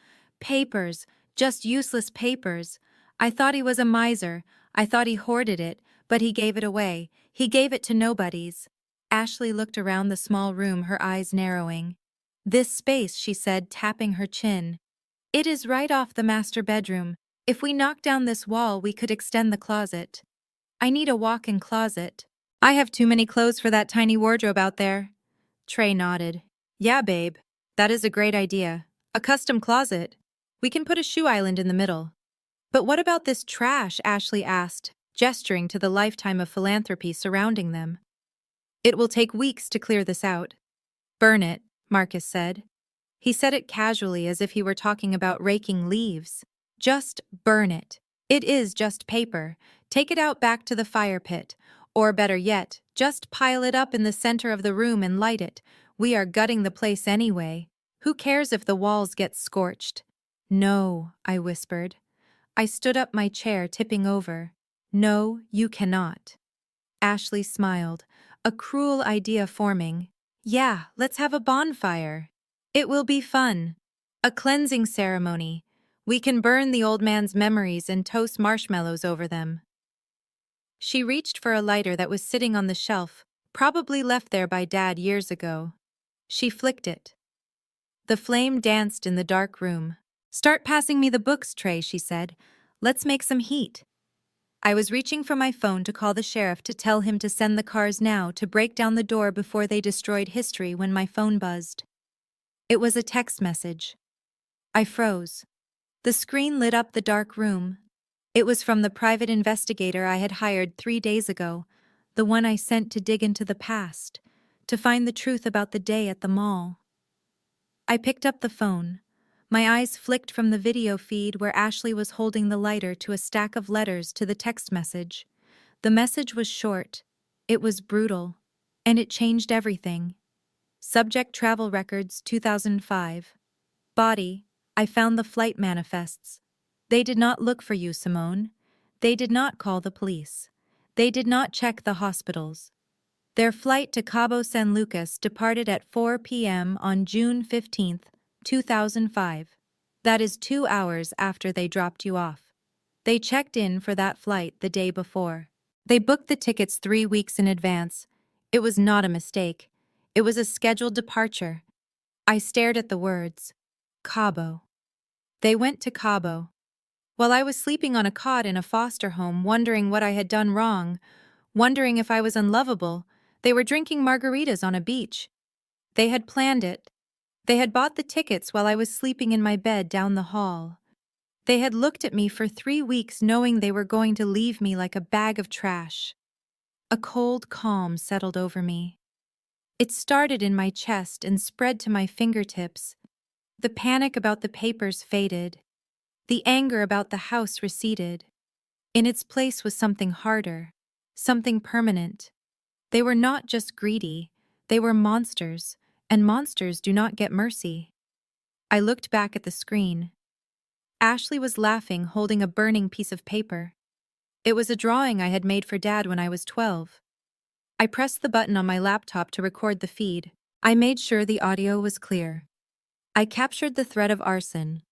"Papers, just useless papers. I thought he was a miser. I thought he hoarded it, but he gave it away. He gave it to nobodies." Ashley looked around the small room, her eyes narrowing. "This space," she said, tapping her chin. "It is right off the master bedroom. If we knock down this wall, we could extend the closet. I need a walk-in closet. I have too many clothes for that tiny wardrobe out there. Trey nodded. Yeah, babe. That is a great idea. A custom closet. We can put a shoe island in the middle. But what about this trash? Ashley asked, gesturing to the lifetime of philanthropy surrounding them. It will take weeks to clear this out. Burn it, Marcus said. He said it casually as if he were talking about raking leaves. Just burn it. It is just paper. Take it out back to the fire pit. Or better yet, just pile it up in the center of the room and light it. We are gutting the place anyway. Who cares if the walls get scorched? No, I whispered. I stood up my chair, tipping over. No, you cannot. Ashley smiled, a cruel idea forming. Yeah, let's have a bonfire. It will be fun. A cleansing ceremony. We can burn the old man's memories and toast marshmallows over them. She reached for a lighter that was sitting on the shelf, probably left there by Dad years ago. She flicked it. The flame danced in the dark room. Start passing me the books, Trey, she said. Let's make some heat. I was reaching for my phone to call the sheriff to tell him to send the cars now to break down the door before they destroyed history when my phone buzzed. It was a text message. I froze. The screen lit up the dark room. It was from the private investigator I had hired 3 days ago, the one I sent to dig into the past, to find the truth about the day at the mall. I picked up the phone. My eyes flicked from the video feed where Ashley was holding the lighter to a stack of letters to the text message. The message was short. It was brutal. And it changed everything. Subject travel records 2005. Body, I found the flight manifests. They did not look for you, Simone. They did not call the police. They did not check the hospitals. Their flight to Cabo San Lucas departed at 4 p.m. on June 15, 2005. That is 2 hours after they dropped you off. They checked in for that flight the day before. They booked the tickets 3 weeks in advance. It was not a mistake. It was a scheduled departure. I stared at the words. Cabo. They went to Cabo. While I was sleeping on a cot in a foster home, wondering what I had done wrong, wondering if I was unlovable, they were drinking margaritas on a beach. They had planned it. They had bought the tickets while I was sleeping in my bed down the hall. They had looked at me for 3 weeks knowing they were going to leave me like a bag of trash. A cold calm settled over me. It started in my chest and spread to my fingertips. The panic about the papers faded. The anger about the house receded. In its place was something harder, something permanent. They were not just greedy, they were monsters, and monsters do not get mercy. I looked back at the screen. Ashley was laughing, holding a burning piece of paper. It was a drawing I had made for Dad when I was 12. I pressed the button on my laptop to record the feed. I made sure the audio was clear. I captured the threat of arson.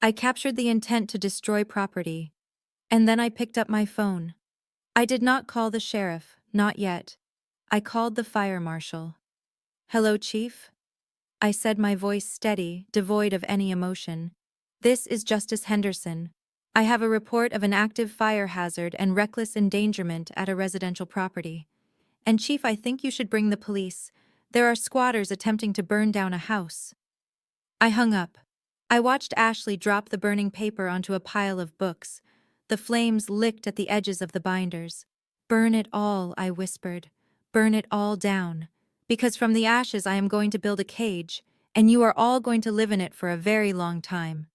I captured the intent to destroy property. And then I picked up my phone. I did not call the sheriff, not yet. I called the fire marshal. Hello, Chief? I said, my voice steady, devoid of any emotion. This is Justice Henderson. I have a report of an active fire hazard and reckless endangerment at a residential property. And Chief, I think you should bring the police. There are squatters attempting to burn down a house. I hung up. I watched Ashley drop the burning paper onto a pile of books. The flames licked at the edges of the binders. Burn it all, I whispered. Burn it all down. Because from the ashes I am going to build a cage, and you are all going to live in it for a very long time.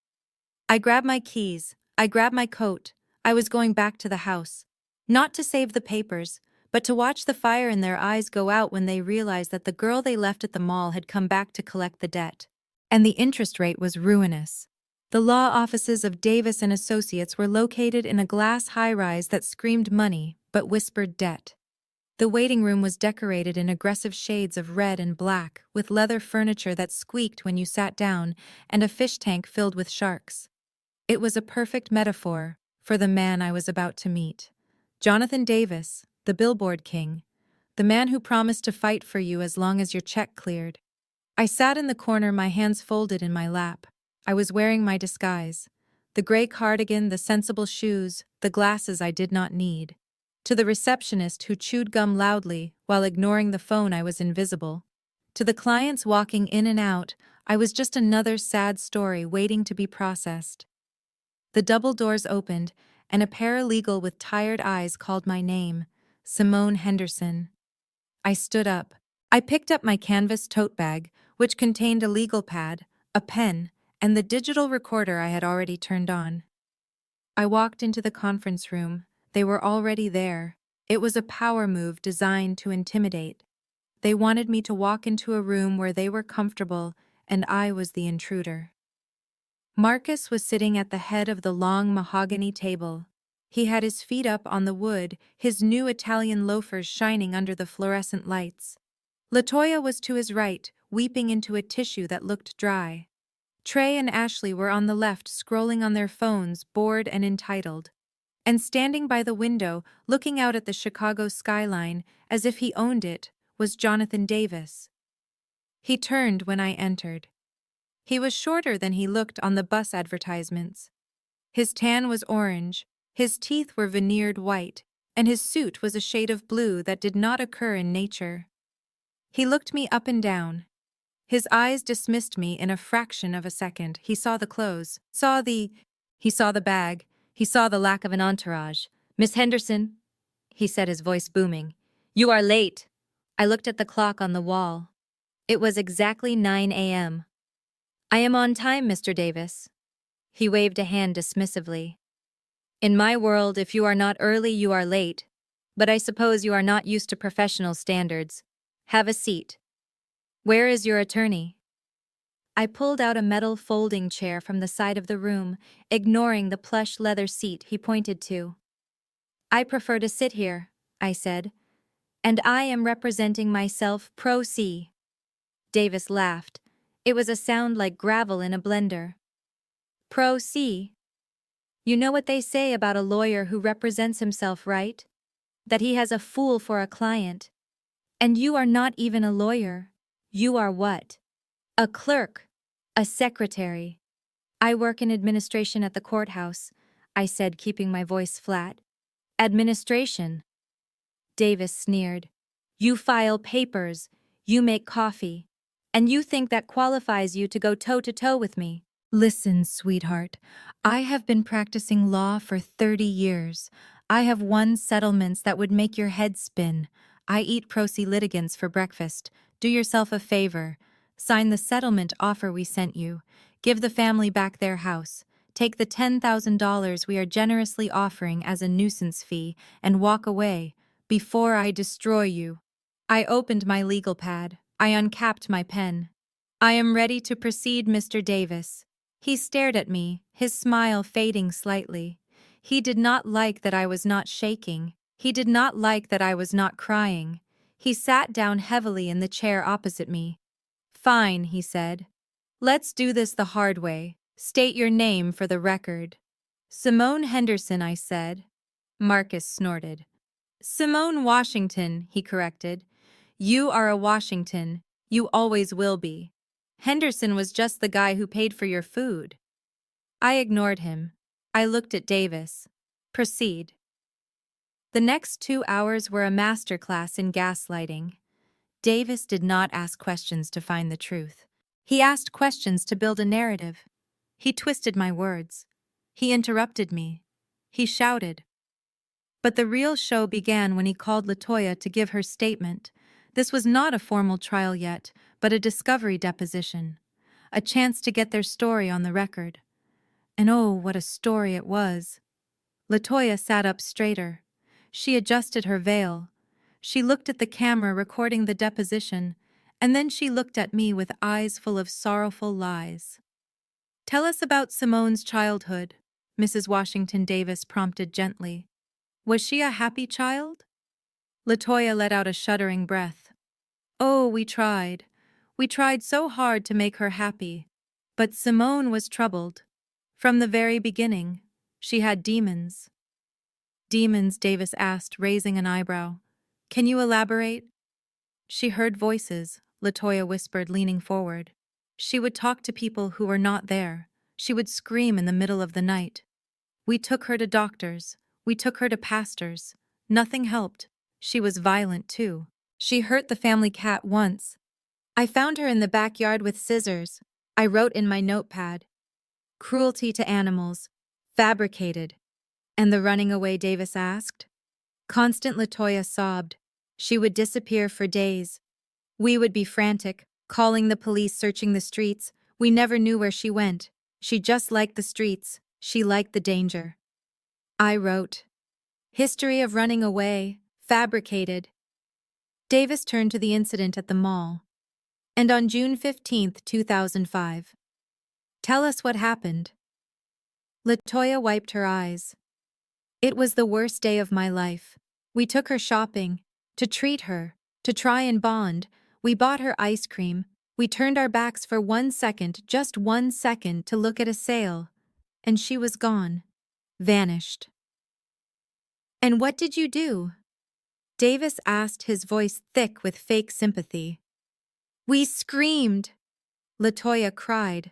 I grabbed my keys. I grabbed my coat. I was going back to the house. Not to save the papers, but to watch the fire in their eyes go out when they realized that the girl they left at the mall had come back to collect the debt. And the interest rate was ruinous. The law offices of Davis and Associates were located in a glass high-rise that screamed money but whispered debt. The waiting room was decorated in aggressive shades of red and black, with leather furniture that squeaked when you sat down and a fish tank filled with sharks. It was a perfect metaphor for the man I was about to meet. Jonathan Davis, the billboard king, the man who promised to fight for you as long as your check cleared. I sat in the corner, my hands folded in my lap. I was wearing my disguise. The gray cardigan, the sensible shoes, the glasses I did not need. To the receptionist who chewed gum loudly while ignoring the phone, I was invisible. To the clients walking in and out, I was just another sad story waiting to be processed. The double doors opened, and a paralegal with tired eyes called my name, Simone Henderson. I stood up. I picked up my canvas tote bag, which contained a legal pad, a pen, and the digital recorder I had already turned on. I walked into the conference room. They were already there. It was a power move designed to intimidate. They wanted me to walk into a room where they were comfortable, and I was the intruder. Marcus was sitting at the head of the long mahogany table. He had his feet up on the wood, his new Italian loafers shining under the fluorescent lights. Latoya was to his right, weeping into a tissue that looked dry. Trey and Ashley were on the left, scrolling on their phones, bored and entitled. And standing by the window, looking out at the Chicago skyline, as if he owned it, was Jonathan Davis. He turned when I entered. He was shorter than he looked on the bus advertisements. His tan was orange, his teeth were veneered white, and his suit was a shade of blue that did not occur in nature. He looked me up and down. His eyes dismissed me in a fraction of a second. He saw the clothes, he saw the bag, he saw the lack of an entourage. "Miss Henderson," he said, his voice booming, "you are late." I looked at the clock on the wall. It was exactly 9 a.m. "I am on time, Mr. Davis." He waved a hand dismissively. "In my world, if you are not early, you are late. But I suppose you are not used to professional standards. Have a seat. Where is your attorney?" I pulled out a metal folding chair from the side of the room, ignoring the plush leather seat he pointed to. "I prefer to sit here," I said. "And I am representing myself pro se." Davis laughed. It was a sound like gravel in a blender. "Pro se? You know what they say about a lawyer who represents himself, right? That he has a fool for a client. And you are not even a lawyer. You are what? A clerk. A secretary." "I work in administration at the courthouse," I said, keeping my voice flat. "Administration?" Davis sneered. "You file papers, you make coffee, and you think that qualifies you to go toe-to-toe with me?" "Listen, sweetheart, I have been practicing law for 30 years. I have won settlements that would make your head spin. I eat pro se litigants for breakfast. Do yourself a favor. Sign the settlement offer we sent you. Give the family back their house. Take the $10,000 we are generously offering as a nuisance fee and walk away, before I destroy you." I opened my legal pad. I uncapped my pen. "I am ready to proceed, Mr. Davis." He stared at me, his smile fading slightly. He did not like that I was not shaking. He did not like that I was not crying. He sat down heavily in the chair opposite me. "Fine," he said. "Let's do this the hard way. State your name for the record." "Simone Henderson," I said. Marcus snorted. "Simone Washington," he corrected. "You are a Washington. You always will be. Henderson was just the guy who paid for your food." I ignored him. I looked at Davis. "Proceed." The next 2 hours were a masterclass in gaslighting. Davis did not ask questions to find the truth. He asked questions to build a narrative. He twisted my words. He interrupted me. He shouted. But the real show began when he called Latoya to give her statement. This was not a formal trial yet, but a discovery deposition. A chance to get their story on the record. And oh, what a story it was. Latoya sat up straighter. She adjusted her veil. She looked at the camera recording the deposition, and then she looked at me with eyes full of sorrowful lies. "Tell us about Simone's childhood," Mrs. Washington Davis prompted gently. "Was she a happy child?" Latoya let out a shuddering breath. "Oh, we tried. We tried so hard to make her happy. But Simone was troubled. From the very beginning, she had demons." "Demons?" Davis asked, raising an eyebrow. "Can you elaborate?" "She heard voices," Latoya whispered, leaning forward. "She would talk to people who were not there. She would scream in the middle of the night. We took her to doctors. We took her to pastors. Nothing helped. She was violent, too. She hurt the family cat once. I found her in the backyard with scissors. I wrote in my notepad, "Cruelty to animals. Fabricated." "And the running away?" Davis asked. Constant Latoya sobbed. She would disappear for days. We would be frantic, calling the police, searching the streets. We never knew where she went. She just liked the streets. She liked the danger. I wrote, "History of running away. Fabricated." Davis turned to the incident at the mall. "And on June 15th, 2005. Tell us what happened." Latoya wiped her eyes. "It was the worst day of my life. We took her shopping. To treat her. To try and bond. We bought her ice cream. We turned our backs for 1 second, just 1 second, to look at a sale. And she was gone. Vanished." "And what did you do?" Davis asked, his voice thick with fake sympathy. "We screamed." Latoya cried.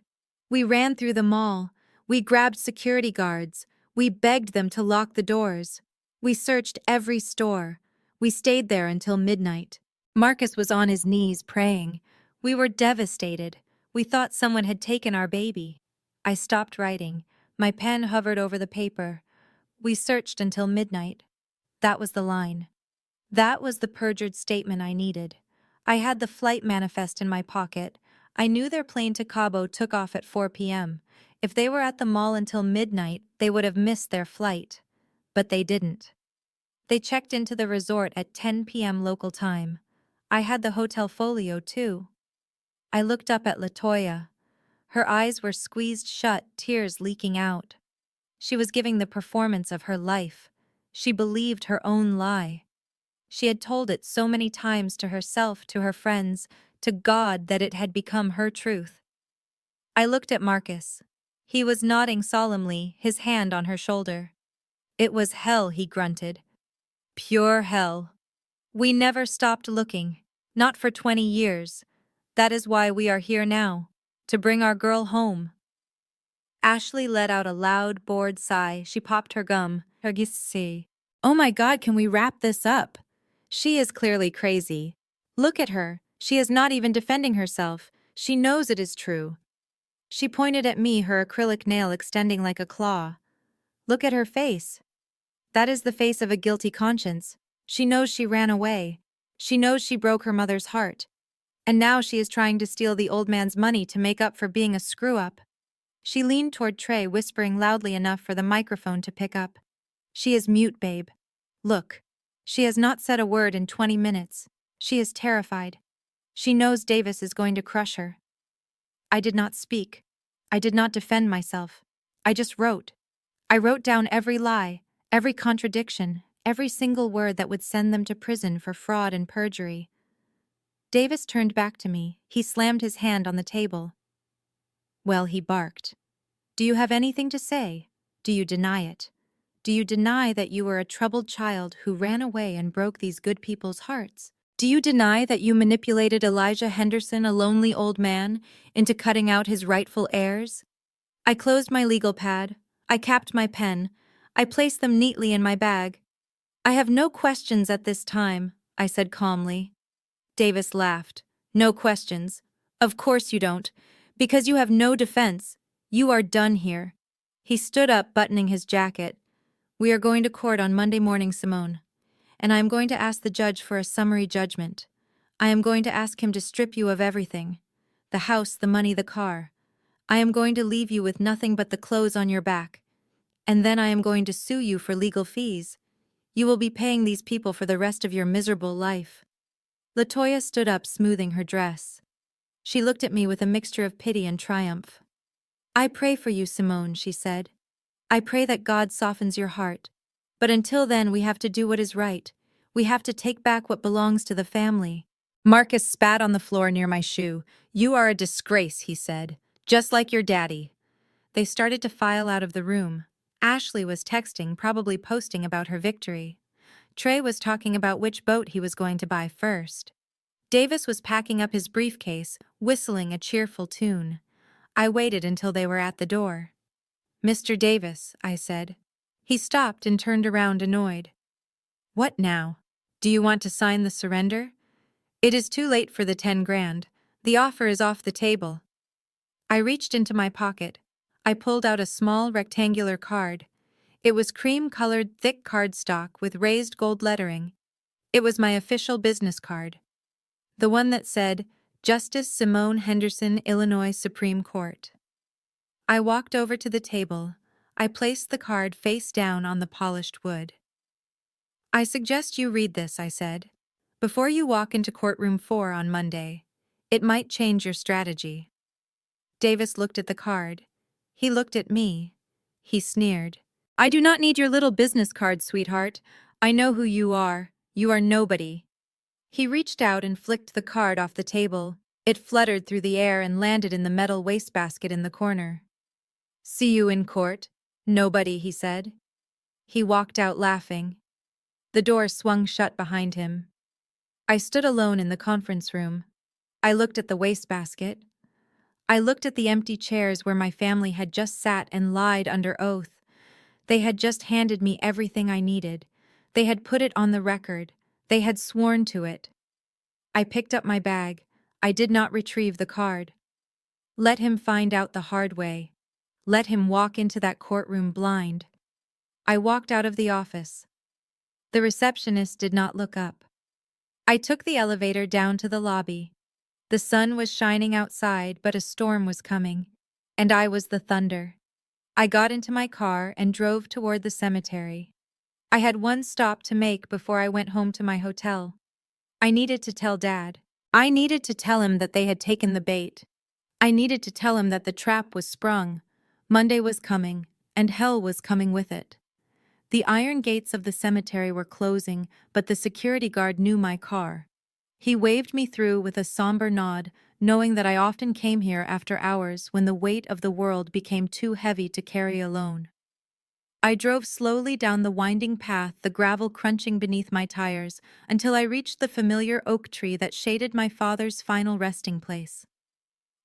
"We ran through the mall. We grabbed security guards. We begged them to lock the doors. We searched every store. We stayed there until midnight. Marcus was on his knees praying. We were devastated. We thought someone had taken our baby." I stopped writing. My pen hovered over the paper. "We searched until midnight." That was the line. That was the perjured statement I needed. I had the flight manifest in my pocket. I knew their plane to Cabo took off at 4 p.m. If they were at the mall until midnight, they would have missed their flight. But they didn't. They checked into the resort at 10 p.m. local time. I had the hotel folio, too. I looked up at Latoya. Her eyes were squeezed shut, tears leaking out. She was giving the performance of her life. She believed her own lie. She had told it so many times to herself, to her friends, to God, that it had become her truth. I looked at Marcus. He was nodding solemnly, his hand on her shoulder. "It was hell," he grunted. "Pure hell. We never stopped looking. Not for 20 years. That is why we are here now. To bring our girl home." Ashley let out a loud, bored sigh. She popped her gum. "Oh my God, can we wrap this up? She is clearly crazy. Look at her. She is not even defending herself. She knows it is true." She pointed at me, her acrylic nail extending like a claw. "Look at her face. That is the face of a guilty conscience. She knows she ran away. She knows she broke her mother's heart. And now she is trying to steal the old man's money to make up for being a screw-up." She leaned toward Trey, whispering loudly enough for the microphone to pick up. "She is mute, babe. Look. She has not said a word in 20 minutes. She is terrified. She knows Davis is going to crush her." I did not speak. I did not defend myself. I just wrote. I wrote down every lie, every contradiction, every single word that would send them to prison for fraud and perjury. Davis turned back to me. He slammed his hand on the table. "Well," he barked. "Do you have anything to say? Do you deny it? Do you deny that you were a troubled child who ran away and broke these good people's hearts? Do you deny that you manipulated Elijah Henderson, a lonely old man, into cutting out his rightful heirs?" I closed my legal pad. I capped my pen. I placed them neatly in my bag. "I have no questions at this time," I said calmly. Davis laughed. "No questions. Of course you don't. Because you have no defense. You are done here." He stood up, buttoning his jacket. "We are going to court on Monday morning, Simone. And I am going to ask the judge for a summary judgment. I am going to ask him to strip you of everything. The house, the money, the car. I am going to leave you with nothing but the clothes on your back. And then I am going to sue you for legal fees. You will be paying these people for the rest of your miserable life." Latoya stood up, smoothing her dress. She looked at me with a mixture of pity and triumph. "I pray for you, Simone," she said. "I pray that God softens your heart. But until then, we have to do what is right. We have to take back what belongs to the family." Marcus spat on the floor near my shoe. "You are a disgrace," he said. "Just like your daddy." They started to file out of the room. Ashley was texting, probably posting about her victory. Trey was talking about which boat he was going to buy first. Davis was packing up his briefcase, whistling a cheerful tune. I waited until they were at the door. "Mr. Davis," I said. He stopped and turned around annoyed. "What now? Do you want to sign the surrender?" "It is too late for the 10 grand. The offer is off the table." I reached into my pocket. I pulled out a small rectangular card. It was cream-colored thick cardstock with raised gold lettering. It was my official business card. The one that said, Justice Simone Henderson, Illinois Supreme Court. I walked over to the table. I placed the card face down on the polished wood. "I suggest you read this," I said, "before you walk into courtroom 4 on Monday. It might change your strategy." Davis looked at the card. He looked at me. He sneered. "I do not need your little business card, sweetheart. I know who you are. You are nobody." He reached out and flicked the card off the table. It fluttered through the air and landed in the metal wastebasket in the corner. "See you in court, nobody," he said. He walked out laughing. The door swung shut behind him. I stood alone in the conference room. I looked at the wastebasket. I looked at the empty chairs where my family had just sat and lied under oath. They had just handed me everything I needed. They had put it on the record. They had sworn to it. I picked up my bag. I did not retrieve the card. Let him find out the hard way. Let him walk into that courtroom blind. I walked out of the office. The receptionist did not look up. I took the elevator down to the lobby. The sun was shining outside, but a storm was coming, and I was the thunder. I got into my car and drove toward the cemetery. I had one stop to make before I went home to my hotel. I needed to tell Dad. I needed to tell him that they had taken the bait. I needed to tell him that the trap was sprung. Monday was coming, and hell was coming with it. The iron gates of the cemetery were closing, but the security guard knew my car. He waved me through with a somber nod, knowing that I often came here after hours when the weight of the world became too heavy to carry alone. I drove slowly down the winding path, the gravel crunching beneath my tires, until I reached the familiar oak tree that shaded my father's final resting place.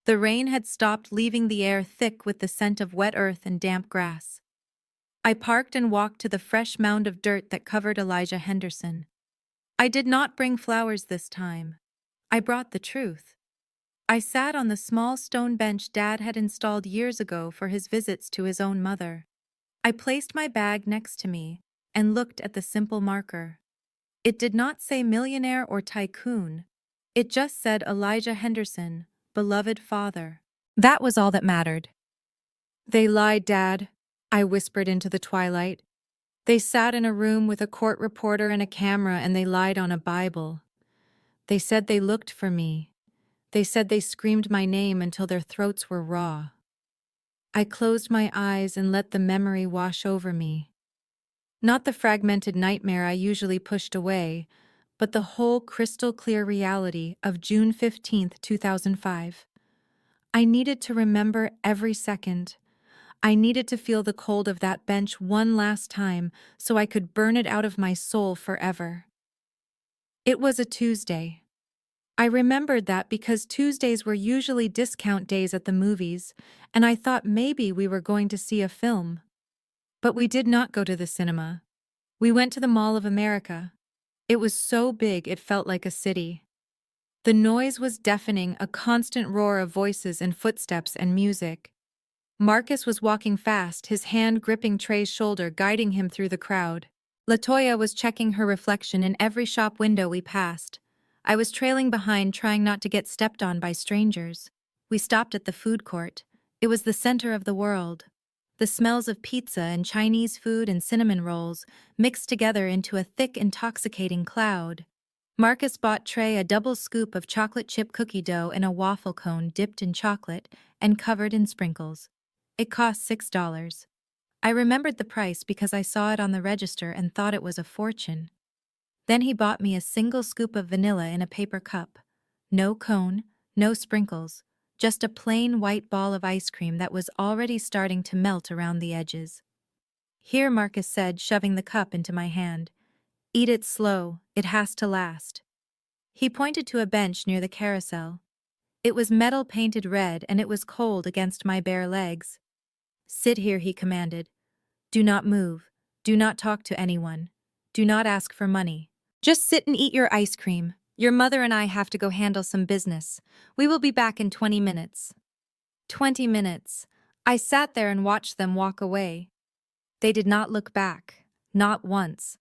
The rain had stopped, leaving the air thick with the scent of wet earth and damp grass. I parked and walked to the fresh mound of dirt that covered Elijah Henderson. I did not bring flowers this time. I brought the truth. I sat on the small stone bench Dad had installed years ago for his visits to his own mother. I placed my bag next to me and looked at the simple marker. It did not say millionaire or tycoon. It just said Elijah Henderson, beloved father. That was all that mattered. "They lied, Dad," I whispered into the twilight. "They sat in a room with a court reporter and a camera and they lied on a Bible. They said they looked for me. They said they screamed my name until their throats were raw." I closed my eyes and let the memory wash over me. Not the fragmented nightmare I usually pushed away, but the whole crystal-clear reality of June 15th, 2005. I needed to remember every second. I needed to feel the cold of that bench one last time so I could burn it out of my soul forever. It was a Tuesday. I remembered that because Tuesdays were usually discount days at the movies, and I thought maybe we were going to see a film. But we did not go to the cinema. We went to the Mall of America. It was so big it felt like a city. The noise was deafening, a constant roar of voices and footsteps and music. Marcus was walking fast, his hand gripping Trey's shoulder, guiding him through the crowd. LaToya was checking her reflection in every shop window we passed. I was trailing behind, trying not to get stepped on by strangers. We stopped at the food court. It was the center of the world. The smells of pizza and Chinese food and cinnamon rolls mixed together into a thick, intoxicating cloud. Marcus bought Trey a double scoop of chocolate chip cookie dough in a waffle cone dipped in chocolate and covered in sprinkles. It cost $6. I remembered the price because I saw it on the register and thought it was a fortune. Then he bought me a single scoop of vanilla in a paper cup. No cone, no sprinkles, just a plain white ball of ice cream that was already starting to melt around the edges. "Here," Marcus said, shoving the cup into my hand. "Eat it slow, it has to last." He pointed to a bench near the carousel. It was metal painted red and it was cold against my bare legs. "Sit here," he commanded. "Do not move. Do not talk to anyone. Do not ask for money. Just sit and eat your ice cream. Your mother and I have to go handle some business. We will be back in 20 minutes. 20 minutes. I sat there and watched them walk away. They did not look back. Not once.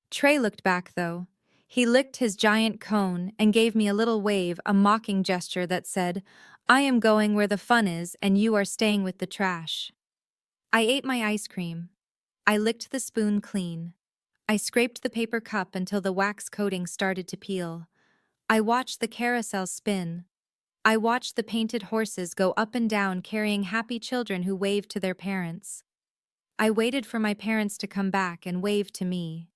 Trey looked back, though. He licked his giant cone and gave me a little wave, a mocking gesture that said, "I am going where the fun is and you are staying with the trash." I ate my ice cream. I licked the spoon clean. I scraped the paper cup until the wax coating started to peel. I watched the carousel spin. I watched the painted horses go up and down carrying happy children who waved to their parents. I waited for my parents to come back and wave to me.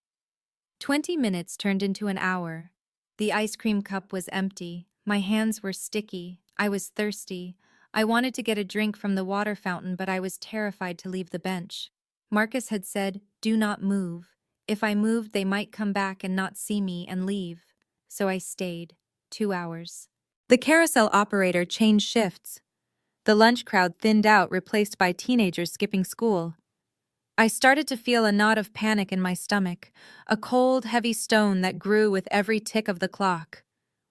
20 minutes turned into an hour. The ice cream cup was empty. My hands were sticky. I was thirsty. I wanted to get a drink from the water fountain, but I was terrified to leave the bench. Marcus had said, "Do not move. If I moved, they might come back and not see me and leave." So I stayed. 2 hours. The carousel operator changed shifts. The lunch crowd thinned out, replaced by teenagers skipping school. I started to feel a knot of panic in my stomach, a cold, heavy stone that grew with every tick of the clock.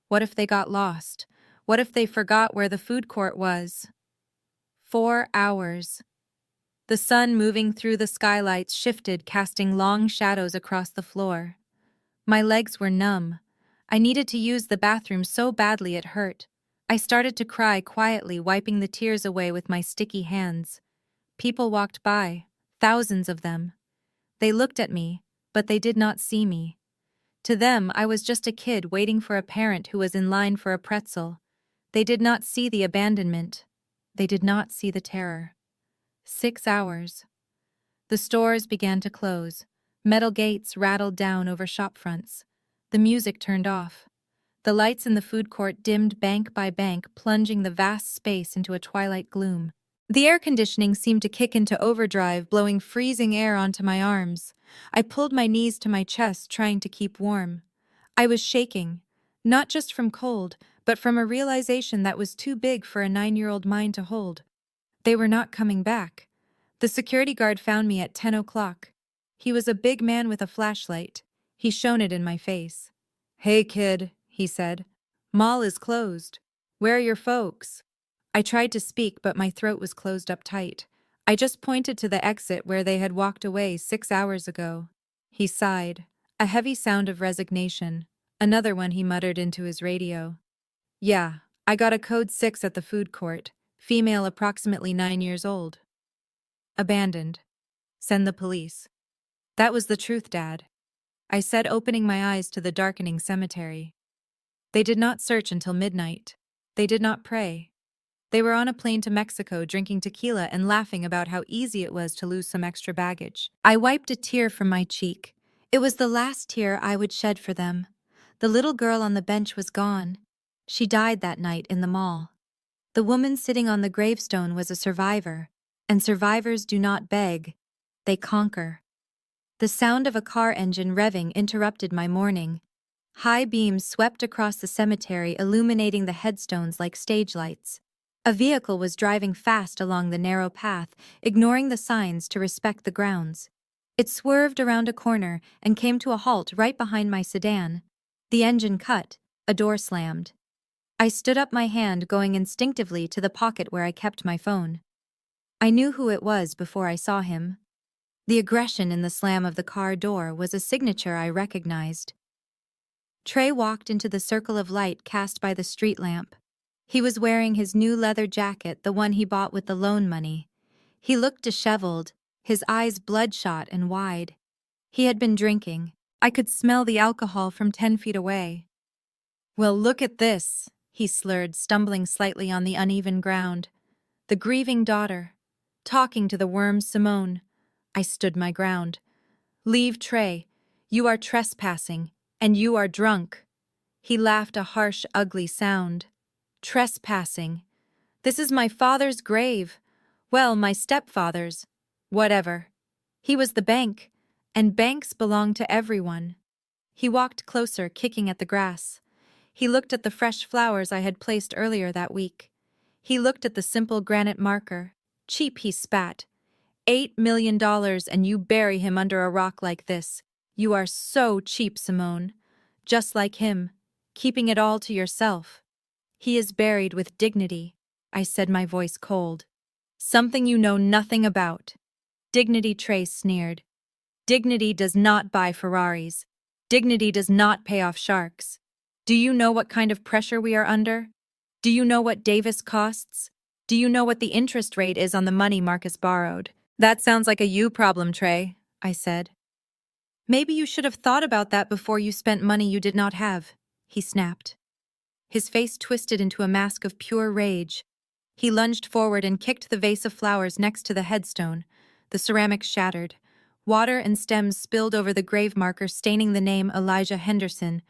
What if they got lost? What if they forgot where the food court was? 4 hours. The sun moving through the skylights shifted, casting long shadows across the floor. My legs were numb. I needed to use the bathroom so badly it hurt. I started to cry quietly, wiping the tears away with my sticky hands. People walked by, thousands of them. They looked at me, but they did not see me. To them, I was just a kid waiting for a parent who was in line for a pretzel. They did not see the abandonment. They did not see the terror. 6 hours. The stores began to close. Metal gates rattled down over shop fronts. The music turned off. The lights in the food court dimmed bank by bank, plunging the vast space into a twilight gloom. The air conditioning seemed to kick into overdrive, blowing freezing air onto my arms. I pulled my knees to my chest, trying to keep warm. I was shaking, not just from cold, but from a realization that was too big for a 9-year-old mind to hold. They were not coming back. The security guard found me at 10 o'clock. He was a big man with a flashlight. He shone it in my face. "Hey, kid," he said. "Mall is closed. Where are your folks?" I tried to speak, but my throat was closed up tight. I just pointed to the exit where they had walked away 6 hours ago. He sighed, a heavy sound of resignation. Another one he muttered into his radio. "Yeah, I got a code 6 at the food court. Female, approximately 9 years old. Abandoned. Send the police." That was the truth, Dad. I said, opening my eyes to the darkening cemetery. They did not search until midnight. They did not pray. They were on a plane to Mexico, drinking tequila and laughing about how easy it was to lose some extra baggage. I wiped a tear from my cheek. It was the last tear I would shed for them. The little girl on the bench was gone. She died that night in the mall. The woman sitting on the gravestone was a survivor, and survivors do not beg. They conquer. The sound of a car engine revving interrupted my morning. High beams swept across the cemetery, illuminating the headstones like stage lights. A vehicle was driving fast along the narrow path, ignoring the signs to respect the grounds. It swerved around a corner and came to a halt right behind my sedan. The engine cut, a door slammed. I stood up, my hand going instinctively to the pocket where I kept my phone. I knew who it was before I saw him. The aggression in the slam of the car door was a signature I recognized. Trey walked into the circle of light cast by the street lamp. He was wearing his new leather jacket, the one he bought with the loan money. He looked disheveled, his eyes bloodshot and wide. He had been drinking. I could smell the alcohol from 10 feet away. "Well, look at this," he slurred, stumbling slightly on the uneven ground. "The grieving daughter, talking to the worm Simone." I stood my ground. "Leave, Trey. You are trespassing, and you are drunk." He laughed, a harsh, ugly sound. "Trespassing. This is my father's grave. Well, my stepfather's. Whatever. He was the bank, and banks belong to everyone." He walked closer, kicking at the grass. He looked at the fresh flowers I had placed earlier that week. He looked at the simple granite marker. Cheap, he spat. $8 million and you bury him under a rock like this. You are so cheap, Simone. Just like him, keeping it all to yourself. He is buried with dignity, I said, my voice cold. Something you know nothing about. Dignity, Trey sneered. Dignity does not buy Ferraris. Dignity does not pay off sharks. Do you know what kind of pressure we are under? Do you know what Davis costs? Do you know what the interest rate is on the money Marcus borrowed? That sounds like a you problem, Trey, I said. Maybe you should have thought about that before you spent money you did not have, he snapped. His face twisted into a mask of pure rage. He lunged forward and kicked the vase of flowers next to the headstone. The ceramics shattered. Water and stems spilled over the grave marker, staining the name Elijah Henderson.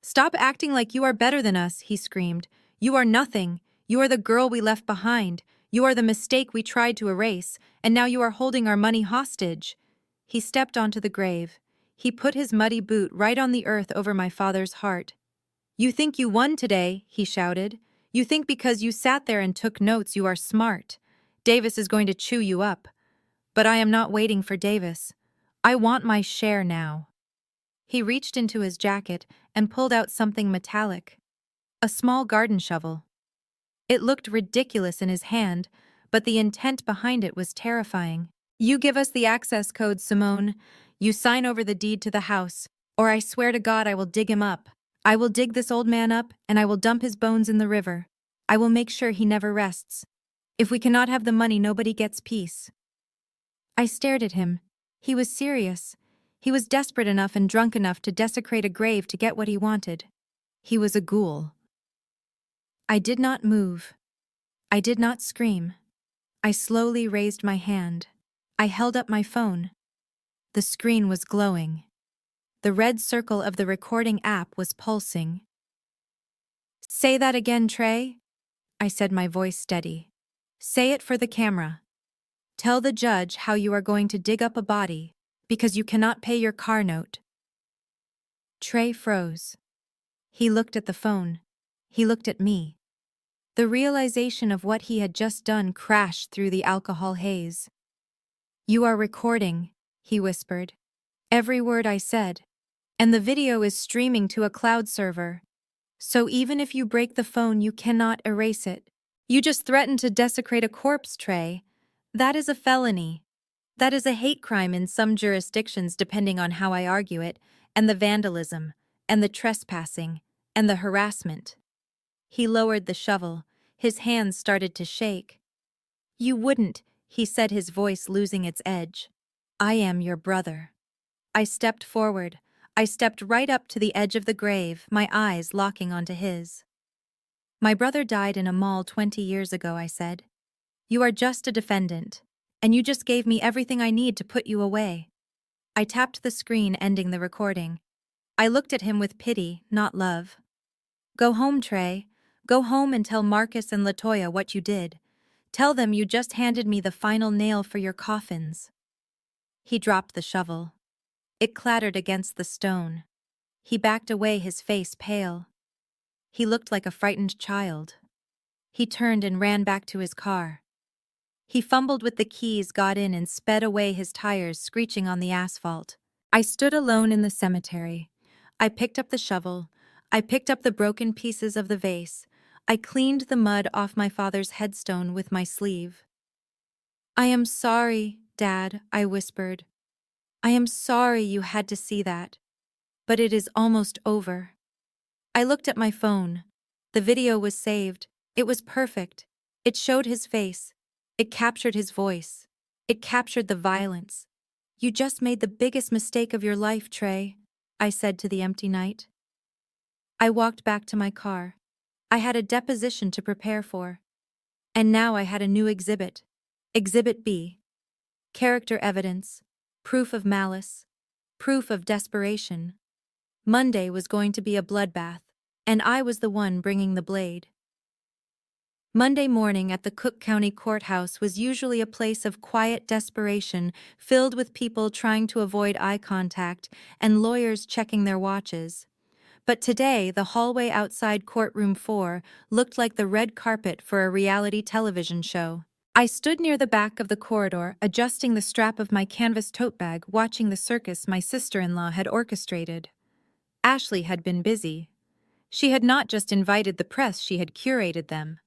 Stop acting like you are better than us, he screamed. You are nothing. You are the girl we left behind. You are the mistake we tried to erase, and now you are holding our money hostage. He stepped onto the grave. He put his muddy boot right on the earth over my father's heart. You think you won today, he shouted. You think because you sat there and took notes you are smart. Davis is going to chew you up. But I am not waiting for Davis. I want my share now. He reached into his jacket and pulled out something metallic. A small garden shovel. It looked ridiculous in his hand, but the intent behind it was terrifying. You give us the access code, Simone. You sign over the deed to the house, or I swear to God I will dig him up. I will dig this old man up, and I will dump his bones in the river. I will make sure he never rests. If we cannot have the money, nobody gets peace. I stared at him. He was serious. He was desperate enough and drunk enough to desecrate a grave to get what he wanted. He was a ghoul. I did not move. I did not scream. I slowly raised my hand. I held up my phone. The screen was glowing. The red circle of the recording app was pulsing. Say that again, Trey, I said, my voice steady. Say it for the camera. Tell the judge how you are going to dig up a body because you cannot pay your car note. Trey froze. He looked at the phone. He looked at me. The realization of what he had just done crashed through the alcohol haze. You are recording, he whispered. Every word I said. And the video is streaming to a cloud server. So even if you break the phone, you cannot erase it. You just threatened to desecrate a corpse, Trey. That is a felony. That is a hate crime in some jurisdictions depending on how I argue it, and the vandalism, and the trespassing, and the harassment. He lowered the shovel. His hands started to shake. You wouldn't, he said, his voice losing its edge. I am your brother. I stepped forward. I stepped right up to the edge of the grave, my eyes locking onto his. My brother died in a mall 20 years ago, I said. You are just a defendant, and you just gave me everything I need to put you away. I tapped the screen, ending the recording. I looked at him with pity, not love. Go home, Trey. Go home and tell Marcus and LaToya what you did. Tell them you just handed me the final nail for your coffins. He dropped the shovel. It clattered against the stone. He backed away, his face pale. He looked like a frightened child. He turned and ran back to his car. He fumbled with the keys, got in, and sped away, his tires screeching on the asphalt. I stood alone in the cemetery. I picked up the shovel. I picked up the broken pieces of the vase. I cleaned the mud off my father's headstone with my sleeve. I am sorry, Dad, I whispered. I am sorry you had to see that. But it is almost over. I looked at my phone. The video was saved. It was perfect. It showed his face. It captured his voice. It captured the violence. You just made the biggest mistake of your life, Trey, I said to the empty night. I walked back to my car. I had a deposition to prepare for. And now I had a new exhibit. Exhibit B. Character evidence. Proof of malice. Proof of desperation. Monday was going to be a bloodbath, and I was the one bringing the blade. Monday morning at the Cook County Courthouse was usually a place of quiet desperation, filled with people trying to avoid eye contact and lawyers checking their watches. but today the hallway outside courtroom 4 looked like the red carpet for a reality television show. I stood near the back of the corridor, adjusting the strap of my canvas tote bag, watching the circus my sister-in-law had orchestrated. Ashley had been busy. She had not just invited the press, she had curated them.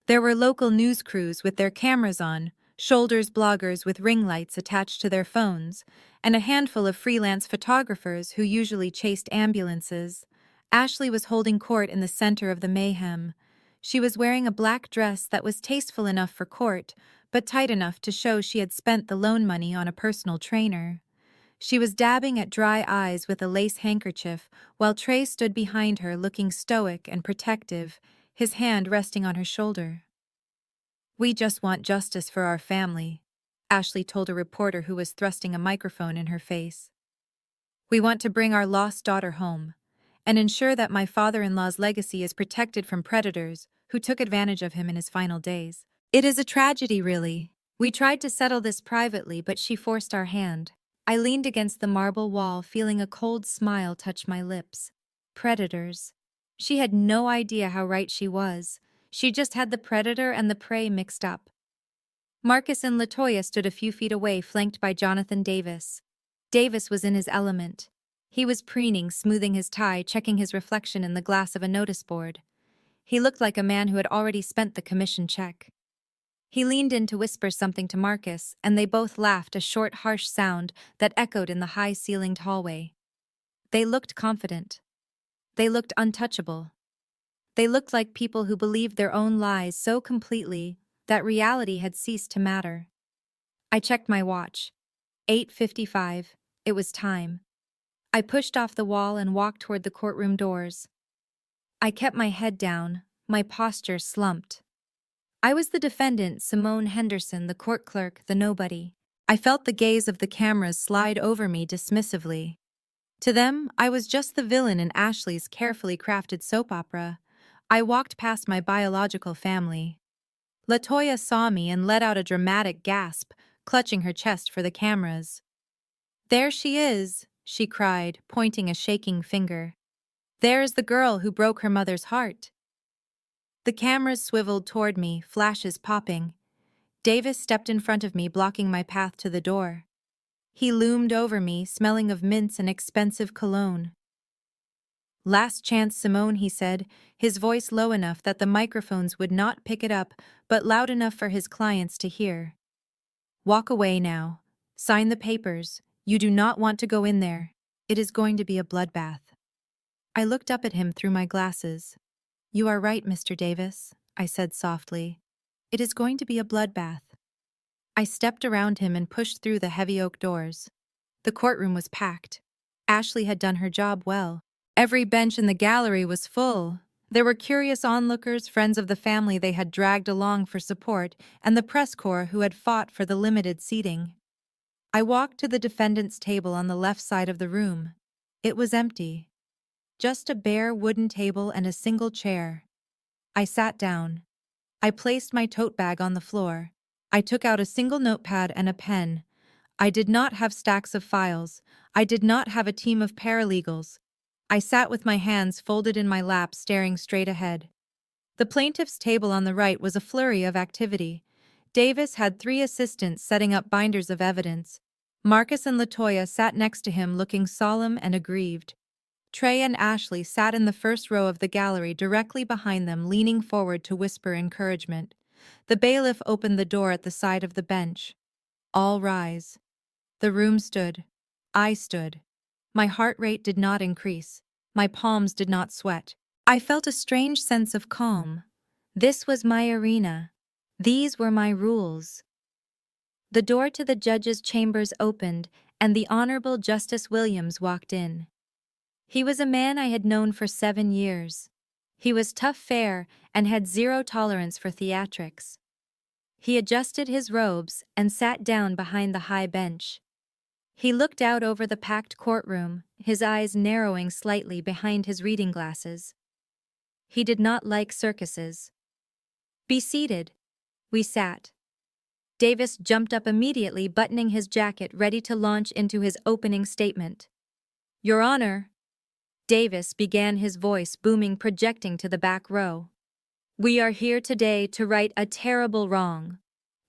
There were local news crews with their cameras on, shoulders bloggers with ring lights attached to their phones, and a handful of freelance photographers who usually chased ambulances. Ashley was holding court in the center of the mayhem. She was wearing a black dress that was tasteful enough for court, but tight enough to show she had spent the loan money on a personal trainer. She was dabbing at dry eyes with a lace handkerchief, while Trey stood behind her looking stoic and protective, his hand resting on her shoulder. "We just want justice for our family," Ashley told a reporter who was thrusting a microphone in her face. "We want to bring our lost daughter home and ensure that my father-in-law's legacy is protected from predators who took advantage of him in his final days. It is a tragedy, really. We tried to settle this privately, but she forced our hand." I leaned against the marble wall, feeling a cold smile touch my lips. Predators. She had no idea how right she was. She just had the predator and the prey mixed up. Marcus and Latoya stood a few feet away, flanked by Jonathan Davis. Davis was in his element. He was preening, smoothing his tie, checking his reflection in the glass of a notice board. He looked like a man who had already spent the commission check. He leaned in to whisper something to Marcus, and they both laughed, a short, harsh sound that echoed in the high-ceilinged hallway. They looked confident. They looked untouchable. They looked like people who believed their own lies so completely that reality had ceased to matter. I checked my watch. 8:55. It was time. I pushed off the wall and walked toward the courtroom doors. I kept my head down, my posture slumped. I was the defendant, Simone Henderson, the court clerk, the nobody. I felt the gaze of the cameras slide over me dismissively. To them, I was just the villain in Ashley's carefully crafted soap opera. I walked past my biological family. Latoya saw me and let out a dramatic gasp, clutching her chest for the cameras. "There she is," she cried, pointing a shaking finger. "There is the girl who broke her mother's heart." The cameras swiveled toward me, flashes popping. Davis stepped in front of me, blocking my path to the door. He loomed over me, smelling of mints and expensive cologne. "Last chance, Simone," he said, his voice low enough that the microphones would not pick it up, but loud enough for his clients to hear. "Walk away now. Sign the papers. You do not want to go in there. It is going to be a bloodbath." I looked up at him through my glasses. "You are right, Mr. Davis," I said softly. "It is going to be a bloodbath." I stepped around him and pushed through the heavy oak doors. The courtroom was packed. Ashley had done her job well. Every bench in the gallery was full. There were curious onlookers, friends of the family they had dragged along for support, and the press corps who had fought for the limited seating. I walked to the defendant's table on the left side of the room. It was empty. Just a bare wooden table and a single chair. I sat down. I placed my tote bag on the floor. I took out a single notepad and a pen. I did not have stacks of files. I did not have a team of paralegals. I sat with my hands folded in my lap, staring straight ahead. The plaintiff's table on the right was a flurry of activity. Davis had 3 assistants setting up binders of evidence. Marcus and Latoya sat next to him, looking solemn and aggrieved. Trey and Ashley sat in the first row of the gallery, directly behind them, leaning forward to whisper encouragement. The bailiff opened the door at the side of the bench. "All rise." The room stood. I stood. My heart rate did not increase. My palms did not sweat. I felt a strange sense of calm. This was my arena. These were my rules. The door to the judge's chambers opened, and the Honorable Justice Williams walked in. He was a man I had known for 7 years. He was tough fare and had zero tolerance for theatrics. He adjusted his robes and sat down behind the high bench. He looked out over the packed courtroom, his eyes narrowing slightly behind his reading glasses. He did not like circuses. "Be seated." We sat. Davis jumped up immediately, buttoning his jacket, ready to launch into his opening statement. "Your Honor." Davis began, his voice booming, projecting to the back row. "We are here today to right a terrible wrong.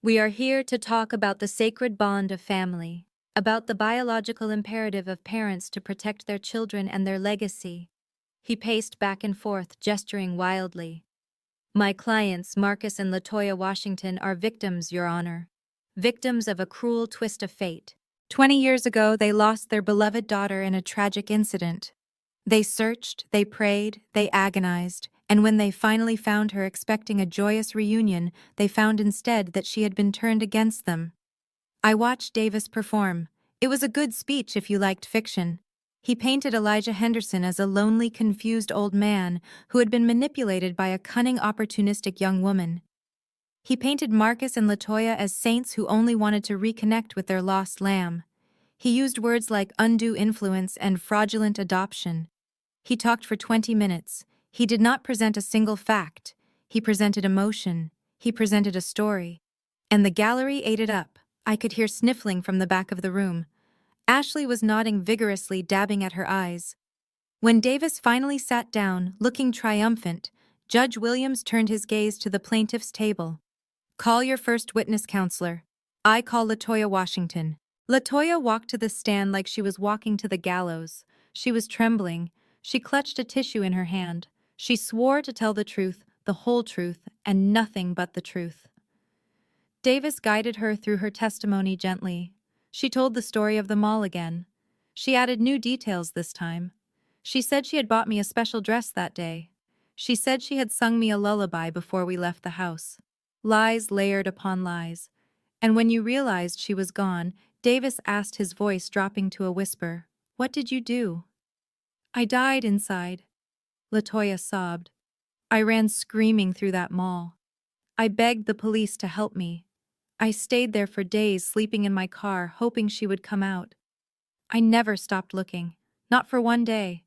We are here to talk about the sacred bond of family, about the biological imperative of parents to protect their children and their legacy." He paced back and forth, gesturing wildly. "My clients, Marcus and LaToya Washington, are victims, Your Honor. Victims of a cruel twist of fate. 20 years ago, they lost their beloved daughter in a tragic incident. They searched, they prayed, they agonized, and when they finally found her expecting a joyous reunion, they found instead that she had been turned against them. I watched Davis perform. It was a good speech if you liked fiction. He painted Elijah Henderson as a lonely, confused old man who had been manipulated by a cunning, opportunistic young woman. He painted Marcus and LaToya as saints who only wanted to reconnect with their lost lamb. He used words like undue influence and fraudulent adoption. He talked for 20 minutes. He did not present a single fact. He presented emotion. He presented a story. And the gallery ate it up. I could hear sniffling from the back of the room. Ashley was nodding vigorously, dabbing at her eyes. When Davis finally sat down, looking triumphant, Judge Williams turned his gaze to the plaintiff's table. "Call your first witness, counselor. I call LaToya Washington." LaToya walked to the stand like she was walking to the gallows. She was trembling. She clutched a tissue in her hand. She swore to tell the truth, the whole truth, and nothing but the truth. Davis guided her through her testimony gently. She told the story of the mall again. She added new details this time. She said she had bought me a special dress that day. She said she had sung me a lullaby before we left the house. Lies layered upon lies. And when you realized she was gone, Davis asked, his voice dropping to a whisper, "What did you do?" "I died inside," LaToya sobbed. "I ran screaming through that mall. I begged the police to help me. I stayed there for days, sleeping in my car, hoping she would come out. I never stopped looking, not for one day.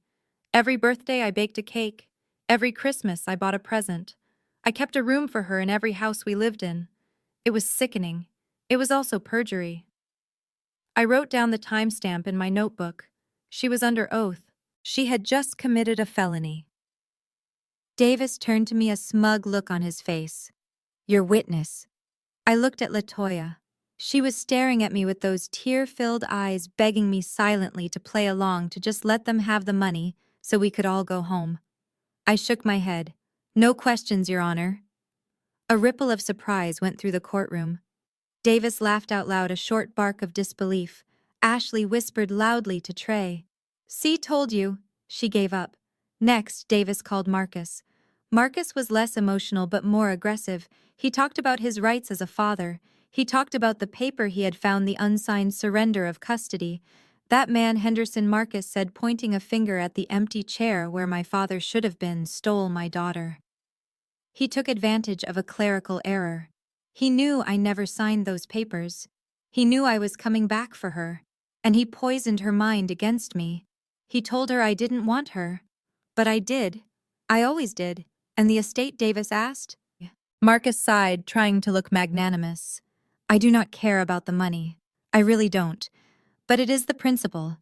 Every birthday I baked a cake. Every Christmas I bought a present. I kept a room for her in every house we lived in. It was sickening. It was also perjury. I wrote down the timestamp in my notebook. She was under oath. She had just committed a felony." Davis turned to me, a smug look on his face. "Your witness." I looked at LaToya. She was staring at me with those tear-filled eyes, begging me silently to play along, to just let them have the money so we could all go home. I shook my head. "No questions, Your Honor." A ripple of surprise went through the courtroom. Davis laughed out loud, a short bark of disbelief. Ashley whispered loudly to Trey. "See, told you." She gave up. Next, Davis called Marcus. Marcus was less emotional but more aggressive. He talked about his rights as a father. He talked about the paper he had found, the unsigned surrender of custody. "That man Henderson," Marcus said, pointing a finger at the empty chair where my father should have been, "stole my daughter. He took advantage of a clerical error. He knew I never signed those papers. He knew I was coming back for her. And he poisoned her mind against me. He told her I didn't want her. But I did. I always did. And the estate," Davis asked. Marcus sighed, trying to look magnanimous. "I do not care about the money. I really don't. But it is the principle.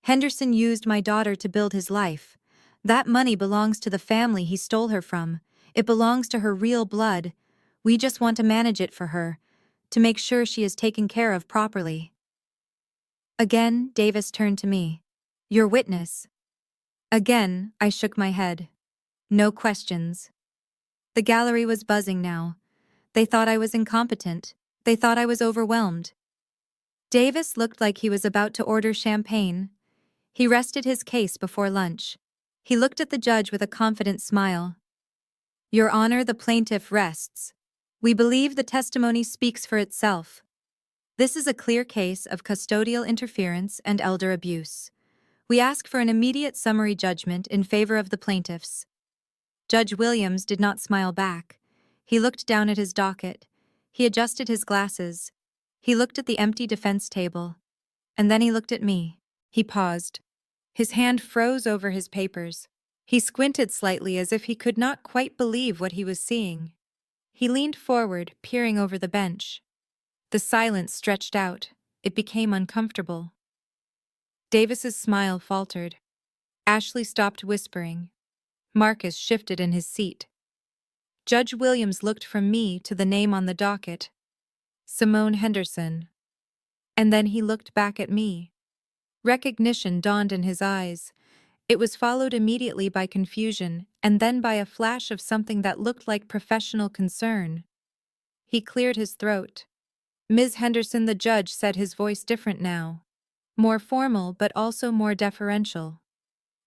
Henderson used my daughter to build his life. That money belongs to the family he stole her from. It belongs to her real blood. We just want to manage it for her, to make sure she is taken care of properly." Again, Davis turned to me. "Your witness." Again, I shook my head. No questions. The gallery was buzzing now. They thought I was incompetent. They thought I was overwhelmed. Davis looked like he was about to order champagne. He rested his case before lunch. He looked at the judge with a confident smile. "Your Honor, the plaintiff rests. We believe the testimony speaks for itself. This is a clear case of custodial interference and elder abuse. We ask for an immediate summary judgment in favor of the plaintiffs." Judge Williams did not smile back. He looked down at his docket. He adjusted his glasses. He looked at the empty defense table. And then he looked at me. He paused. His hand froze over his papers. He squinted slightly as if he could not quite believe what he was seeing. He leaned forward, peering over the bench. The silence stretched out. It became uncomfortable. Davis's smile faltered. Ashley stopped whispering. Marcus shifted in his seat. Judge Williams looked from me to the name on the docket. Simone Henderson. And then he looked back at me. Recognition dawned in his eyes. It was followed immediately by confusion, and then by a flash of something that looked like professional concern. He cleared his throat. Ms. Henderson, the judge said, his voice different now. More formal, but also more deferential.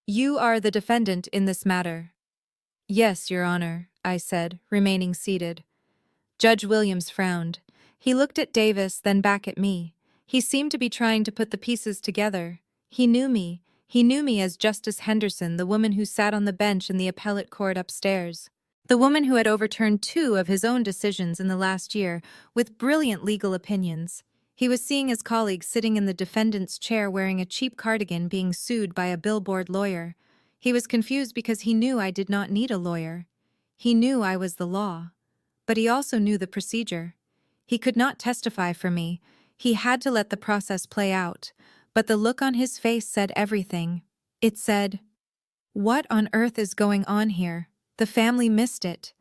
You are the defendant in this matter. Yes, Your Honor, I said, remaining seated. Judge Williams frowned. He looked at Davis, then back at me. He seemed to be trying to put the pieces together. He knew me. He knew me as Justice Henderson, the woman who sat on the bench in the appellate court upstairs. The woman who had overturned 2 of his own decisions in the last year, with brilliant legal opinions. He was seeing his colleague sitting in the defendant's chair wearing a cheap cardigan being sued by a billboard lawyer. He was confused because he knew I did not need a lawyer. He knew I was the law. But he also knew the procedure. He could not testify for me. He had to let the process play out. But the look on his face said everything. It said, "What on earth is going on here?" The family missed it.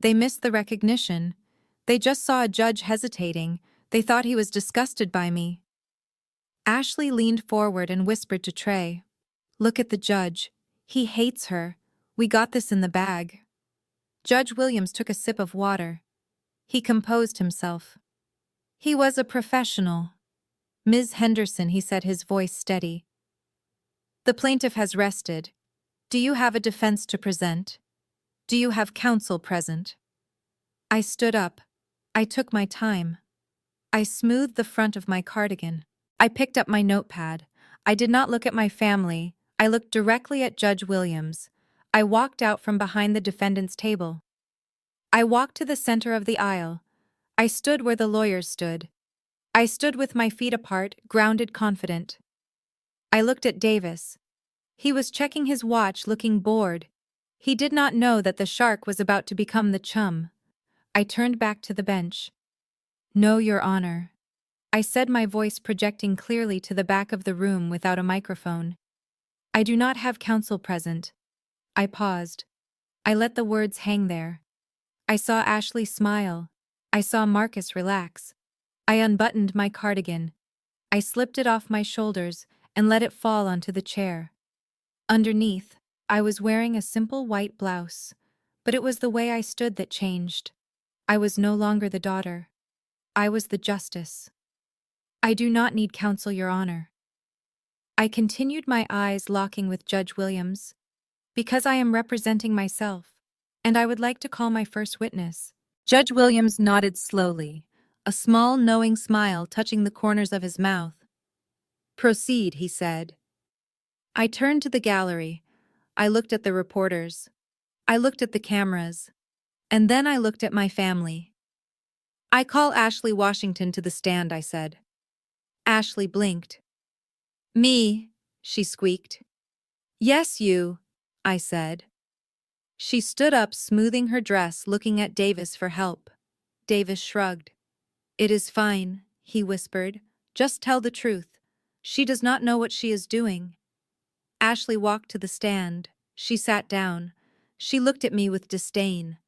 They missed the recognition. They just saw a judge hesitating. They thought he was disgusted by me. Ashley leaned forward and whispered to Trey, "Look at the judge. He hates her. We got this in the bag." Judge Williams took a sip of water. He composed himself. He was a professional. "Ms. Henderson," he said, his voice steady. "The plaintiff has rested. Do you have a defense to present? Do you have counsel present?" I stood up. I took my time. I smoothed the front of my cardigan. I picked up my notepad. I did not look at my family. I looked directly at Judge Williams. I walked out from behind the defendant's table. I walked to the center of the aisle. I stood where the lawyers stood. I stood with my feet apart, grounded, confident. I looked at Davis. He was checking his watch, looking bored. He did not know that the shark was about to become the chum. I turned back to the bench. "No, Your Honor," I said, my voice projecting clearly to the back of the room without a microphone. "I do not have counsel present." I paused. I let the words hang there. I saw Ashley smile. I saw Marcus relax. I unbuttoned my cardigan. I slipped it off my shoulders and let it fall onto the chair. Underneath, I was wearing a simple white blouse, but it was the way I stood that changed. I was no longer the daughter. I was the justice. "I do not need counsel, Your Honor." I continued, my eyes locking with Judge Williams. "Because I am representing myself, and I would like to call my first witness." Judge Williams nodded slowly, a small, knowing smile touching the corners of his mouth. "Proceed," he said. I turned to the gallery. I looked at the reporters. I looked at the cameras. And then I looked at my family. "I call Ashley Washington to the stand," I said. Ashley blinked. "Me," she squeaked. "Yes, you," I said. She stood up, smoothing her dress, looking at Davis for help. Davis shrugged. "It is fine," he whispered. "Just tell the truth. She does not know what she is doing." Ashley walked to the stand. She sat down. She looked at me with disdain.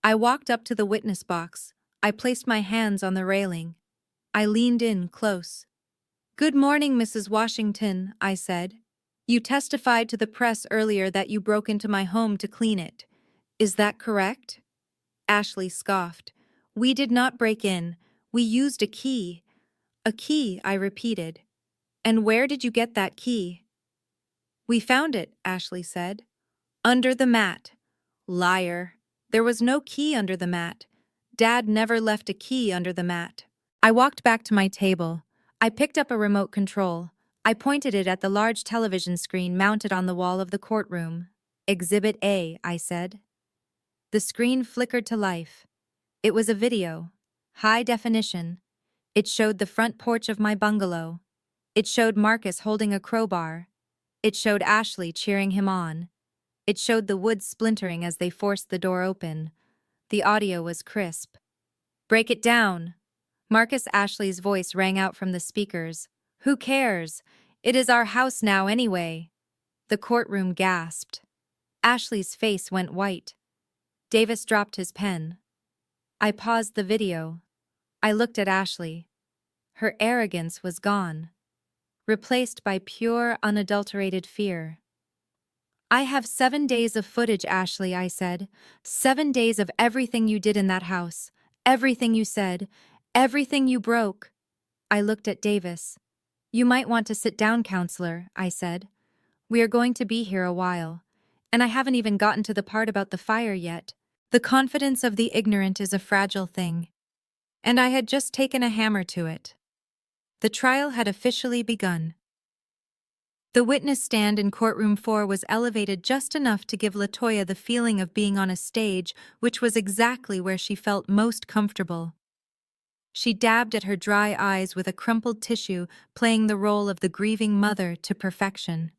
I walked up to the witness box. I placed my hands on the railing. I leaned in close. "Good morning, Mrs. Washington," I said. "You testified to the press earlier that you broke into my home to clean it. Is that correct?" Ashley scoffed. "We did not break in. We used a key." "A key," I repeated. "And where did you get that key?" "We found it," Ashley said. "Under the mat." "Liar. There was no key under the mat. Dad never left a key under the mat." I walked back to my table. I picked up a remote control. I pointed it at the large television screen mounted on the wall of the courtroom. "Exhibit A," I said. The screen flickered to life. It was a video. High definition. It showed the front porch of my bungalow. It showed Marcus holding a crowbar. It showed Ashley cheering him on. It showed the wood splintering as they forced the door open. The audio was crisp. "Break it down." Marcus Ashley's voice rang out from the speakers. "Who cares? It is our house now anyway." The courtroom gasped. Ashley's face went white. Davis dropped his pen. I paused the video. I looked at Ashley. Her arrogance was gone, replaced by pure, unadulterated fear. I have 7 days of footage, Ashley, I said. 7 days of everything you did in that house, everything you said, everything you broke. I looked at Davis. You might want to sit down, counselor, I said. We are going to be here a while, and I haven't even gotten to the part about the fire yet. The confidence of the ignorant is a fragile thing, and I had just taken a hammer to it. The trial had officially begun. The witness stand in courtroom 4 was elevated just enough to give LaToya the feeling of being on a stage, which was exactly where she felt most comfortable. She dabbed at her dry eyes with a crumpled tissue, playing the role of the grieving mother to perfection.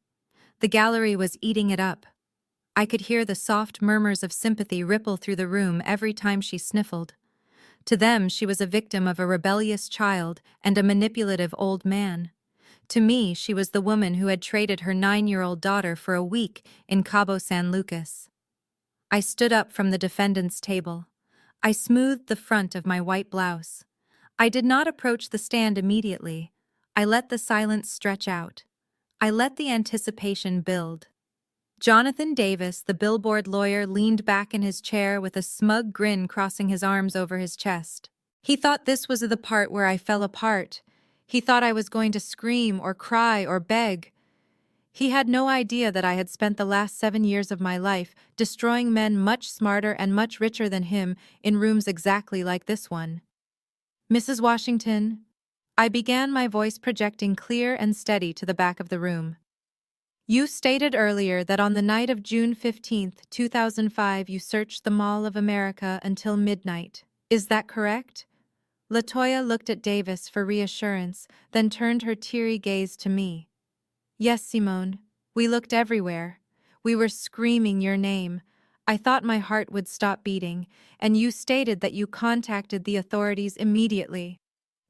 The gallery was eating it up. I could hear the soft murmurs of sympathy ripple through the room every time she sniffled. To them, she was a victim of a rebellious child and a manipulative old man. To me, she was the woman who had traded her 9-year-old daughter for a week in Cabo San Lucas. I stood up from the defendant's table. I smoothed the front of my white blouse. I did not approach the stand immediately. I let the silence stretch out. I let the anticipation build. Jonathan Davis, the billboard lawyer, leaned back in his chair with a smug grin crossing his arms over his chest. He thought this was the part where I fell apart. He thought I was going to scream or cry or beg. He had no idea that I had spent the last 7 years of my life destroying men much smarter and much richer than him in rooms exactly like this one. Mrs. Washington, I began, my voice projecting clear and steady to the back of the room. You stated earlier that on the night of June 15, 2005, you searched the Mall of America until midnight. Is that correct? LaToya looked at Davis for reassurance, then turned her teary gaze to me. Yes, Simone. We looked everywhere. We were screaming your name. I thought my heart would stop beating, and you stated that you contacted the authorities immediately.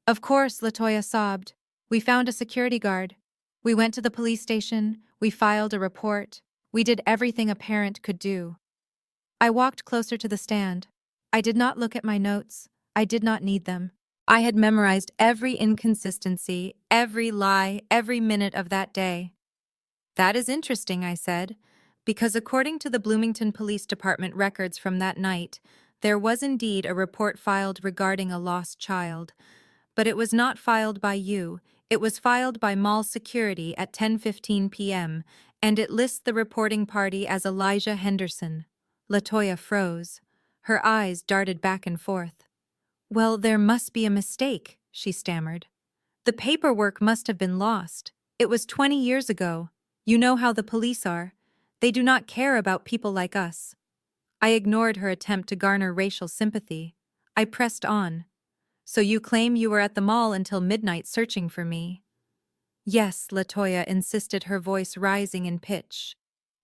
Of course, LaToya sobbed. We found a security guard. We went to the police station. We filed a report. We did everything a parent could do. I walked closer to the stand. I did not look at my notes. I did not need them. I had memorized every inconsistency, every lie, every minute of that day. That is interesting, I said, because according to the Bloomington Police Department records from that night, there was indeed a report filed regarding a lost child. But it was not filed by you. It was filed by mall security at 10:15 p.m., and it lists the reporting party as Elijah Henderson. LaToya froze. Her eyes darted back and forth. Well, there must be a mistake, she stammered. The paperwork must have been lost. It was 20 years ago. You know how the police are. They do not care about people like us. I ignored her attempt to garner racial sympathy. I pressed on. So you claim you were at the mall until midnight searching for me? Yes, LaToya insisted, her voice rising in pitch.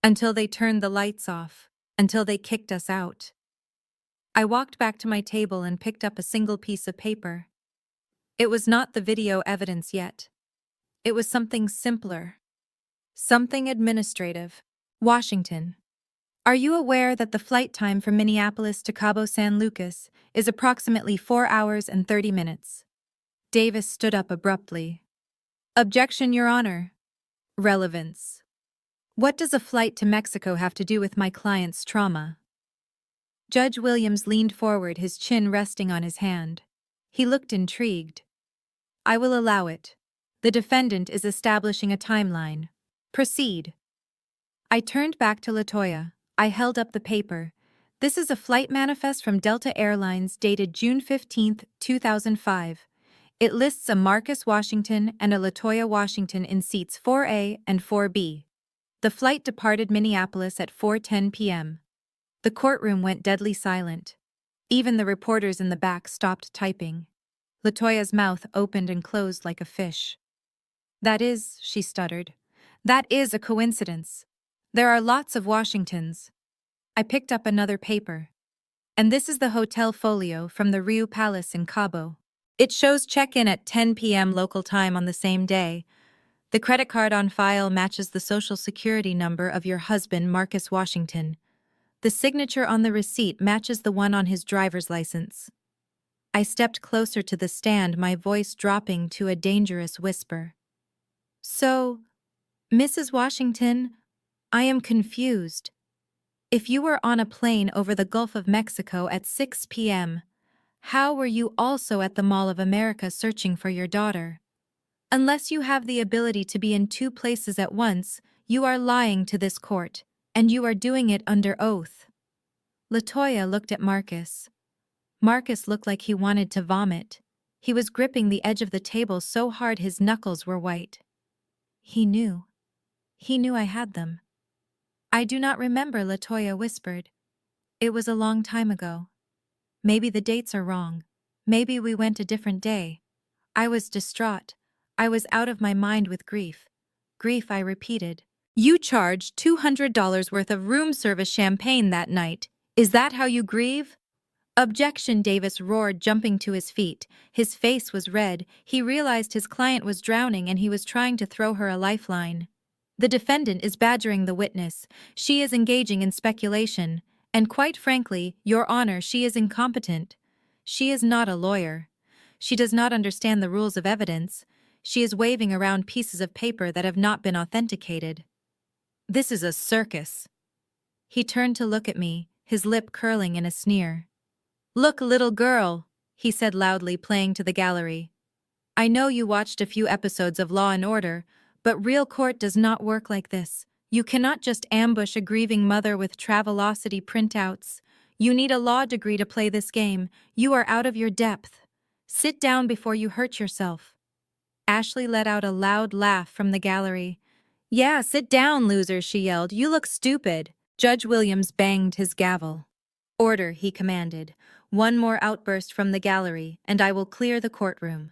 Until they turned the lights off. Until they kicked us out. I walked back to my table and picked up a single piece of paper. It was not the video evidence yet. It was something simpler. Something administrative. Washington. Are you aware that the flight time from Minneapolis to Cabo San Lucas is approximately 4 hours and 30 minutes? Davis stood up abruptly. Objection, Your Honor. Relevance. What does a flight to Mexico have to do with my client's trauma? Judge Williams leaned forward, his chin resting on his hand. He looked intrigued. I will allow it. The defendant is establishing a timeline. Proceed. I turned back to LaToya. I held up the paper. This is a flight manifest from Delta Airlines dated June 15, 2005. It lists a Marcus Washington and a LaToya Washington in seats 4A and 4B. The flight departed Minneapolis at 4:10 p.m. The courtroom went deadly silent. Even the reporters in the back stopped typing. LaToya's mouth opened and closed like a fish. That is, she stuttered, that is a coincidence. There are lots of Washingtons. I picked up another paper. And this is the hotel folio from the Riu Palace in Cabo. It shows check-in at 10 p.m. local time on the same day. The credit card on file matches the social security number of your husband, Marcus Washington. The signature on the receipt matches the one on his driver's license. I stepped closer to the stand, my voice dropping to a dangerous whisper. So, Mrs. Washington, I am confused. If you were on a plane over the Gulf of Mexico at 6 p.m., how were you also at the Mall of America searching for your daughter? Unless you have the ability to be in two places at once, you are lying to this court, and you are doing it under oath. LaToya looked at Marcus. Marcus looked like he wanted to vomit. He was gripping the edge of the table so hard his knuckles were white. He knew. He knew I had them. I do not remember, LaToya whispered. It was a long time ago. Maybe the dates are wrong. Maybe we went a different day. I was distraught. I was out of my mind with grief. Grief, I repeated. You charged $200 worth of room service champagne that night. Is that how you grieve? Objection, Davis roared, jumping to his feet. His face was red. He realized his client was drowning and he was trying to throw her a lifeline. The defendant is badgering the witness. She is engaging in speculation. And quite frankly, Your Honor, she is incompetent. She is not a lawyer. She does not understand the rules of evidence. She is waving around pieces of paper that have not been authenticated. This is a circus. He turned to look at me, his lip curling in a sneer. Look, little girl, he said loudly, playing to the gallery. I know you watched a few episodes of Law and Order, but real court does not work like this. You cannot just ambush a grieving mother with Travelocity printouts. You need a law degree to play this game. You are out of your depth. Sit down before you hurt yourself. Ashley let out a loud laugh from the gallery. Yeah, sit down, loser, she yelled. You look stupid. Judge Williams banged his gavel. Order, he commanded. One more outburst from the gallery, and I will clear the courtroom.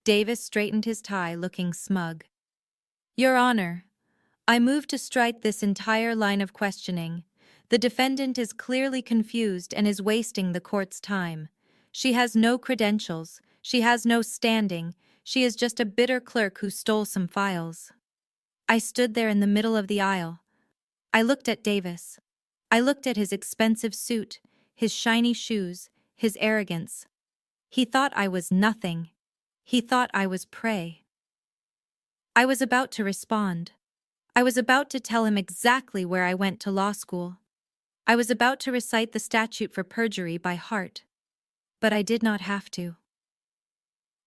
Davis straightened his tie, looking smug. Your Honor, I move to strike this entire line of questioning. The defendant is clearly confused and is wasting the court's time. She has no credentials. She has no standing. She is just a bitter clerk who stole some files. I stood there in the middle of the aisle. I looked at Davis. I looked at his expensive suit, his shiny shoes, his arrogance. He thought I was nothing. He thought I was prey. I was about to respond. I was about to tell him exactly where I went to law school. I was about to recite the statute for perjury by heart. But I did not have to.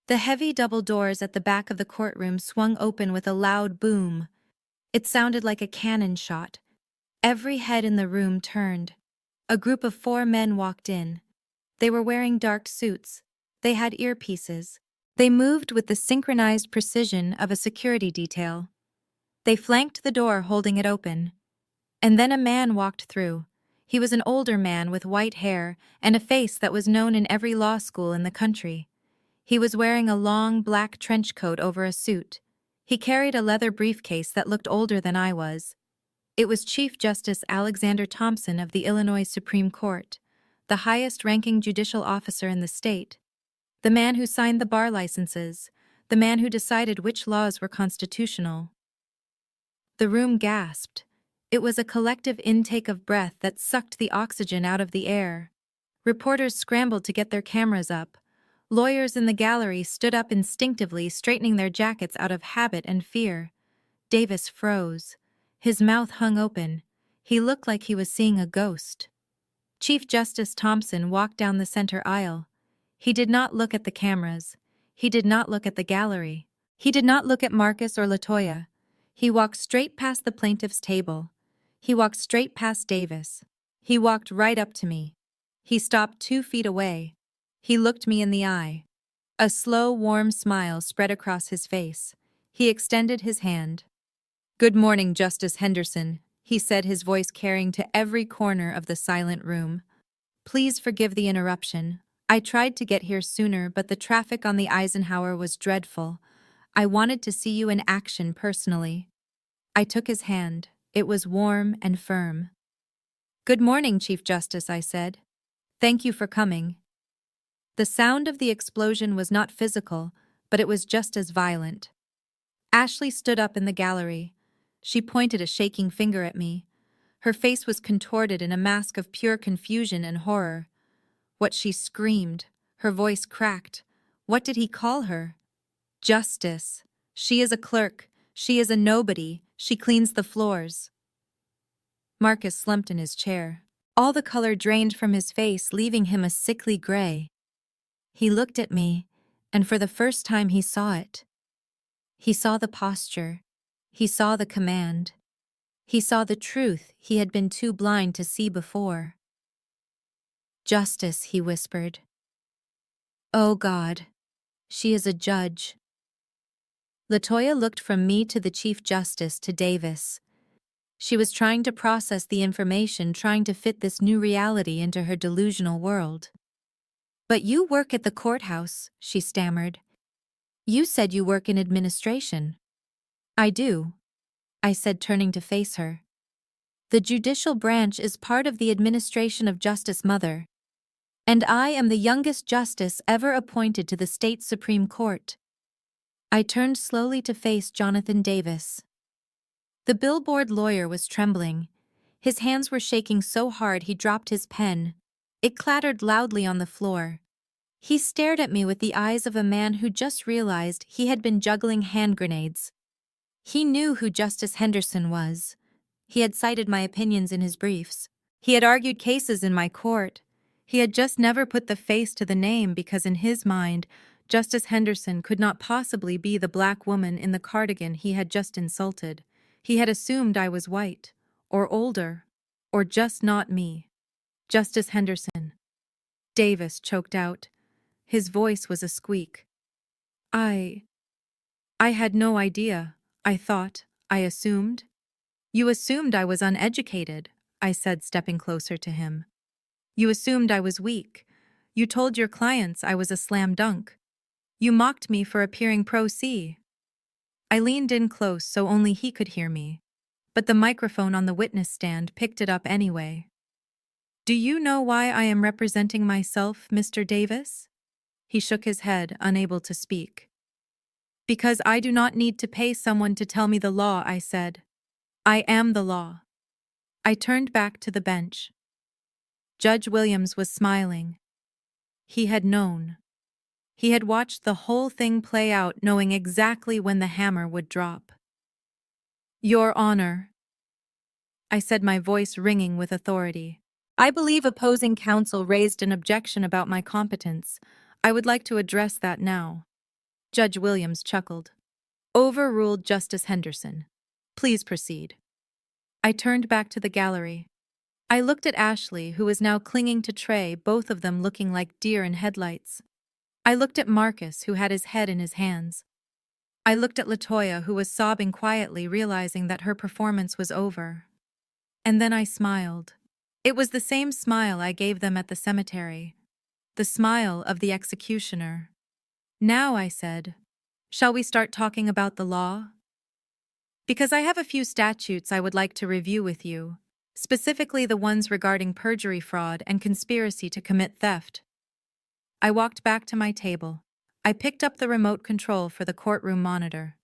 The heavy double doors at the back of the courtroom swung open with a loud boom. It sounded like a cannon shot. Every head in the room turned. A group of 4 men walked in. They were wearing dark suits. They had earpieces. They moved with the synchronized precision of a security detail. They flanked the door, holding it open. And then a man walked through. He was an older man with white hair and a face that was known in every law school in the country. He was wearing a long black trench coat over a suit. He carried a leather briefcase that looked older than I was. It was Chief Justice Alexander Thompson of the Illinois Supreme Court, the highest-ranking judicial officer in the state, the man who signed the bar licenses, the man who decided which laws were constitutional. The room gasped. It was a collective intake of breath that sucked the oxygen out of the air. Reporters scrambled to get their cameras up. Lawyers in the gallery stood up instinctively, straightening their jackets out of habit and fear. Davis froze. His mouth hung open. He looked like he was seeing a ghost. Chief Justice Thompson walked down the center aisle. He did not look at the cameras. He did not look at the gallery. He did not look at Marcus or LaToya. He walked straight past the plaintiff's table. He walked straight past Davis. He walked right up to me. He stopped 2 feet away. He looked me in the eye. A slow, warm smile spread across his face. He extended his hand. Good morning, Justice Henderson, he said, his voice carrying to every corner of the silent room. Please forgive the interruption. I tried to get here sooner, but the traffic on the Eisenhower was dreadful. I wanted to see you in action personally. I took his hand. It was warm and firm. Good morning, Chief Justice, I said. Thank you for coming. The sound of the explosion was not physical, but it was just as violent. Ashley stood up in the gallery. She pointed a shaking finger at me. Her face was contorted in a mask of pure confusion and horror. What she screamed, her voice cracked. What did he call her? Justice. She is a clerk. She is a nobody. She cleans the floors. Marcus slumped in his chair. All the color drained from his face, leaving him a sickly gray. He looked at me, and for the first time he saw it. He saw the posture. He saw the command. He saw the truth he had been too blind to see before. Justice, he whispered. Oh God, she is a judge. LaToya looked from me to the Chief Justice to Davis. She was trying to process the information, trying to fit this new reality into her delusional world. But you work at the courthouse, she stammered. You said you work in administration. I do, I said, turning to face her. The judicial branch is part of the administration of Justice Mother. And I am the youngest justice ever appointed to the state Supreme Court. I turned slowly to face Jonathan Davis. The billboard lawyer was trembling. His hands were shaking so hard he dropped his pen. It clattered loudly on the floor. He stared at me with the eyes of a man who just realized he had been juggling hand grenades. He knew who Justice Henderson was. He had cited my opinions in his briefs. He had argued cases in my court. He had just never put the face to the name because in his mind, Justice Henderson could not possibly be the black woman in the cardigan he had just insulted. He had assumed I was white, or older, or just not me. Justice Henderson. Davis choked out. His voice was a squeak. I had no idea. I thought, I assumed. You assumed I was uneducated, I said, stepping closer to him. You assumed I was weak. You told your clients I was a slam dunk. You mocked me for appearing pro se. I leaned in close so only he could hear me, but the microphone on the witness stand picked it up anyway. Do you know why I am representing myself, Mr. Davis? He shook his head, unable to speak. Because I do not need to pay someone to tell me the law, I said. I am the law. I turned back to the bench. Judge Williams was smiling. He had known. He had watched the whole thing play out, knowing exactly when the hammer would drop. Your Honor, I said, my voice ringing with authority. I believe opposing counsel raised an objection about my competence. I would like to address that now. Judge Williams chuckled. Overruled, Justice Henderson. Please proceed. I turned back to the gallery. I looked at Ashley, who was now clinging to Trey, both of them looking like deer in headlights. I looked at Marcus, who had his head in his hands. I looked at LaToya, who was sobbing quietly, realizing that her performance was over. And then I smiled. It was the same smile I gave them at the cemetery. The smile of the executioner. Now, I said, shall we start talking about the law? Because I have a few statutes I would like to review with you, specifically the ones regarding perjury, fraud, and conspiracy to commit theft. I walked back to my table. I picked up the remote control for the courtroom monitor.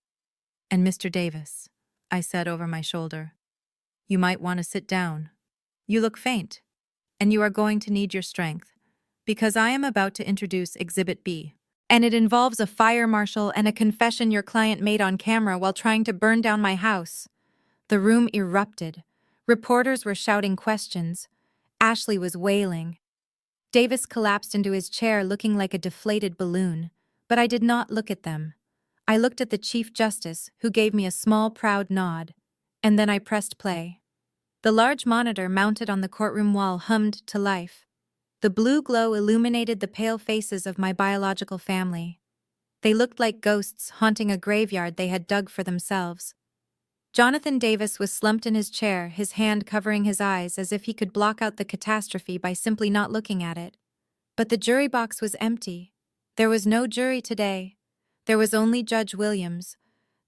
And Mr. Davis, I said over my shoulder, you might want to sit down. You look faint, and you are going to need your strength, because I am about to introduce Exhibit B. And it involves a fire marshal and a confession your client made on camera while trying to burn down my house. The room erupted. Reporters were shouting questions. Ashley was wailing. Davis collapsed into his chair looking like a deflated balloon, but I did not look at them. I looked at the Chief Justice, who gave me a small, proud nod, and then I pressed play. The large monitor mounted on the courtroom wall hummed to life. The blue glow illuminated the pale faces of my biological family. They looked like ghosts haunting a graveyard they had dug for themselves. Jonathan Davis was slumped in his chair, his hand covering his eyes as if he could block out the catastrophe by simply not looking at it. But the jury box was empty. There was no jury today. There was only Judge Williams.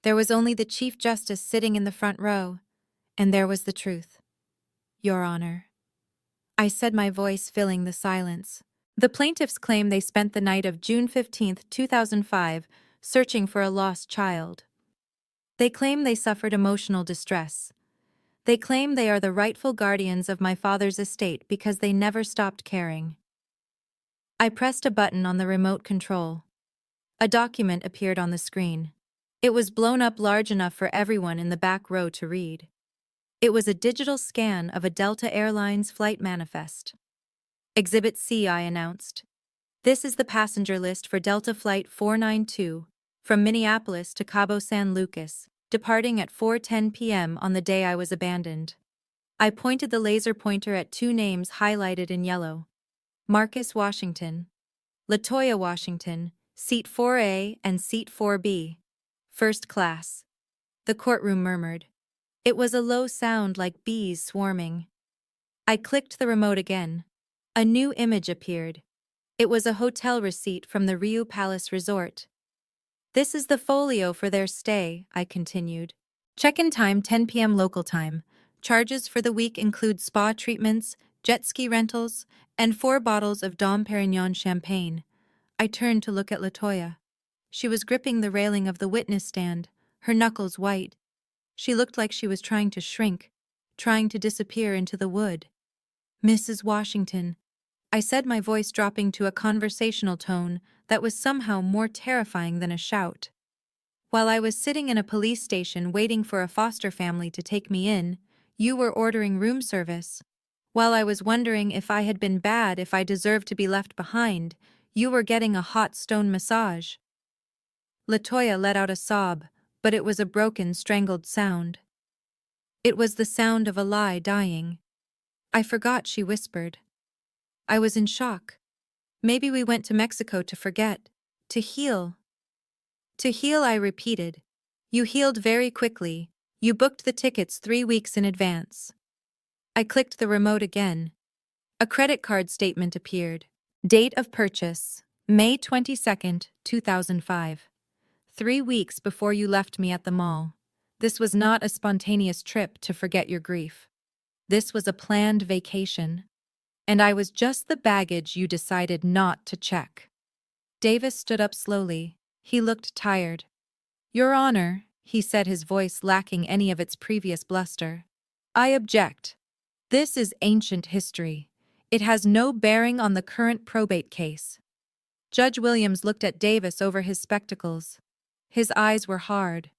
There was only the Chief Justice sitting in the front row. And there was the truth. Your Honor, I said, my voice filling the silence. The plaintiffs claim they spent the night of June 15, 2005, searching for a lost child. They claim they suffered emotional distress. They claim they are the rightful guardians of my father's estate because they never stopped caring. I pressed a button on the remote control. A document appeared on the screen. It was blown up large enough for everyone in the back row to read. It was a digital scan of a Delta Airlines flight manifest. Exhibit C, I announced. This is the passenger list for Delta Flight 492, from Minneapolis to Cabo San Lucas, departing at 4:10 p.m. on the day I was abandoned. I pointed the laser pointer at two names highlighted in yellow. Marcus Washington. Latoya Washington, Seat 4A and Seat 4B. First class. The courtroom murmured. It was a low sound like bees swarming. I clicked the remote again. A new image appeared. It was a hotel receipt from the Riu Palace Resort. This is the folio for their stay, I continued. Check-in time 10 p.m. local time. Charges for the week include spa treatments, jet ski rentals, and 4 bottles of Dom Perignon champagne. I turned to look at Latoya. She was gripping the railing of the witness stand, her knuckles white. She looked like she was trying to shrink, trying to disappear into the wood. Mrs. Washington, I said, my voice dropping to a conversational tone that was somehow more terrifying than a shout. While I was sitting in a police station waiting for a foster family to take me in, you were ordering room service. While I was wondering if I had been bad, if I deserved to be left behind, you were getting a hot stone massage. Latoya let out a sob, but it was a broken, strangled sound. It was the sound of a lie dying. I forgot, she whispered. I was in shock. Maybe we went to Mexico to forget, to heal. To heal, I repeated. You healed very quickly. You booked the tickets 3 weeks in advance. I clicked the remote again. A credit card statement appeared. Date of purchase, May 22nd, 2005. 3 weeks before you left me at the mall. This was not a spontaneous trip to forget your grief. This was a planned vacation. And I was just the baggage you decided not to check. Davis stood up slowly. He looked tired. Your Honor, he said, his voice lacking any of its previous bluster. I object. This is ancient history. It has no bearing on the current probate case. Judge Williams looked at Davis over his spectacles. His eyes were hard.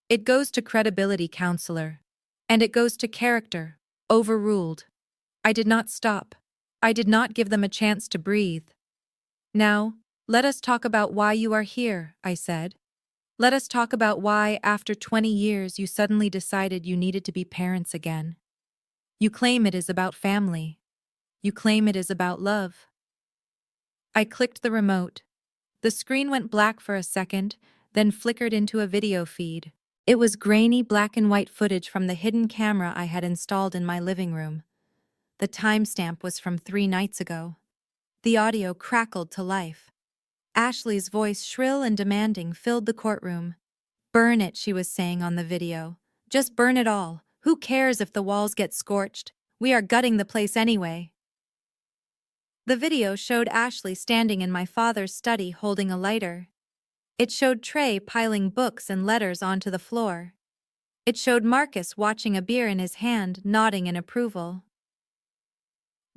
It goes to credibility, counselor. And it goes to character. Overruled. I did not stop. I did not give them a chance to breathe. Now, let us talk about why you are here, I said. Let us talk about why, after 20 years, you suddenly decided you needed to be parents again. You claim it is about family. You claim it is about love. I clicked the remote. The screen went black for a second, then flickered into a video feed. It was grainy black and white footage from the hidden camera I had installed in my living room. The timestamp was from 3 nights ago. The audio crackled to life. Ashley's voice, shrill and demanding, filled the courtroom. Burn it, she was saying on the video. Just burn it all. Who cares if the walls get scorched? We are gutting the place anyway. The video showed Ashley standing in my father's study holding a lighter. It showed Trey piling books and letters onto the floor. It showed Marcus watching a beer in his hand, nodding in approval.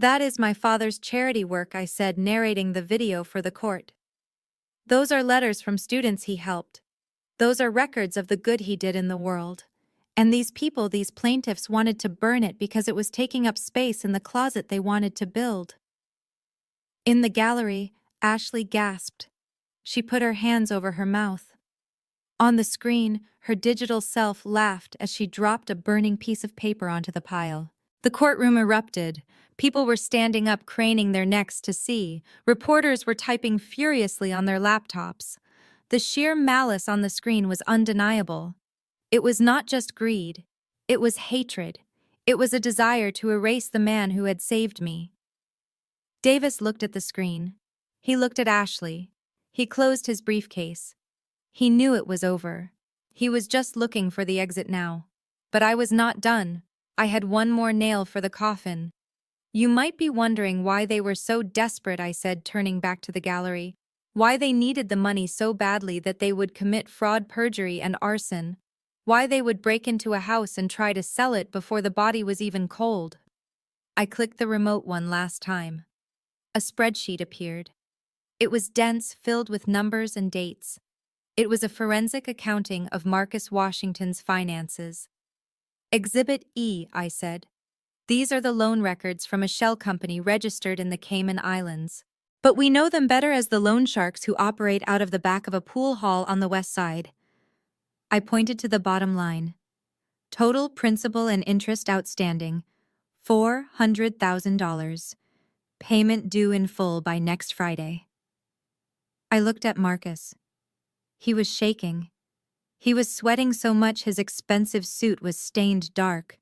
That is my father's charity work, I said, narrating the video for the court. Those are letters from students he helped. Those are records of the good he did in the world. And these people, these plaintiffs, wanted to burn it because it was taking up space in the closet they wanted to build. In the gallery, Ashley gasped. She put her hands over her mouth. On the screen, her digital self laughed as she dropped a burning piece of paper onto the pile. The courtroom erupted. People were standing up, craning their necks to see. Reporters were typing furiously on their laptops. The sheer malice on the screen was undeniable. It was not just greed. It was hatred. It was a desire to erase the man who had saved me. Davis looked at the screen. He looked at Ashley. He closed his briefcase. He knew it was over. He was just looking for the exit now. But I was not done. I had one more nail for the coffin. You might be wondering why they were so desperate, I said, turning back to the gallery. Why they needed the money so badly that they would commit fraud, perjury, and arson. Why they would break into a house and try to sell it before the body was even cold. I clicked the remote one last time. A spreadsheet appeared. It was dense, filled with numbers and dates. It was a forensic accounting of Marcus Washington's finances. Exhibit E, I said. These are the loan records from a shell company registered in the Cayman Islands. But we know them better as the loan sharks who operate out of the back of a pool hall on the west side. I pointed to the bottom line. Total principal and interest outstanding, $400,000. Payment due in full by next Friday. I looked at Marcus. He was shaking. He was sweating so much his expensive suit was stained dark.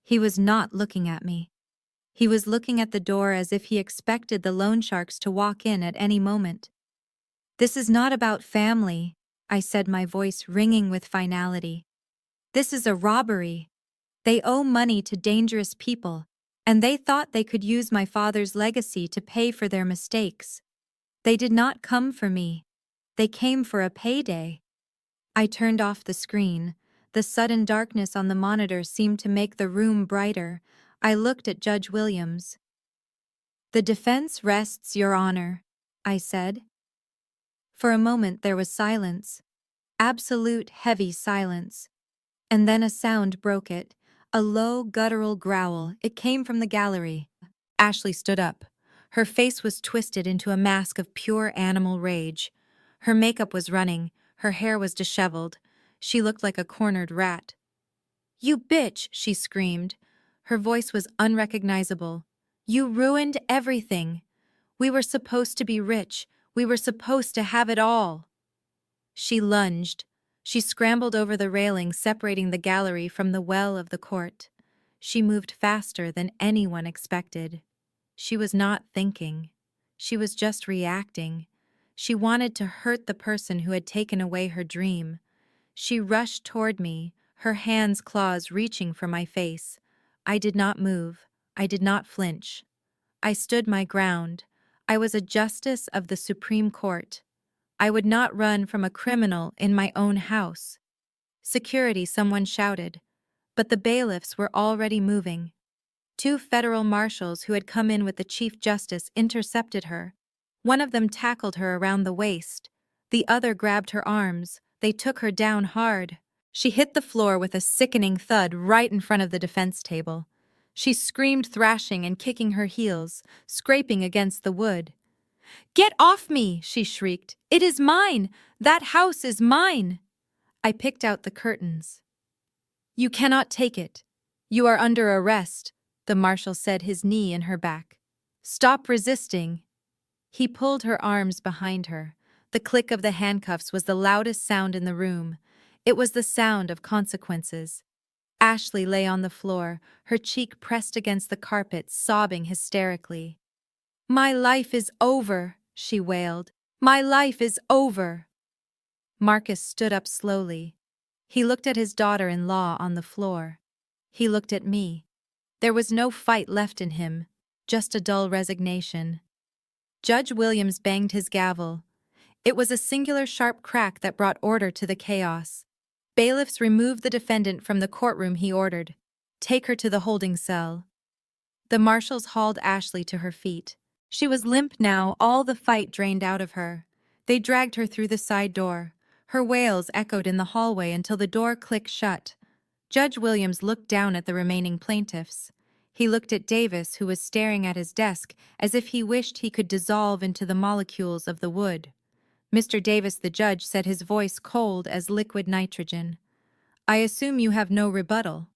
He was not looking at me. He was looking at the door as if he expected the loan sharks to walk in at any moment. This is not about family, I said, my voice ringing with finality. This is a robbery. They owe money to dangerous people, and they thought they could use my father's legacy to pay for their mistakes. They did not come for me. They came for a payday. I turned off the screen. The sudden darkness on the monitor seemed to make the room brighter. I looked at Judge Williams. The defense rests, Your Honor, I said. For a moment there was silence. Absolute heavy silence. And then a sound broke it. A low, guttural growl. It came from the gallery. Ashley stood up. Her face was twisted into a mask of pure animal rage. Her makeup was running. Her hair was disheveled. She looked like a cornered rat. You bitch, she screamed. Her voice was unrecognizable. You ruined everything. We were supposed to be rich. We were supposed to have it all. She lunged. She scrambled over the railing separating the gallery from the well of the court. She moved faster than anyone expected. She was not thinking. She was just reacting. She wanted to hurt the person who had taken away her dream. She rushed toward me, her hands' claws reaching for my face. I did not move. I did not flinch. I stood my ground. I was a justice of the Supreme Court. I would not run from a criminal in my own house. Security, someone shouted. But the bailiffs were already moving. 2 federal marshals who had come in with the Chief Justice intercepted her. One of them tackled her around the waist. The other grabbed her arms. They took her down hard. She hit the floor with a sickening thud right in front of the defense table. She screamed, thrashing and kicking her heels, scraping against the wood. Get off me, she shrieked. It is mine. That house is mine. I picked out the curtains. You cannot take it. You are under arrest, the marshal said, his knee in her back. Stop resisting. He pulled her arms behind her. The click of the handcuffs was the loudest sound in the room. It was the sound of consequences. Ashley lay on the floor, her cheek pressed against the carpet, sobbing hysterically. My life is over, she wailed. My life is over. Marcus stood up slowly. He looked at his daughter-in-law on the floor. He looked at me. There was no fight left in him, just a dull resignation. Judge Williams banged his gavel. It was a singular sharp crack that brought order to the chaos. Bailiffs removed the defendant from the courtroom, he ordered. Take her to the holding cell. The marshals hauled Ashley to her feet. She was limp now, all the fight drained out of her. They dragged her through the side door. Her wails echoed in the hallway until the door clicked shut. Judge Williams looked down at the remaining plaintiffs. He looked at Davis, who was staring at his desk as if he wished he could dissolve into the molecules of the wood. Mr. Davis, the judge, said, his voice cold as liquid nitrogen. I assume you have no rebuttal.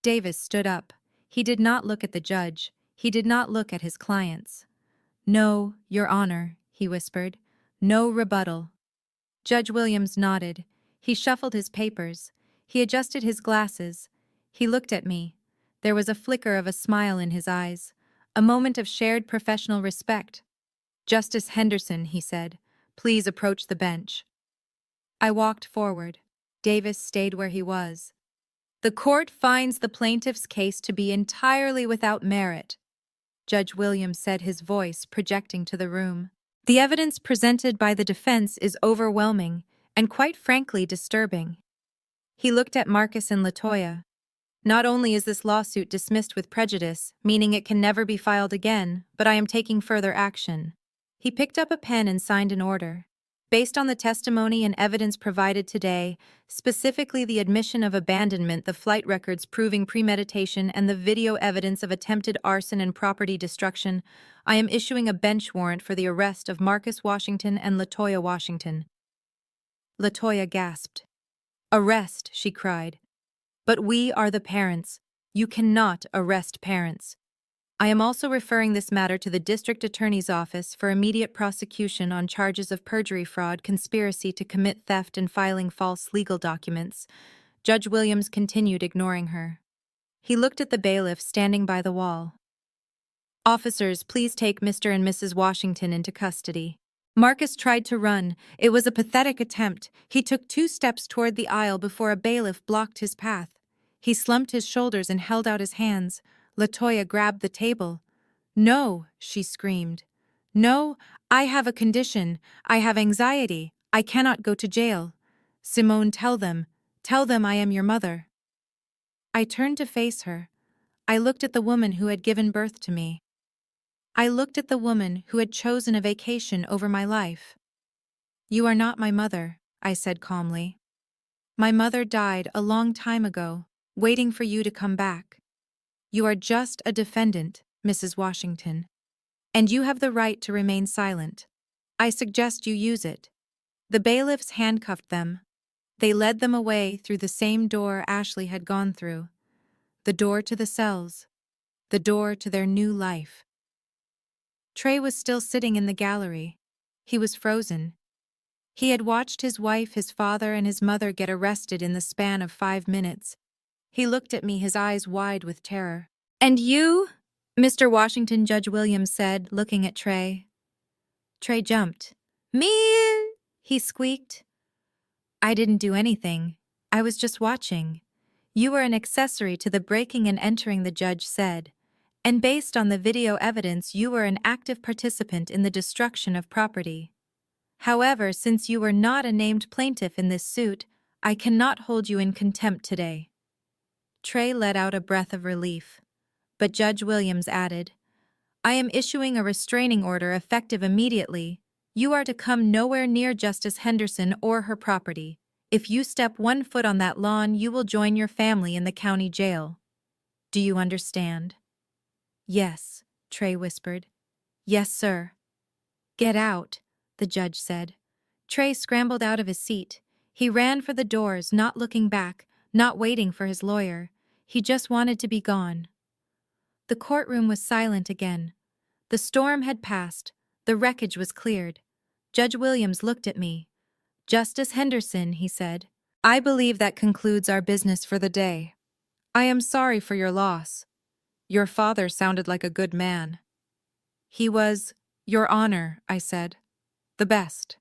Davis stood up. He did not look at the judge. He did not look at his clients. No, Your Honor, he whispered. No rebuttal. Judge Williams nodded. He shuffled his papers. He adjusted his glasses. He looked at me. There was a flicker of a smile in his eyes, a moment of shared professional respect. Justice Henderson, he said, please approach the bench. I walked forward. Davis stayed where he was. The court finds the plaintiff's case to be entirely without merit, Judge Williams said, his voice projecting to the room. The evidence presented by the defense is overwhelming and, quite frankly, disturbing. He looked at Marcus and Latoya. Not only is this lawsuit dismissed with prejudice, meaning it can never be filed again, but I am taking further action. He picked up a pen and signed an order. Based on the testimony and evidence provided today, specifically the admission of abandonment, the flight records proving premeditation, and the video evidence of attempted arson and property destruction, I am issuing a bench warrant for the arrest of Marcus Washington and Latoya Washington. Latoya gasped. "Arrest," she cried. "But we are the parents. You cannot arrest parents." I am also referring this matter to the District Attorney's Office for immediate prosecution on charges of perjury, fraud, conspiracy to commit theft, and filing false legal documents. Judge Williams continued, ignoring her. He looked at the bailiff standing by the wall. "Officers, please take Mr. and Mrs. Washington into custody." Marcus tried to run. It was a pathetic attempt. He took 2 steps toward the aisle before a bailiff blocked his path. He slumped his shoulders and held out his hands. Latoya grabbed the table. "No," she screamed. "No, I have a condition. I have anxiety. I cannot go to jail. Simone, tell them I am your mother." I turned to face her. I looked at the woman who had given birth to me. I looked at the woman who had chosen a vacation over my life. "You are not my mother," I said calmly. "My mother died a long time ago, waiting for you to come back. You are just a defendant, Mrs. Washington, and you have the right to remain silent. I suggest you use it." The bailiffs handcuffed them. They led them away through the same door Ashley had gone through. The door to the cells. The door to their new life. Trey was still sitting in the gallery. He was frozen. He had watched his wife, his father, and his mother get arrested in the span of 5 minutes. He looked at me, his eyes wide with terror. "And you?" Mr. Washington, Judge Williams said, looking at Trey. Trey jumped. "Me?" he squeaked. "I didn't do anything. I was just watching. You were an accessory to the breaking and entering," the judge said. "And based on the video evidence, you were an active participant in the destruction of property. However, since you were not a named plaintiff in this suit, I cannot hold you in contempt today." Trey let out a breath of relief. But Judge Williams added, "I am issuing a restraining order effective immediately. You are to come nowhere near Justice Henderson or her property. If you step 1 foot on that lawn, you will join your family in the county jail. Do you understand?" "Yes," Trey whispered. "Yes, sir." "Get out," the judge said. Trey scrambled out of his seat. He ran for the doors, not looking back, not waiting for his lawyer. He just wanted to be gone. The courtroom was silent again. The storm had passed. The wreckage was cleared. Judge Williams looked at me. "Justice Henderson," he said, "I believe that concludes our business for the day. I am sorry for your loss. Your father sounded like a good man." "He was, Your Honor," I said. "The best."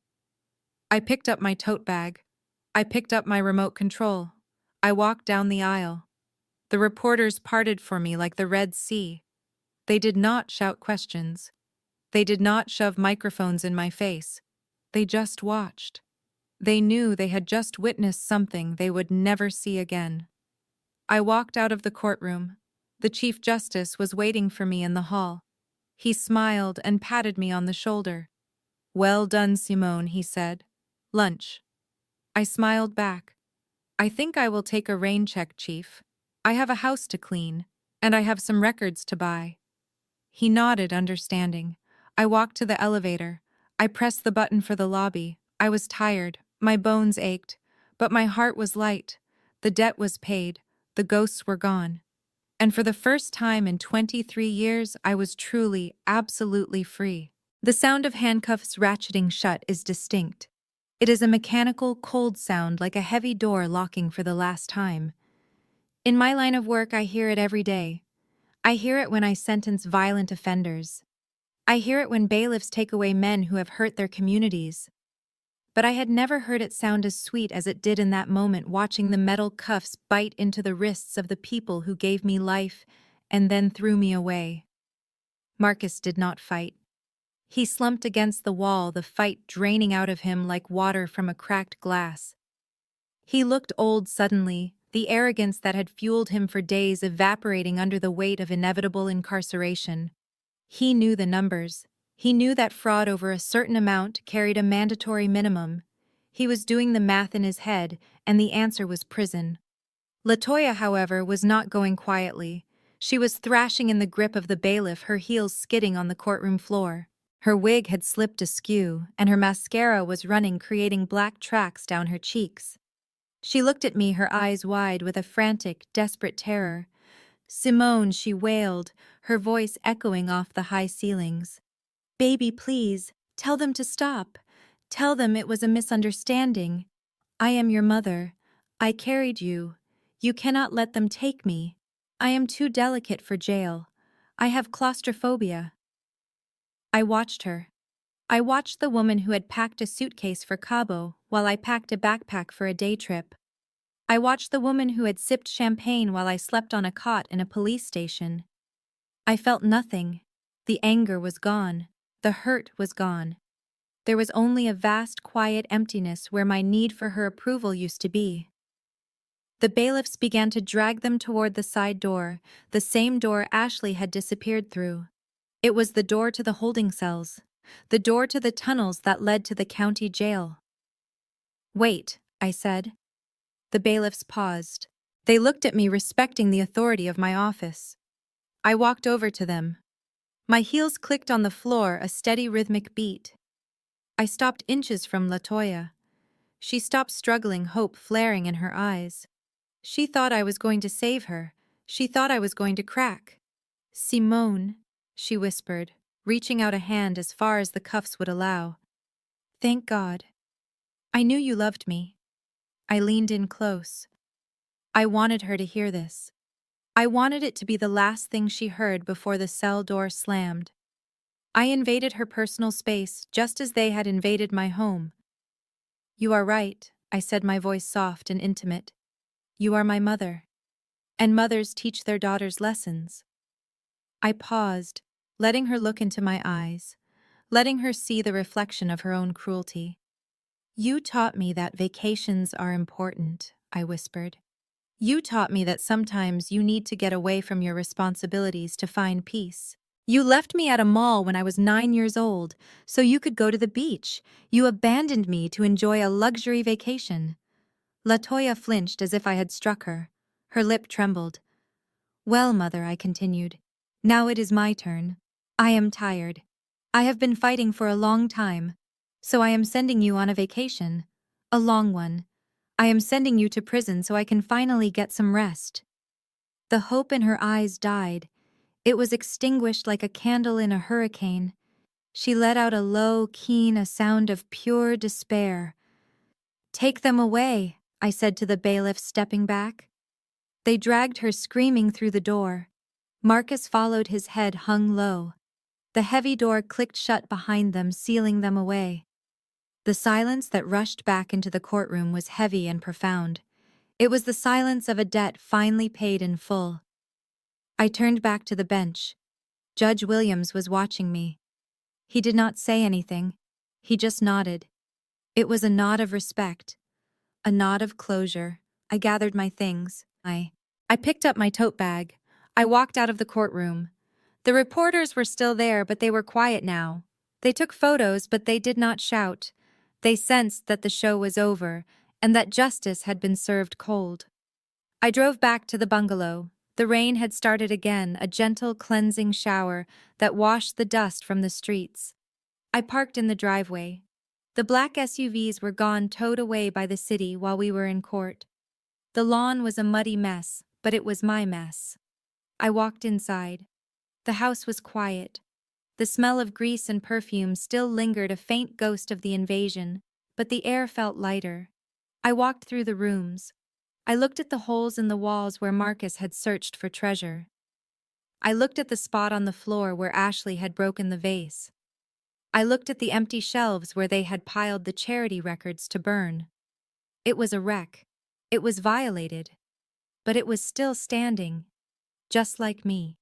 I picked up my tote bag. I picked up my remote control. I walked down the aisle. The reporters parted for me like the Red Sea. They did not shout questions. They did not shove microphones in my face. They just watched. They knew they had just witnessed something they would never see again. I walked out of the courtroom. The Chief Justice was waiting for me in the hall. He smiled and patted me on the shoulder. "Well done, Simone," he said. "Lunch." I smiled back. "I think I will take a rain check, Chief. I have a house to clean, and I have some records to buy." He nodded, understanding. I walked to the elevator. I pressed the button for the lobby. I was tired. My bones ached. But my heart was light. The debt was paid. The ghosts were gone. And for the first time in 23 years, I was truly, absolutely free. The sound of handcuffs ratcheting shut is distinct. It is a mechanical, cold sound like a heavy door locking for the last time. In my line of work, I hear it every day. I hear it when I sentence violent offenders. I hear it when bailiffs take away men who have hurt their communities. But I had never heard it sound as sweet as it did in that moment, watching the metal cuffs bite into the wrists of the people who gave me life and then threw me away. Marcus did not fight. He slumped against the wall, the fight draining out of him like water from a cracked glass. He looked old suddenly, the arrogance that had fueled him for days evaporating under the weight of inevitable incarceration. He knew the numbers. He knew that fraud over a certain amount carried a mandatory minimum. He was doing the math in his head, and the answer was prison. Latoya, however, was not going quietly. She was thrashing in the grip of the bailiff, her heels skidding on the courtroom floor. Her wig had slipped askew, and her mascara was running, creating black tracks down her cheeks. She looked at me, her eyes wide with a frantic, desperate terror. "Simone," she wailed, her voice echoing off the high ceilings. "Baby, please, tell them to stop. Tell them it was a misunderstanding. I am your mother. I carried you. You cannot let them take me. I am too delicate for jail. I have claustrophobia." I watched her. I watched the woman who had packed a suitcase for Cabo while I packed a backpack for a day trip. I watched the woman who had sipped champagne while I slept on a cot in a police station. I felt nothing. The anger was gone. The hurt was gone. There was only a vast, quiet emptiness where my need for her approval used to be. The bailiffs began to drag them toward the side door, the same door Ashley had disappeared through. It was the door to the holding cells, the door to the tunnels that led to the county jail. "Wait," I said. The bailiffs paused. They looked at me, respecting the authority of my office. I walked over to them. My heels clicked on the floor, a steady rhythmic beat. I stopped inches from Latoya. She stopped struggling, hope flaring in her eyes. She thought I was going to save her. She thought I was going to crack. "Simone," she whispered, reaching out a hand as far as the cuffs would allow. "Thank God. I knew you loved me." I leaned in close. I wanted her to hear this. I wanted it to be the last thing she heard before the cell door slammed. I invaded her personal space just as they had invaded my home. "You are right," I said, my voice soft and intimate. "You are my mother. And mothers teach their daughters lessons." I paused, letting her look into my eyes, letting her see the reflection of her own cruelty. "You taught me that vacations are important," I whispered. "You taught me that sometimes you need to get away from your responsibilities to find peace. You left me at a mall when I was 9 years old, so you could go to the beach. You abandoned me to enjoy a luxury vacation." Latoya flinched as if I had struck her. Her lip trembled. "Well, mother," I continued, "now it is my turn. I am tired. I have been fighting for a long time. So I am sending you on a vacation. A long one. I am sending you to prison so I can finally get some rest." The hope in her eyes died. It was extinguished like a candle in a hurricane. She let out a low, keen sound of pure despair. "Take them away," I said to the bailiff, stepping back. They dragged her screaming through the door. Marcus followed, his head hung low. The heavy door clicked shut behind them, sealing them away. The silence that rushed back into the courtroom was heavy and profound. It was the silence of a debt finally paid in full. I turned back to the bench. Judge Williams was watching me. He did not say anything. He just nodded. It was a nod of respect, a nod of closure. I gathered my things. I picked up my tote bag. I walked out of the courtroom. The reporters were still there, but they were quiet now. They took photos, but they did not shout. They sensed that the show was over and that justice had been served cold. I drove back to the bungalow. The rain had started again, a gentle cleansing shower that washed the dust from the streets. I parked in the driveway. The black SUVs were gone, towed away by the city while we were in court. The lawn was a muddy mess, but it was my mess. I walked inside. The house was quiet. The smell of grease and perfume still lingered, a faint ghost of the invasion, but the air felt lighter. I walked through the rooms. I looked at the holes in the walls where Marcus had searched for treasure. I looked at the spot on the floor where Ashley had broken the vase. I looked at the empty shelves where they had piled the charity records to burn. It was a wreck. It was violated. But it was still standing, just like me.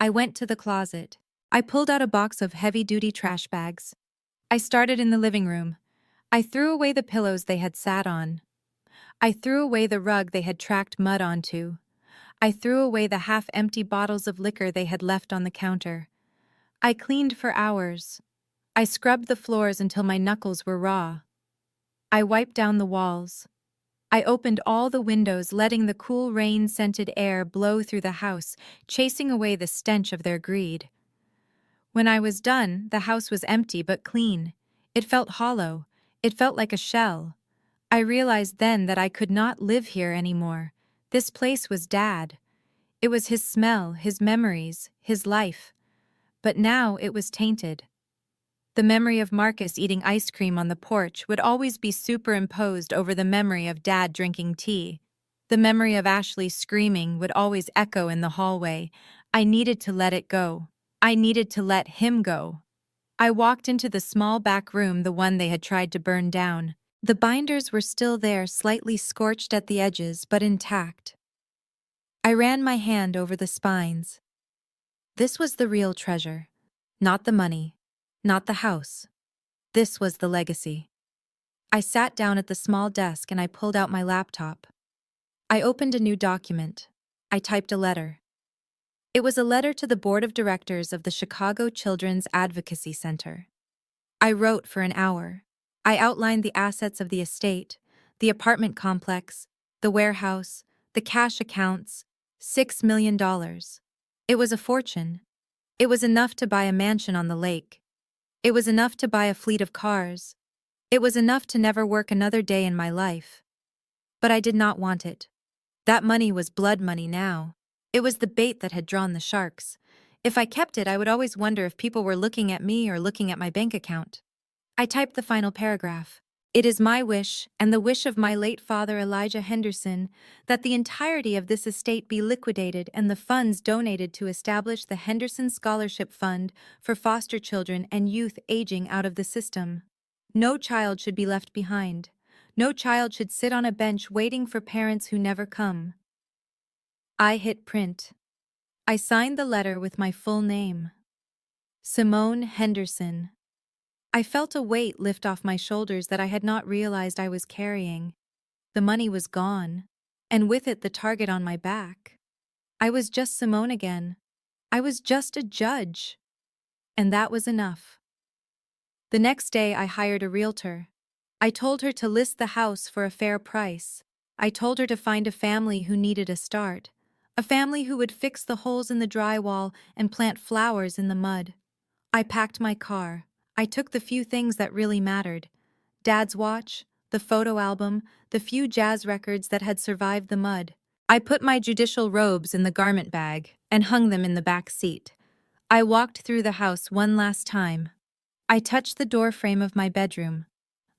I went to the closet. I pulled out a box of heavy-duty trash bags. I started in the living room. I threw away the pillows they had sat on. I threw away the rug they had tracked mud onto. I threw away the half-empty bottles of liquor they had left on the counter. I cleaned for hours. I scrubbed the floors until my knuckles were raw. I wiped down the walls. I opened all the windows, letting the cool rain-scented air blow through the house, chasing away the stench of their greed. When I was done, the house was empty but clean. It felt hollow. It felt like a shell. I realized then that I could not live here anymore. This place was Dad. It was his smell, his memories, his life. But now it was tainted. The memory of Marcus eating ice cream on the porch would always be superimposed over the memory of Dad drinking tea. The memory of Ashley screaming would always echo in the hallway. I needed to let it go. I needed to let him go. I walked into the small back room, the one they had tried to burn down. The binders were still there, slightly scorched at the edges, but intact. I ran my hand over the spines. This was the real treasure. Not the money. Not the house. This was the legacy. I sat down at the small desk and I pulled out my laptop. I opened a new document. I typed a letter. It was a letter to the board of directors of the Chicago Children's Advocacy Center. I wrote for an hour. I outlined the assets of the estate, the apartment complex, the warehouse, the cash accounts, $6 million. It was a fortune. It was enough to buy a mansion on the lake. It was enough to buy a fleet of cars. It was enough to never work another day in my life. But I did not want it. That money was blood money now. It was the bait that had drawn the sharks. If I kept it, I would always wonder if people were looking at me or looking at my bank account. I typed the final paragraph. It is my wish, and the wish of my late father Elijah Henderson, that the entirety of this estate be liquidated and the funds donated to establish the Henderson Scholarship Fund for foster children and youth aging out of the system. No child should be left behind. No child should sit on a bench waiting for parents who never come. I hit print. I signed the letter with my full name. Simone Henderson. I felt a weight lift off my shoulders that I had not realized I was carrying. The money was gone, and with it the target on my back. I was just Simone again. I was just a judge. And that was enough. The next day I hired a realtor. I told her to list the house for a fair price. I told her to find a family who needed a start. A family who would fix the holes in the drywall and plant flowers in the mud. I packed my car. I took the few things that really mattered. Dad's watch, the photo album, the few jazz records that had survived the mud. I put my judicial robes in the garment bag and hung them in the back seat. I walked through the house one last time. I touched the door frame of my bedroom.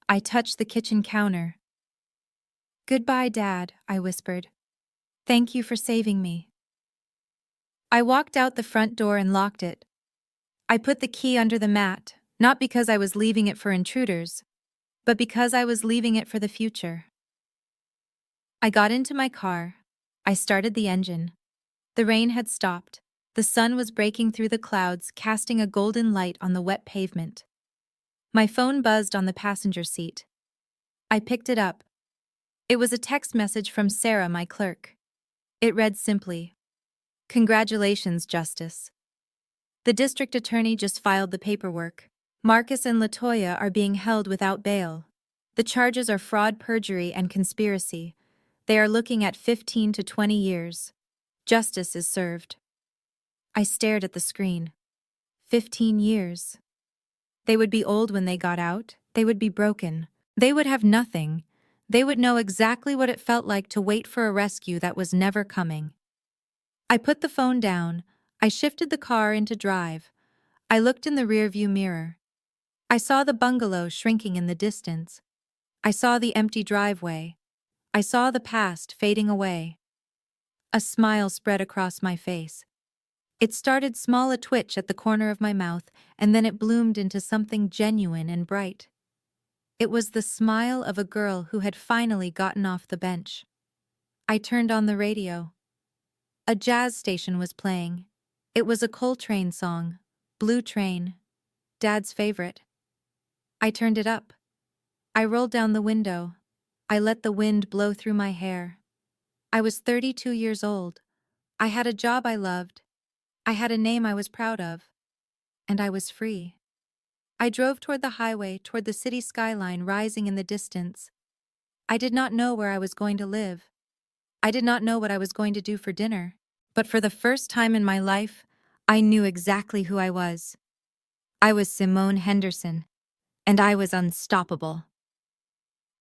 I touched the kitchen counter. "Goodbye, Dad," I whispered. "Thank you for saving me." I walked out the front door and locked it. I put the key under the mat, not because I was leaving it for intruders, but because I was leaving it for the future. I got into my car. I started the engine. The rain had stopped. The sun was breaking through the clouds, casting a golden light on the wet pavement. My phone buzzed on the passenger seat. I picked it up. It was a text message from Sarah, my clerk. It read simply, "Congratulations, Justice. The district attorney just filed the paperwork. Marcus and LaToya are being held without bail. The charges are fraud, perjury, and conspiracy. They are looking at 15 to 20 years. Justice is served." I stared at the screen. 15 years. They would be old when they got out. They would be broken. They would have nothing. They would know exactly what it felt like to wait for a rescue that was never coming. I put the phone down. I shifted the car into drive. I looked in the rearview mirror. I saw the bungalow shrinking in the distance. I saw the empty driveway. I saw the past fading away. A smile spread across my face. It started small, a twitch at the corner of my mouth, and then it bloomed into something genuine and bright. It was the smile of a girl who had finally gotten off the bench. I turned on the radio. A jazz station was playing. It was a Coltrane song, Blue Train, Dad's favorite. I turned it up. I rolled down the window. I let the wind blow through my hair. I was 32 years old. I had a job I loved. I had a name I was proud of. And I was free. I drove toward the highway, toward the city skyline rising in the distance. I did not know where I was going to live. I did not know what I was going to do for dinner. But for the first time in my life, I knew exactly who I was. I was Simone Henderson, and I was unstoppable.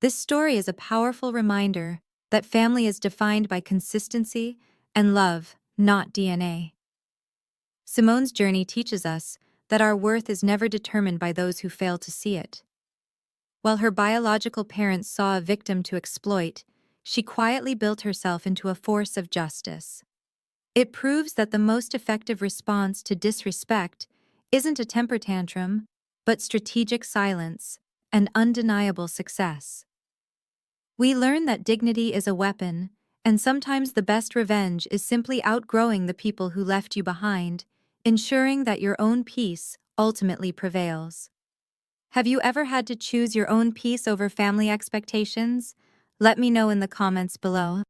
This story is a powerful reminder that family is defined by consistency and love, not DNA. Simone's journey teaches us that our worth is never determined by those who fail to see it. While her biological parents saw a victim to exploit, she quietly built herself into a force of justice. It proves that the most effective response to disrespect isn't a temper tantrum, but strategic silence and undeniable success. We learn that dignity is a weapon, and sometimes the best revenge is simply outgrowing the people who left you behind, ensuring that your own peace ultimately prevails. Have you ever had to choose your own peace over family expectations? Let me know in the comments below.